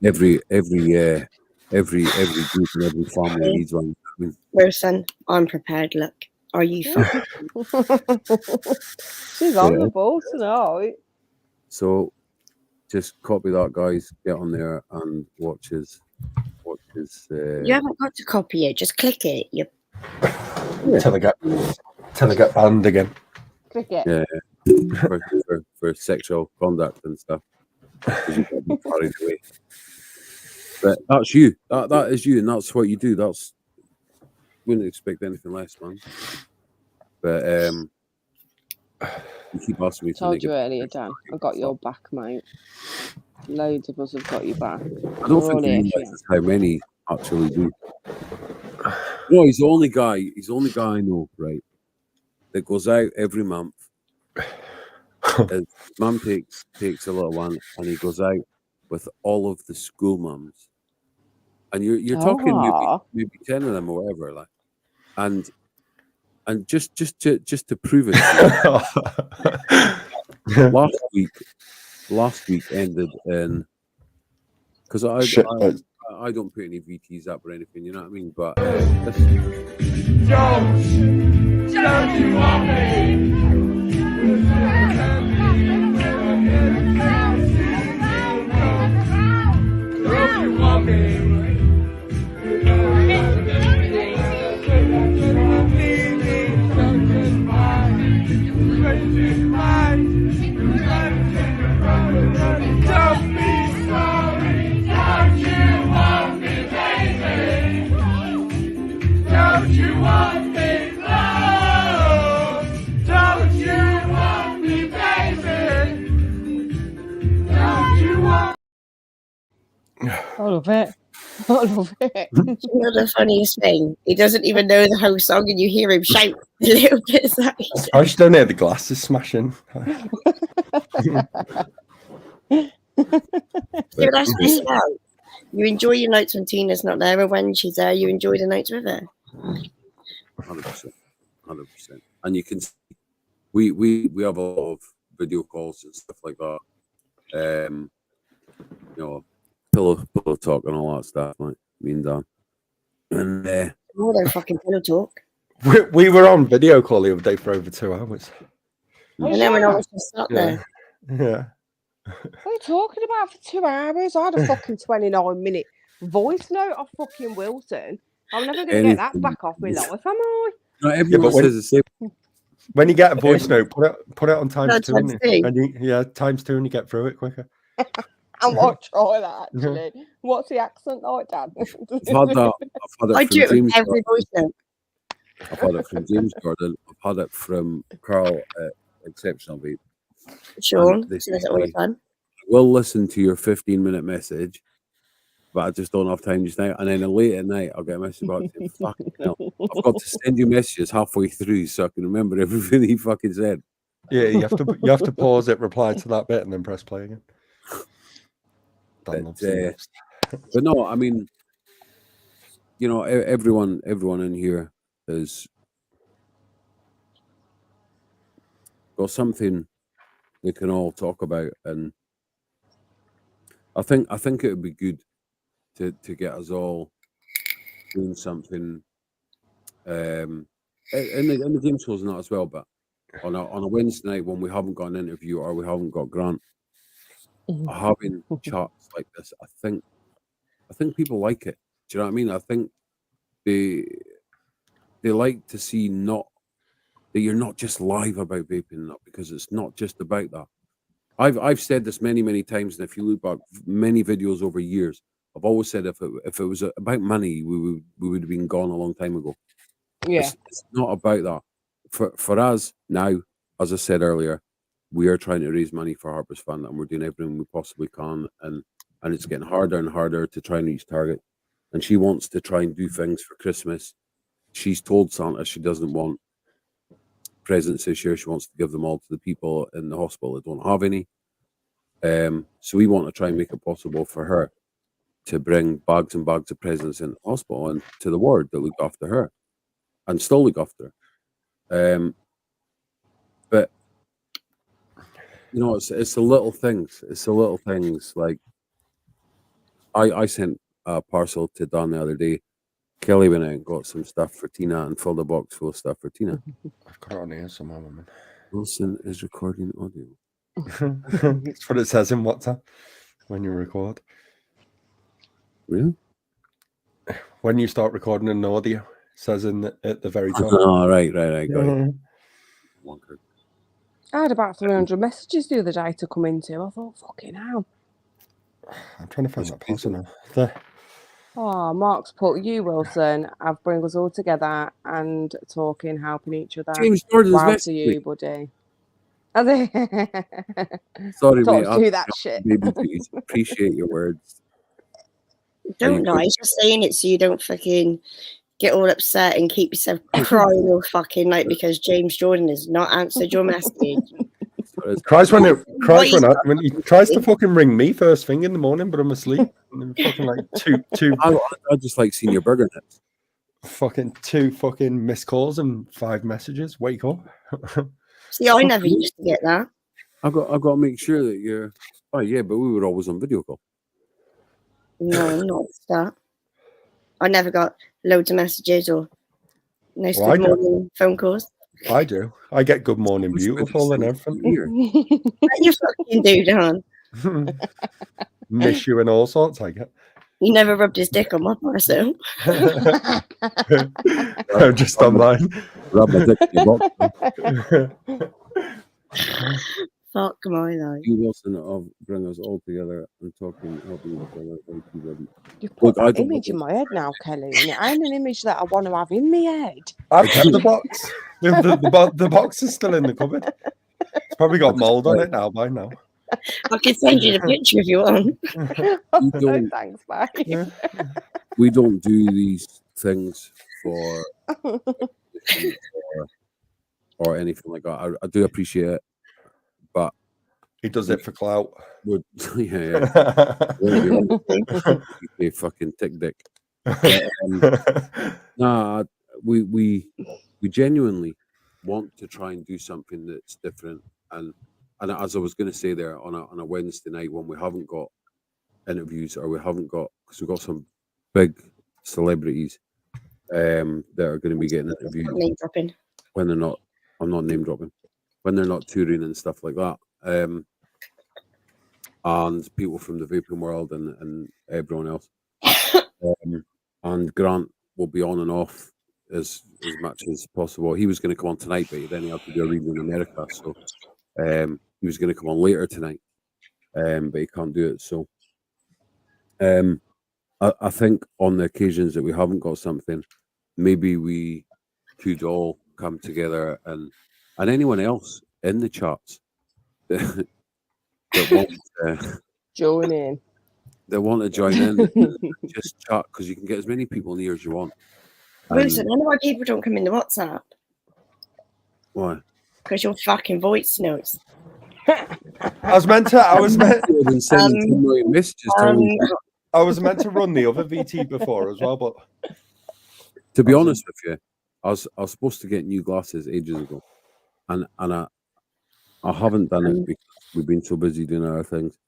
every group and every family needs one. Person, I'm prepared. Look, are you fucking? She's on the ball tonight. So just copy that, guys. Get on there and watch his. You haven't got to copy it. Just click it. You. Till I get banned again. Click it. Yeah, for sexual conduct and stuff. 'Cause you got me carried away. But that's you. That is you, and that's what you do. Wouldn't expect anything less, man. But you keep asking me. Told you earlier, Dan. I got your back, mate. Loads of us have got your back. I don't think you realize how many actually do. No, he's the only guy. He's the only guy I know, right, that goes out every month. His mum takes a little one, and he goes out with all of the school mums. And you're talking maybe 10 of them or whatever, like, and just to prove it. Last week ended in, because I don't put any VTs up or anything, you know what I mean? But don't you want me? Don't you want me? I love it. I love it. You know the funniest thing? He doesn't even know the whole song, and you hear him shout a little bit. I just don't hear the glasses smashing. Yeah, that's this out. You enjoy your nights when Tina's not there, and when she's there, you enjoy the nights with her. 100%. And you can see, we have a lot of video calls and stuff like that. You know, pillow talk and all that stuff, like me and Dan. And Oh, they're fucking pillow talk. We were on video call the other day for over 2 hours. And then when I was just sat there. Yeah. What are you talking about for 2 hours? I had a fucking 29-minute voice note off fucking Wilson. I'm never going to get that back off my life, am I? not everyone says the same. When you get a voice note, put it on times No, 2. times And times 2, and you get through it quicker. I might try that actually. What's the accent like, Dad? I've had that. I do it with every voice note. I've had it from James Gordon. I've had it from Carl at Exceptional Vape. Sure. They So that's all the time. will listen to your 15-minute message, but I just don't have time just now. And then late at night, I'll get a message about saying, fucking hell, I've got to send you messages halfway through so I can remember everything he fucking said. Yeah, you have to pause it, reply to that bit, and then press play again. But no, I mean, you know, everyone in here has got something they can all talk about, and I think it would be good to get us all doing something in the game shows and that as well, but on a Wednesday night when we haven't got an interview or we haven't got Grant, having chats like this, I think people like it. Do you know what I mean? I think they like to see not that you're not just live about vaping, not because it's not just about that. I've said this many times, and if you look back many videos over years, I've always said if it was about money, we would have been gone a long time ago. Yeah. It's not about that. For us now, as I said earlier, we are trying to raise money for Harper's Fund, and we're doing everything we possibly can, and it's getting harder and harder to try and reach target. And she wants to try and do things for Christmas. She's told Santa she doesn't want presents this year. She wants to give them all to the people in the hospital that don't have any. So we want to try and make it possible for her to bring bags and bags of presents in the hospital and to the ward that look after her and still look after her. But you know, it's the little things. It's the little things. Like I sent a parcel to Dan the other day. Kelly went out and got some stuff for Tina and filled a box full of stuff for Tina. I've got it on here somewhere, man. Wilson is recording audio. That's what it says in WhatsApp when you record. Really? When you start recording an audio, it says at the very top. Oh, right. Got it. I had about 300 messages the other day to come into. I thought, fucking hell. I'm trying to find that parcel now. There. Oh, Mark's put you, Wilson, have bring us all together and talking, helping each other. James Jordan's wow message to me. you, buddy. Are they? Sorry, Don't mate. do that shit. Baby, please appreciate your words. Don't lie, just saying it so you don't fucking get all upset and keep yourself crying all fucking night because James Jordan has not answered your message. Cries when he tries to fucking ring me first thing in the morning, but I'm asleep. And fucking like two. I just like seeing your burger nuts. Fucking two fucking missed calls and 5 messages. Wake up. See, I never used to get that. I've got to make sure that you're. Oh yeah, but we were always on video call. No, not that. I never got loads of messages or no good morning phone calls. I do. I get good morning, beautiful, and everything. You fucking do, Dan. Miss you and all sorts. I get. He never rubbed his dick on my parcel. I'm just online. Rub my dick in your box. Fuck my life. You Wilson of bring us all together and talking, helping each other. You've put that image in my head now, Kelly, and it ain't an image that I want to have in my head. I've kept the box. The box is still in the cupboard. It's probably got mold on it now by now. I can send you the picture if you want. No, thanks, bye. We don't do these things for or anything like that. I do appreciate it, but he does it for clout. Yeah. You fucking tick dick. Nah, we genuinely want to try and do something that's different, and as I was going to say there, on a Wednesday night when we haven't got interviews or we haven't got, because we've got some big celebrities that are going to be getting interviewed Name dropping. when they're not. I'm not name dropping when they're not touring and stuff like that. And people from the vaping world and everyone else. And Grant will be on and off as much as possible. He was going to come on tonight, but then he had to do a reading in America, so he was going to come on later tonight, but he can't do it. So I think on the occasions that we haven't got something, maybe we could all come together and anyone else in the chats that want Join in. to join in and just chat, because you can get as many people in here as you want. Wilson, I know why people don't come in the WhatsApp. Why? Because your fucking voice notes. I was meant to run the other VT before as well, but to be honest with you, I was supposed to get new glasses ages ago, and I haven't done it because we've been so busy doing other things,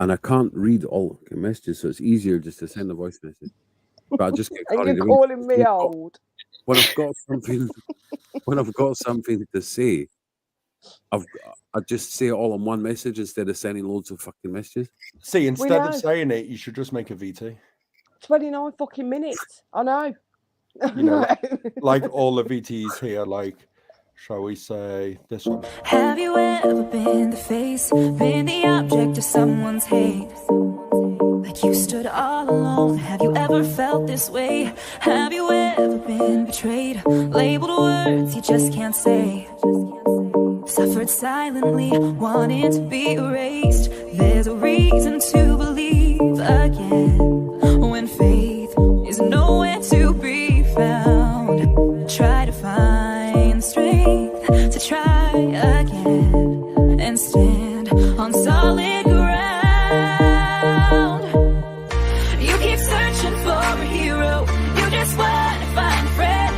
and I can't read all the messages, so it's easier just to send a voice message. But I just get And carried you're away. calling me old. When I've got something to say, I just say it all in one message instead of sending loads of fucking messages. See, instead of saying it, you should just make a VT. 29 fucking minutes. I know. You know, like all the VTs here, like, shall we say this one? Have you ever been the face, been the object of someone's hate? Like you stood all alone. Have you ever felt this way? Have you ever been betrayed? Labeled words you just can't say. Suffered silently, wanting to be erased. There's a reason to believe again when faith is nowhere to be found. Try to find strength to try again and stand on solid ground. You keep searching for a hero. You just want to find a friend.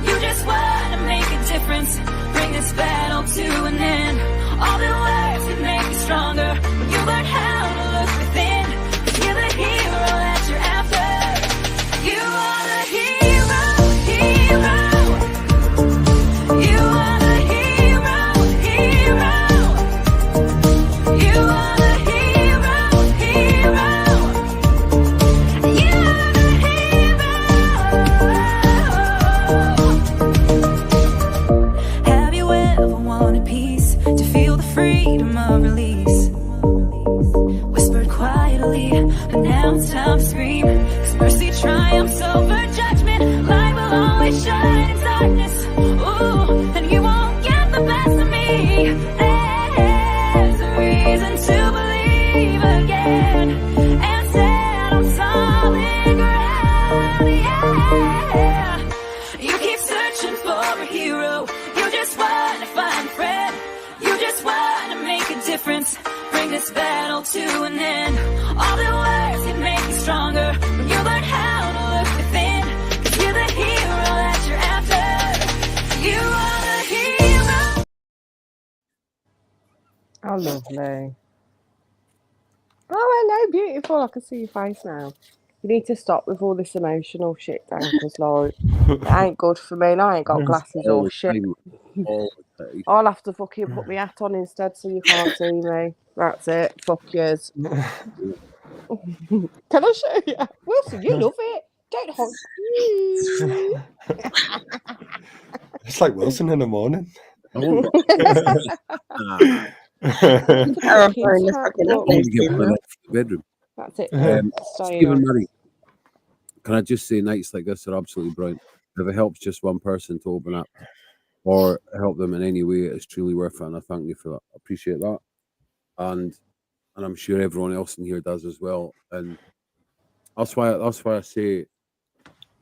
You just want to make a difference. Bring this battle to an end. All the words that make you stronger. When you learn how to look within, 'cause you're the hero that you're after. You are the hero, hero. You are the hero, hero. You are the hero, hero. You are the hero. Have you ever wanted peace, to feel the freedom of release? Whispered quietly, but now it's time to scream. 'Cause mercy triumphs over judgment. Light will always shine in darkness. Ooh, and you won't get the best of me. There's a reason to believe again and stand on solid ground. Yeah. You keep searching for a hero. You just want to find a friend. You just want to make a difference. Bring this battle to an end. All the words that make you stronger. When you learn how to look within, 'cause you're the hero that you're after. You are the hero. Oh, lovely. Oh, hello, beautiful. I can see your face now. You need to stop with all this emotional shit, Dan, because, like, it ain't good for me. And I ain't got glasses All or the shit. time, all the time. I'll have to fucking put my hat on instead so you can't see me. That's it. Fuck yous. Can I show you? Wilson, you love it. Don't hold. It's like Wilson in the morning. I won't Terrifying, the fucking I won't get updates, one off the bedroom. That's it. Stephen Staying on. Murray, can I just say nights like this are absolutely brilliant. If it helps just one person to open up or help them in any way, it's truly worth it, and I thank you for that. I appreciate that, and I'm sure everyone else in here does as well. And that's why I say,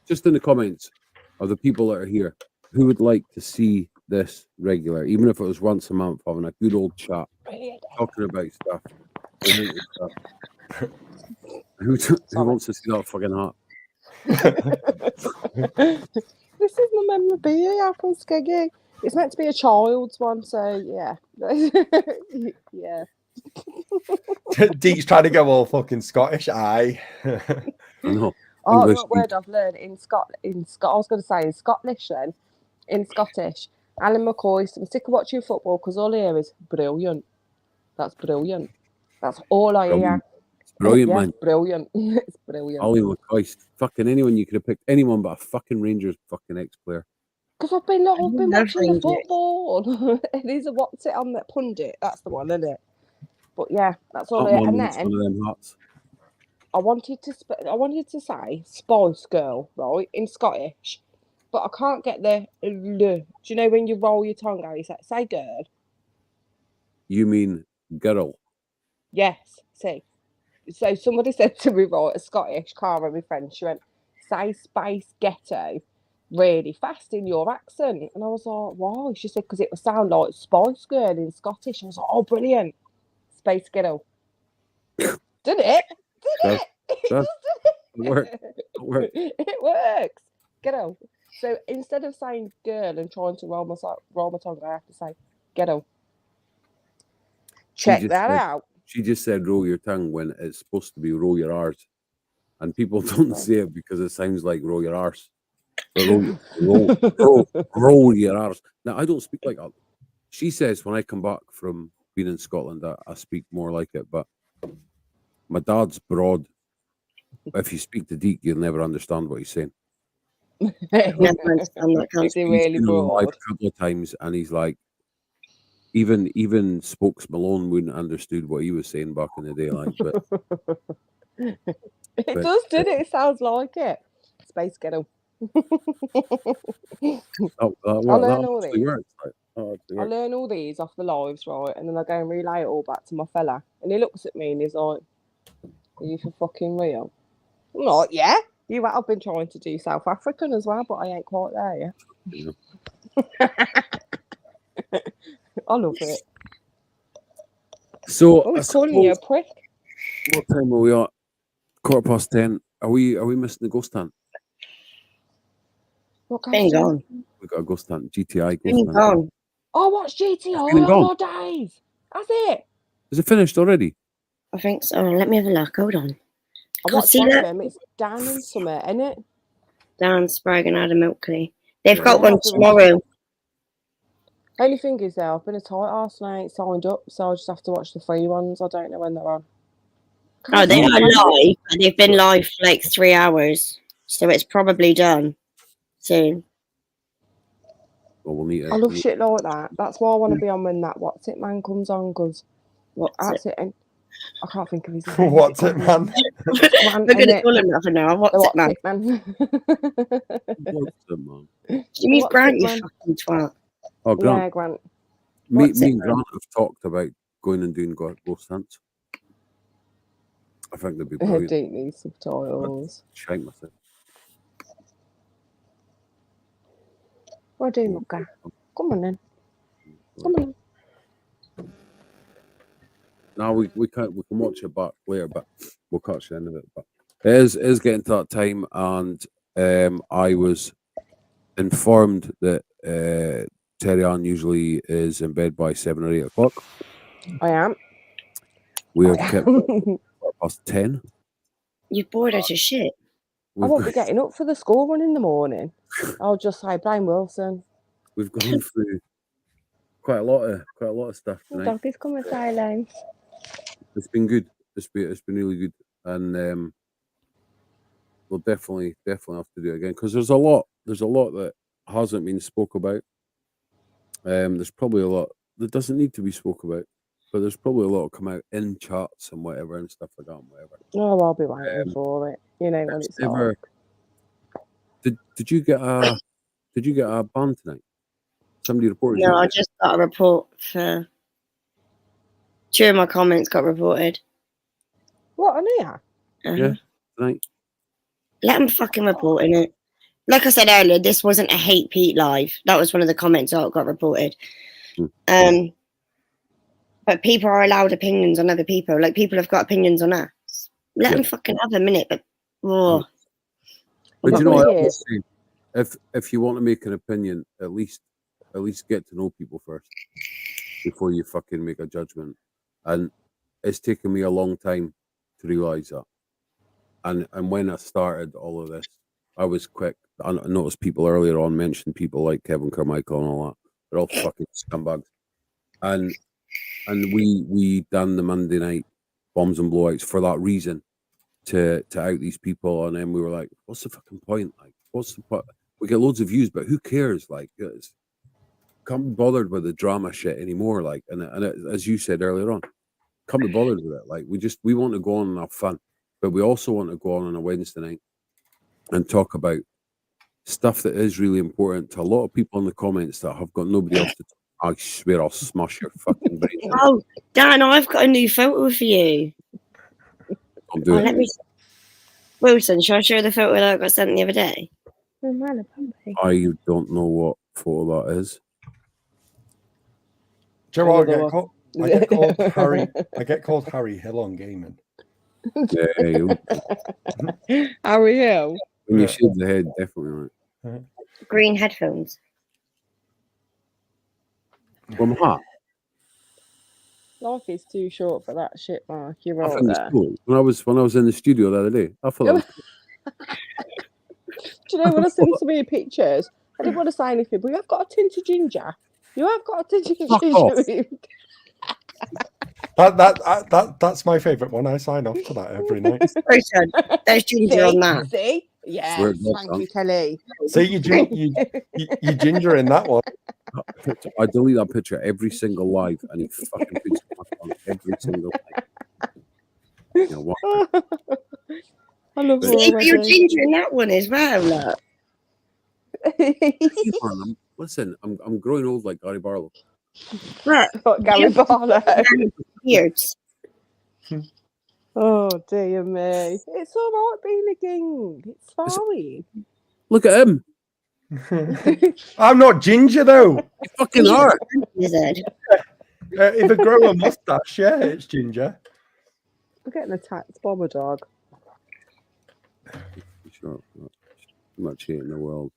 just in the comments of the people that are here, who would like to see this regular, even if it was once a month, having a good old chat, talking about stuff. Who wants to see that fucking hat? This is my memorabilia from Skeggy. It's meant to be a child's one, so yeah. Yeah. Deek's trying to go all fucking Scottish. Aye. No. Oh, English what word I've learned in I was going to say in Scottish then, in Scottish. Alan McCoy, I'm sick of watching football because all I hear is brilliant. That's brilliant. That's all I hear. It's brilliant, Yeah, man. brilliant. It's brilliant. Ollie McCoy, fucking anyone you could have picked, anyone but a fucking Rangers fucking ex-player. Because I've been watching the it. football. It is a what's it on that pundit? That's the one, isn't it? But yeah, that's all. That And one wants then one of them hats. I wanted to say Spice Girl, right, in Scottish, but I can't get the l. Do you know when you roll your tongue out? You say girl. You mean girl? Yes, see. So somebody said to me, right, a Scottish Cara, my friend, she went, say Space Ghetto really fast in your accent. And I was like, why? She said, because it would sound like Spice Girl in Scottish. I was like, oh, brilliant. Space Ghetto. Did it? Did Does. it? It Does. does, It works. It works. it works. Ghetto. So instead of saying girl and trying to roll my tongue, I have to say ghetto. Check that out. She just said roll your tongue when it's supposed to be roll your R's. And people don't say it because it sounds like roll your arse. But roll your arse. Now, I don't speak like that. She says when I come back from being in Scotland, I speak more like it. But my dad's broad. If you speak to Deke, you'll never understand what he's saying. Never understand that kind Is he of really He's been on live broad? a couple of times, and he's like, even Spokes Malone wouldn't understood what he was saying back in the day. Like, but It But- does, did it? It sounds like it. Space Ghetto. that learn all actually these. works. Like, that actually I works. learn all these off the lives, right? And then I go and relay it all back to my fella. And he looks at me and he's like, are you for fucking real? I'm like, yeah. I've been trying to do South African as well, but I ain't quite there yet. I love it. So Oh, I he's calling you a prick. What time are we at? 10:15. Are we missing the ghost hunt? What Been goes on? gone. We got a ghost hunt. GTI ghost Been hunt. gone. I watched GTI been gone. all days. That's it. Is it finished already? I think so. Let me have a look. Hold on. I Can't watched see one of that. them. It's Dan and Summer, isn't it? Dan Sprague and Adam Ilkley. They've Yeah. got Yeah, one I've been tomorrow. Only thing is, though, I've been a tight arse and I ain't signed up, so I just have to watch the free ones. I don't know when they're on. Oh, they are Can't find it. live. And they've been live for like 3 hours. So it's probably done soon. Well, we'll need it. I love shit like that. That's why I want to be on when that What's It Man comes on, because What's that's it? it. And I can't think of his name. What's it, man? Man, We're going to call him that for now. The What's it, man? It Man. What's it, man? Jimmy's What's Grant, it, you man? fucking twat. Oh, Grant. Yeah, Grant. Me What's it, and man? Grant have talked about going and doing ghost hunts. I think they'd be brilliant. Deep these subtitles. Shite myself. What do you look at? Come on then. Come on. Now we can watch it back later, but we'll catch the end of it. But it is getting to that time, and I was informed that TERRI-ANN usually is in bed by 7 or 8 o'clock. I am. We I have kept am. it past 10. You're bored out of shit. I won't be getting up for the school run in the morning. I'll just say, blame Wilson. We've gone through quite a lot of stuff The tonight. dog is coming silent. It's been good. It's been really good, and we'll definitely have to do it again because there's a lot that hasn't been spoke about. There's probably a lot that doesn't need to be spoke about, but there's probably a lot come out in chats and whatever and stuff like that and whatever. Oh, I'll be waiting for it. You know when it's Ever, like. did you get a ban tonight? Somebody reported. No, you? I just got a report for 2 of my comments got reported. What, Ania? Yeah, tonight. Let them fucking report in it. Like I said earlier, this wasn't a hate Pete live. That was one of the comments that got reported. But people are allowed opinions on other people. Like people have got opinions on us. Let them fucking have a minute. But But you know, What I it always say, if you want to make an opinion, at least get to know people first before you fucking make a judgment. And it's taken me a long time to realize that. And when I started all of this, I was quick. I noticed people earlier on mentioned people like Kevin Carmichael and all that. They're all fucking scumbags. And we done the Monday night bombs and blowouts for that reason, to out these people. And then we were like, what's the fucking point? Like, what's the point? We get loads of views, but who cares? Like, can't be bothered with the drama shit anymore. Like, and as you said earlier on, can't be bothered with it. Like, we want to go on and have fun, but we also want to go on a Wednesday night and talk about stuff that is really important to a lot of people in the comments that have got nobody else to talk I swear I'll smash your fucking brain. Oh, Dan, I've got a new photo for you. I'll do it. Let me. Wilson, shall I show the photo that I got sent the other day? I don't know what photo that is. Do you know what Another I get called Harry? I get called Harry Hill on gaming. Yeah, Harry Hill. when you shave the head, definitely right. Green headphones. From hat. Life is too short for that shit, Mark. You're I right think it's there. cool. When I was in the studio the other day, I thought that was Do you know when I sent some of your pictures? I didn't want to say anything, but you have got a tint of ginger. You have got a tint of Fuck off. ginger. That's my favourite one. I sign off to that every night. Wilson, there's ginger on that. See? Yeah. Swear to God, Thank son. you, Kelly. See, you ginger in that one. I delete that picture every single live, and he fucking puts it back on every single live. You know what? I love But- her See, but you're already. ginger in that one as well. Look. Listen, I'm growing old like Gary Barlow. Look, Got Gary Barlow. beards. Oh dear me. It's all right being a king. It's fine. Look at him. I'm not ginger though. You fucking are. Wizard. If I grow a mustache, yeah, it's ginger. I'm getting attacked by a dog. Sure. Much here in the world.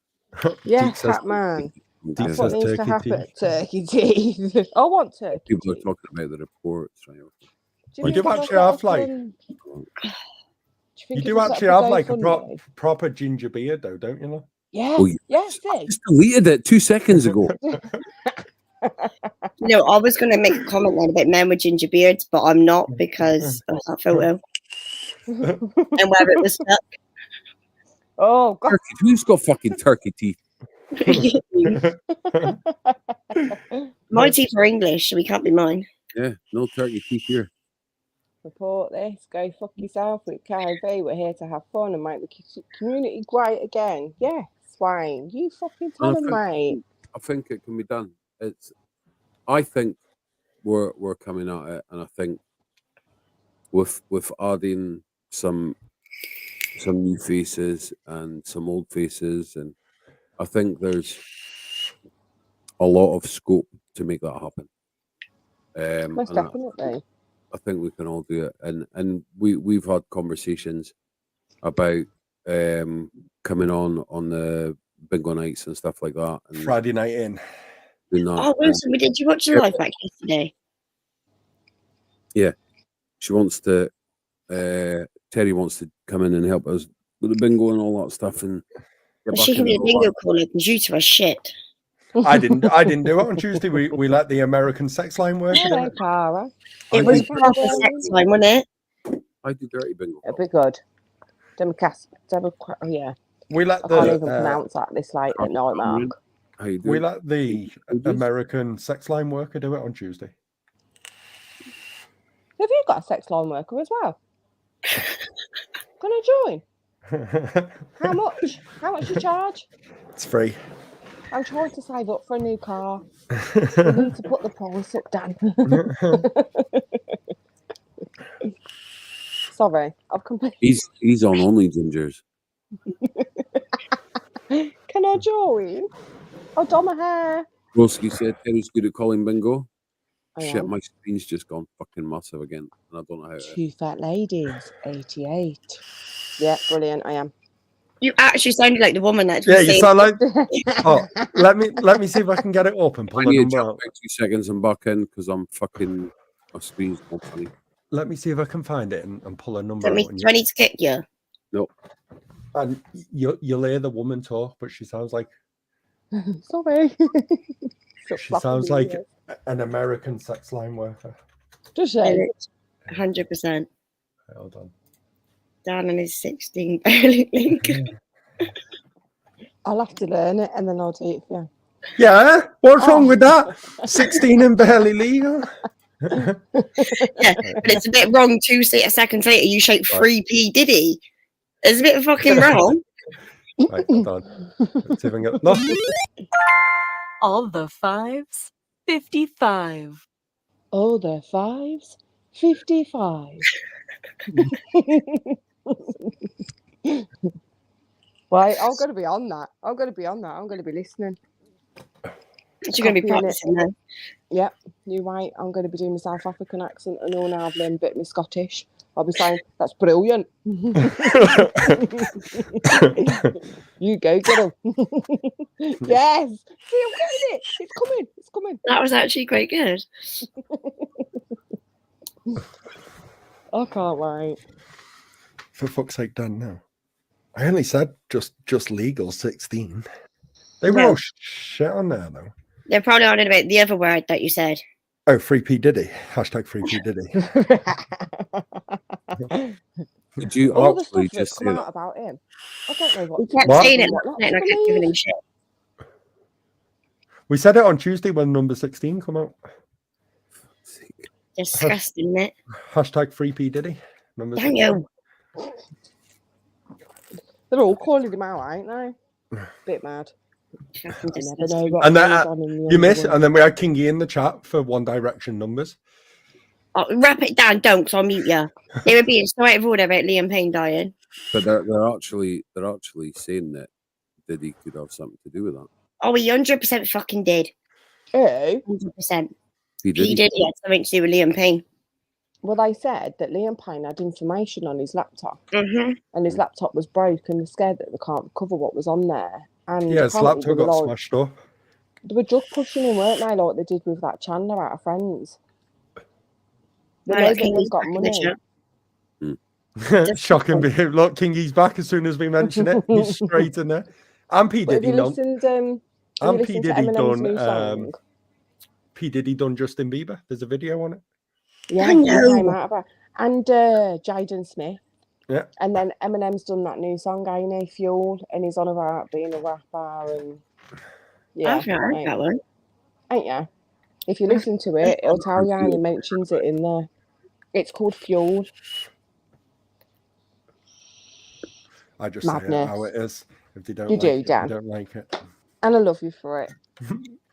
Yeah, Deek says- Catman. Deek That's says what needs to turkey happen. teeth. Turkey teeth. I want turkey People are teeth. talking about the reports. Right? You think do if I've actually got have, a like- fun- Do You think do if I've got actually have like a GoFundMe? proper ginger beard though, don't you? Know? Yeah, Oh, yeah. yeah, see. Just deleted it 2 seconds ago. You know, I was going to make a comment then about men with ginger beards, but I'm not because of that photo and where it was stuck. Oh, God. Turkey. Who's got fucking turkey teeth? My teeth are English, so we can't be mine. Yeah, no turkey teeth here. Support this. Go fuck yourself with KV. We're here to have fun and make the community great again. Yes, Wayne. You fucking tell And I them, think- mate. I think it can be done. I think we're coming at it, and I think with adding some new faces and some old faces, and I think there's a lot of scope to make that happen. Most and definitely. I think we can all do it, and we've had conversations about coming on the bingo nights and stuff like that, and Friday night in. doing that. Oh, Wilson, did you watch the live back yesterday? She wants to. Terry wants to come in and help us with the bingo and all that stuff, and get She back can into be a the bingo line. caller because you two are shit. I didn't do it on Tuesday. We let the American sex line work. Hello, Cara. I It was do- proper sex time, wasn't it? I do dirty bingo. It'll be good. Oh, yeah. We let I can't even the pronounce that this late at night, Mark. How you we doing? let the American sex line worker do it on Tuesday. Have you got a sex line worker as well? Can I join? How much? How much you charge? It's free. I'm trying to save up for a new car. We need to put the price up, Dan. Sorry, I've completely. He's on only gingers. Can I join? I'll dye my hair. Broski said Terry's good at calling bingo. I Shit, am. my screen's just gone fucking massive again, and I don't know how. Two fat ladies, 88. Yeah, brilliant. I am. You actually sounded like the woman that Yeah, was you saying, sound like. Oh, let me see if I can get it up and I pull the need to number jump out. back 2 seconds and back in because I'm fucking. My screen's gone funny. Let me see if I can find it and pull a number do out. I need to kick you? And you'll hear the woman talk, but she sounds like Sorry. she sounds like an American sex line worker. Does she? 100%. Hold on. Dan and his 16 barely link. I'll have to learn it and then I'll do it for you. Yeah, what's wrong with that? 16 and barely legal. Yeah, but it's a bit wrong. 2 seconds later, you shape 3p Diddy. It's a bit fucking wrong. Right, hold on. Let's see if I can get. No. All the fives. 55. Oh, they're fives. 55. Right, I'm going to be on that. I'm going to be listening. You're going to be Copying it. practicing then. Yep, you're right. I'm going to be doing my South African accent and all now I've learned a bit of my Scottish. I'll be saying, that's brilliant. You go get him. Yes. See, I'm getting it. It's coming. It's coming. That was actually quite good. I can't wait. For fuck's sake, Dan, no. I only said just legal 16. They were No. all shit on there, though. They're probably on about the other word that you said. Oh, Free P Diddy. Hashtag Free P Diddy. Did you All the actually stuff that's just come say out that? about him. I don't know what. We kept What? saying it What last not night and I to kept giving him believe. shit. We said it on Tuesday when number 16 come out. Disgusting, isn't it? Hashtag Free P Diddy. Number Damn 16. you. They're all calling him out, ain't they? Bit mad. Fucking I never know disgusting. what And goes that, on in the you missed, underworld. and then we had Kingy in the chat for One Direction numbers. Oh, wrap it down, don't, because I'll mute you. They were being so out of order about Liam Payne dying. But they're actually saying that Diddy could have something to do with that. Oh, he 100% fucking did. Who? 100%. He did. He did, he had something to do with Liam Payne. Well, they said that Liam Payne had information on his laptop, Mm-hmm. and his laptop was broke, and they're scared that they can't recover what was on there. And Yeah, his apparently laptop got like, smashed up. they were drug pushing him, weren't they? Like they did with that Chandler out of Friends. They know that they've got money. Shocking behavior. Look, Kingy's back as soon as we mention it. He's straight in there. And P But have Diddy you done. listened? Have you And P listened to Diddy Eminem's new done. song? P Diddy done Justin Bieber. There's a video on it. Yeah, I he know. came out about. And Jaden Smith. Yeah. And then Eminem's done that new song, ain't he? Fuel, and he's on about being a rapper and yeah, I've not heard that one. ain't ya? If you listen to it, it'll tell you, and he mentions it in there. It's called Fuel. I just say it Madness. how it is. If they don't You like do, it, Dan. they don't like it. And I love you for it.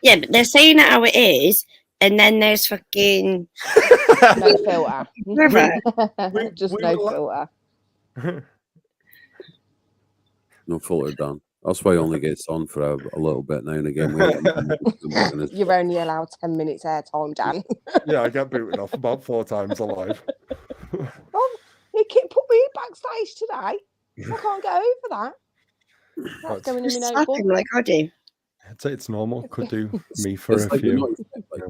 Yeah, but they're saying it how it is, and then there's fucking No filter. River. Just we no will- filter. No filter done. That's why he only gets on for a little bit now and again. You're only allowed 10 minutes airtime, Dan. Yeah, I get booted off about 4 times alive. Oh, he put me backstage today. I can't get over that. That's going in Just my slap notebook. him like I do. It's normal. Could do me for It's a like few.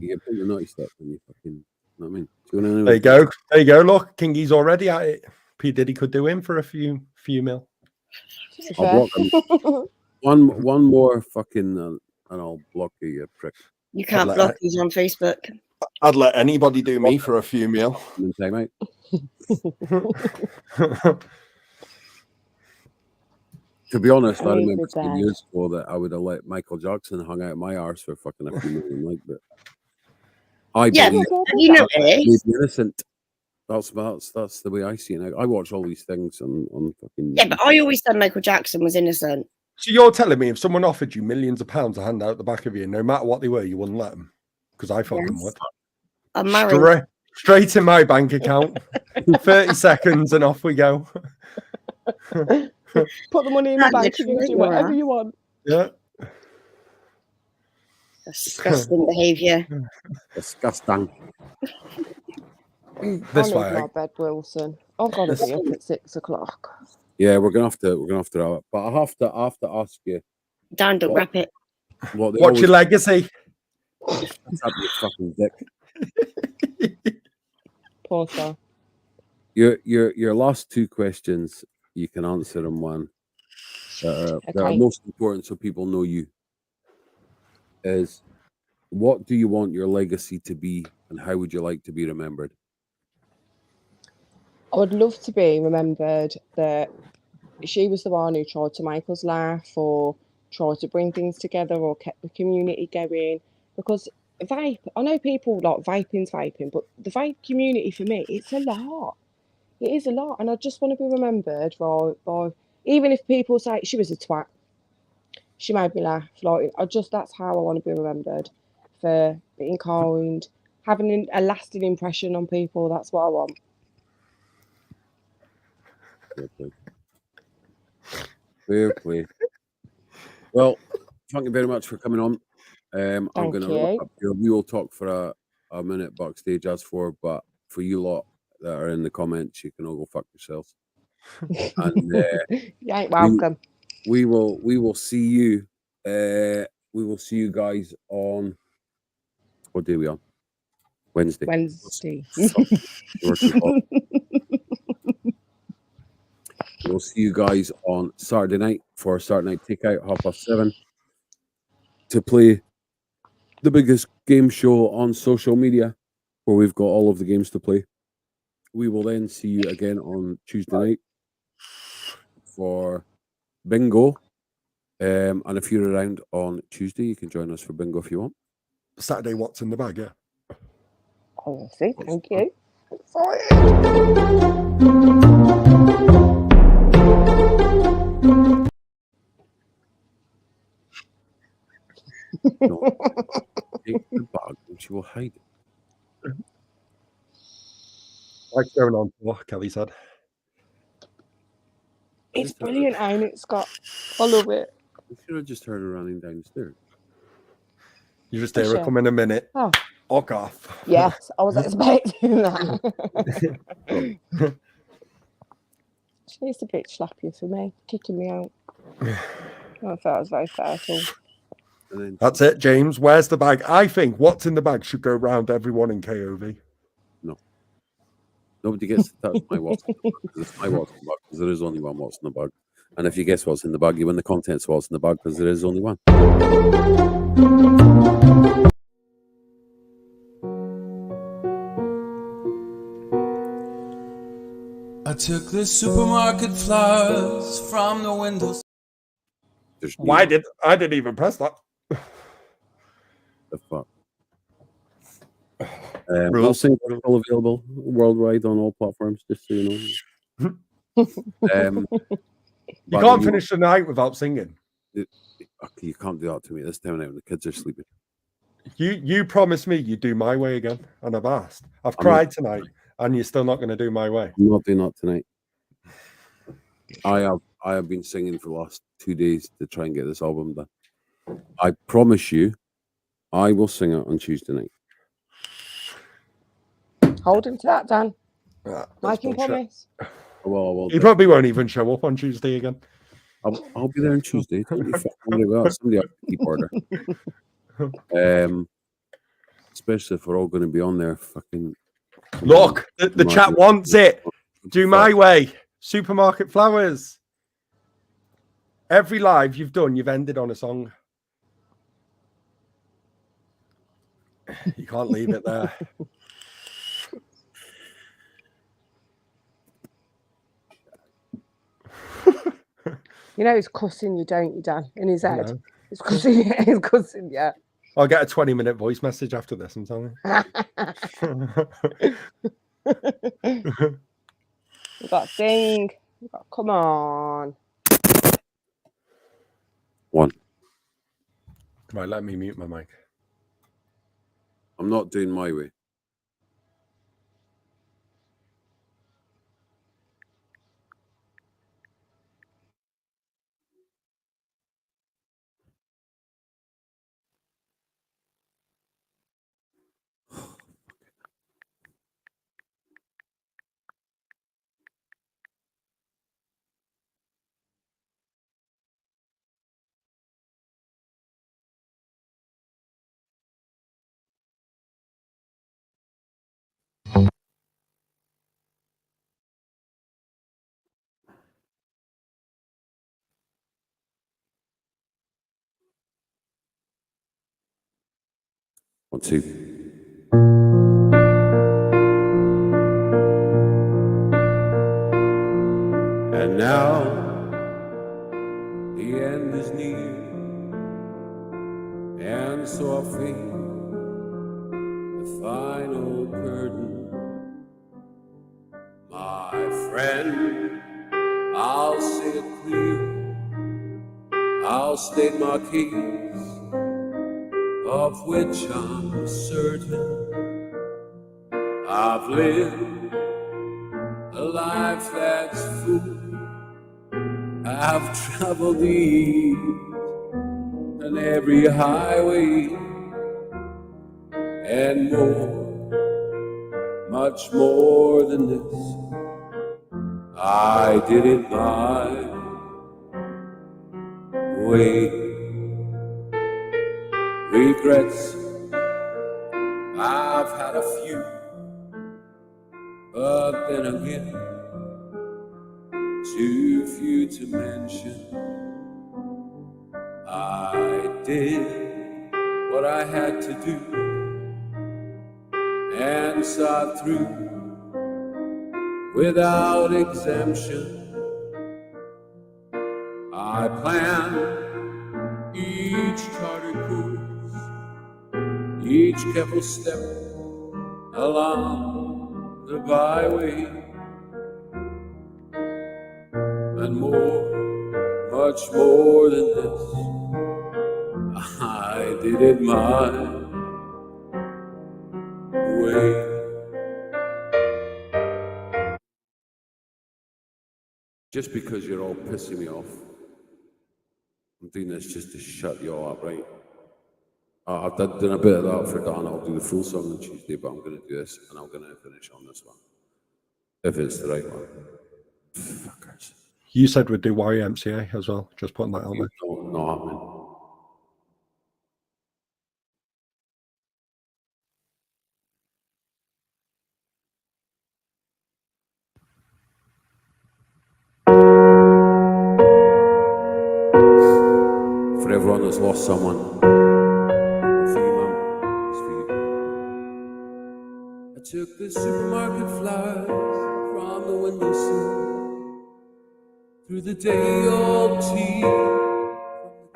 you put your naughty step and you fucking. You know what I mean? Do you know There you go. There you go. Look, Kingy's already at it. P Diddy could do him for a few mil. To be I'll fair. block him. One more fucking, and I'll block you, you prick. You can't let block it- these on Facebook. I'd let anybody do me for a few mil. In time out. To be honest, I remember David 10 years ago that I would have let Michael Jackson hung out my arse for fucking a few million, like, but I Yeah, believe but have you he's noticed? innocent. That's the way I see it. I watch all these things on fucking. Yeah, but I always said Michael Jackson was innocent. So you're telling me if someone offered you millions of pounds to hand out the back of you, no matter what they were, you wouldn't let them? Because I fucking Yes. would. I'm married. Straight in my bank account. 30 seconds and off we go. Put the money in the That bank and you literally do whatever were. you want. Yeah. Disgusting behaviour. Disgusting. This I way, need my bed, Wilson. I've got to be up at 6 o'clock. Yeah, we're gonna have to wrap it. But I have to ask you Dan, don't What? wrap it. what they what's your legacy? always have your fucking dick. Poor sir. Your last 2 questions, you can answer them one. That are Okay. most important so people know you. Is what do you want your legacy to be, and how would you like to be remembered? I would love to be remembered that she was the one who tried to make us laugh or tried to bring things together or kept the community going. Because vape, I know people like vaping, but the vape community for me, it's a lot. It is a lot. And I just want to be remembered by even if people say she was a twat, she made me laugh. Like that's how I want to be remembered. for being kind, having a lasting impression on people. That's what I want. Fair play. Well, thank you very much for coming on. I'm Thank going to you. wrap up here. We will talk for a minute backstage as for, but for you lot that are in the comments, you can all go fuck yourselves. And You ain't welcome. we will see you. We will see you guys on what day are we on? Wednesday. Wednesday. We'll see you guys on Saturday night for Saturday Night Takeout, 7:30, to play the biggest game show on social media, where we've got all of the games to play. We will then see you again on Tuesday night for bingo. And if you're around on Tuesday, you can join us for bingo if you want. Saturday, what's in the bag? Yeah. Obviously, thank you. No. Take the bag and she will hide it. What's going on? What Kelly said. It's brilliant, ain't it, Scott? I love it. You should have just heard her running downstairs. You just hear her come in a minute. Oh. Fuck off. Yes, I was expecting that. She needs to bitch slap you for me, kicking me out. I thought it was very fertile. That's it, James. Where's the bag? I think what's in the bag should go round everyone in KOV. No. Nobody gets to touch my what's in the bag, because it's my what's in the bag, because there is only one what's in the bag. And if you guess what's in the bag, you win the contents what's in the bag, because there is only one. I took the supermarket flowers from the windows. Why did I didn't even press that? The fuck? I'll sing all available worldwide on all platforms, just so you know. You can't finish the night without singing. You can't do that to me this time of night when the kids are sleeping. You promised me you'd do My Way again, and I've asked. I've cried tonight, and you're still not going to do My Way. I'm not doing that tonight. I have been singing for the last 2 days to try and get this album done. I promise you, I will sing it on Tuesday night. Hold him to that, Dan. I can bullshit. promise. Well, He probably won't even show up on Tuesday again. I'll be there on Tuesday. Don't you fucking worry about it. Somebody else to keep order. Especially if we're all going to be on there. Fucking look, the chat wants it. Do My Way. Supermarket Flowers. Every live you've done, you've ended on a song. You can't leave it there. You know he's cussing you, don't you, Dan? In his head. He's cussing you. He's cussing you. I'll get a 20-minute voice message after this, I'm telling you. We've got to sing. Come on. One. Right, let me mute my mic. I'm not doing My Way. One, two. And now the end is near, and so I feel the final curtain. My friend, I'll say it clear, I'll state my case. of which I'm certain. I've lived a life that's full. I've traveled each and every highway and more, much more than this. I did it my way. Regrets, I've had a few, but then again, too few to mention. I did what I had to do and saw through without exemption. I planned each charted course, each careful step along the byway, and more, much more than this, I did it my way. Just because you're all pissing me off, I'm doing this just to shut you all up, right? I've done a bit of that for Donna. I'll do the full song on Tuesday, but I'm going to do this, and I'm going to finish on this one. If it's the right one. Fuckers. You said we'd do YMCA as well. Just putting that out there. Not happening. For everyone that's lost someone, for you, Mum, it's for you. I took the supermarket flowers from the windowsill, through the day-old tea from the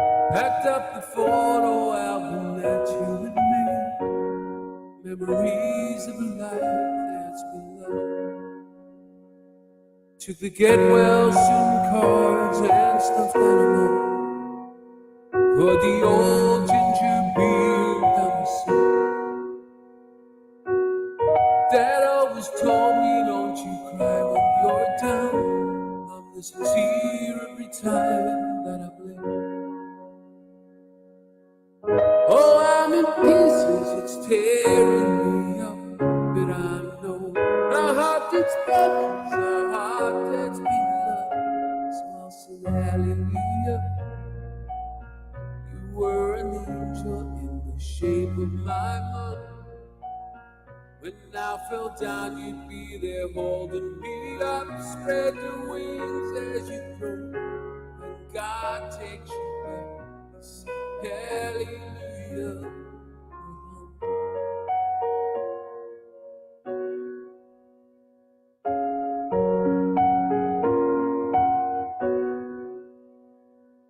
cup, packed up the photo album that you had made, memories of a life that's been loved. Took the get-well-soon cards and stuffed animals, poured the old ginger beer down the sink. Dad always told me, don't you cry when you're down. Mom, there's a tear every time that I blink. Oh, I'm in pieces, it's tearing me up, but I know a heart that's broken, a heart that's been loved. So I'll sing hallelujah. You were an angel in the shape of my mom. When I fell down, you'd be there holding me up. Spread your wings as you grow. When God takes you back, you sing hallelujah.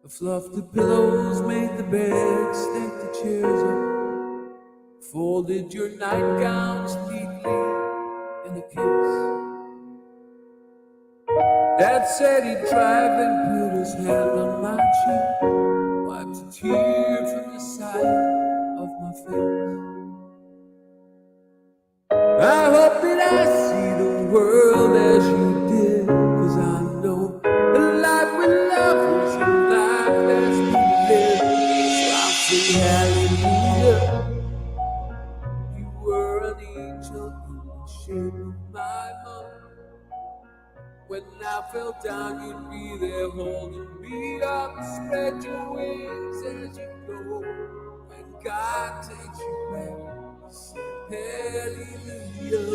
I fluffed the pillows, made the bed, stacked the chairs up, folded your nightgowns neatly in a kiss. Dad said he'd drive and put his hand on my cheek, wiped a tear from the side of my face. I hope that I see the world as you did, 'cause I know a life with love is a life that's been lived. So I'll sing hallelujah. You were an angel in the shape of my mom. When I fell down, you'd be there holding me up. Spread your wings as you go. When God takes you back, sing hallelujah.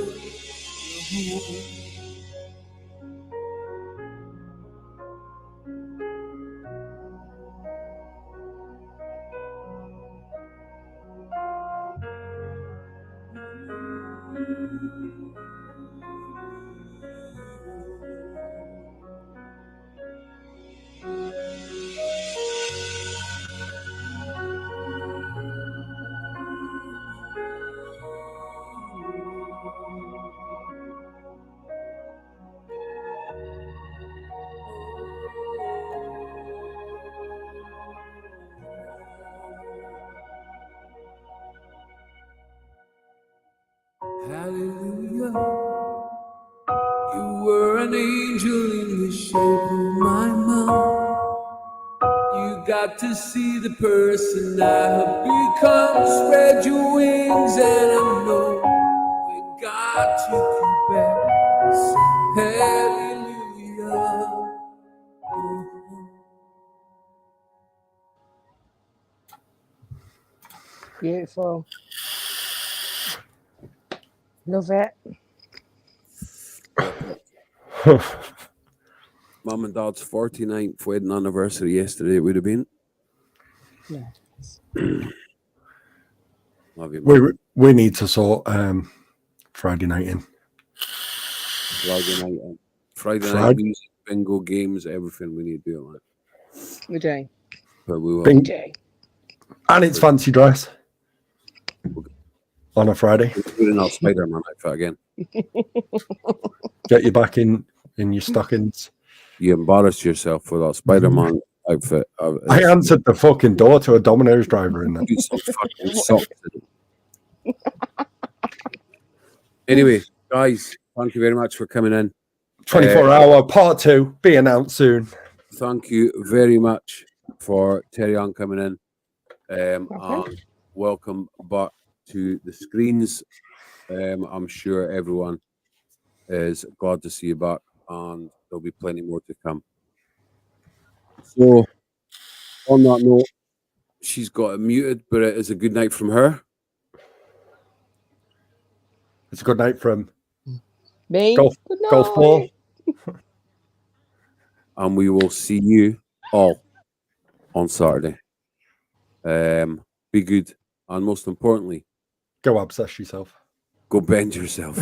Hallelujah. You were an angel in the shape of my mom. You got to see the person I have become. Spread your wings, and I know when God took you back, sing hallelujah. Beautiful. Love it. Mum and Dad's 49th wedding anniversary yesterday, it would have been. Yeah. Love you, Mum. We need to sort Friday night in. Friday night music, bingo, games, everything. We need to do it, man. We do. But we will. We do. And it's fancy dress on a Friday. We're in our Spider-Man outfit again. Get you back in your stockings. You embarrassed yourself with that Spider-Man outfit. I answered the fucking door to a Domino's driver in there. Do some fucking socks in it. Anyway, guys, thank you very much for coming in. 24-hour part 2 be announced soon. Thank you very much for TERRI-ANN coming in. And welcome back to the screens. I'm sure everyone is glad to see you back, and there'll be plenty more to come. So, on that note, she's got it muted, but it is a good night from her. It's a good night from Me. golf ball. And we will see you all on Saturday. Be good, and most importantly, go obsess yourself. Go bend yourself.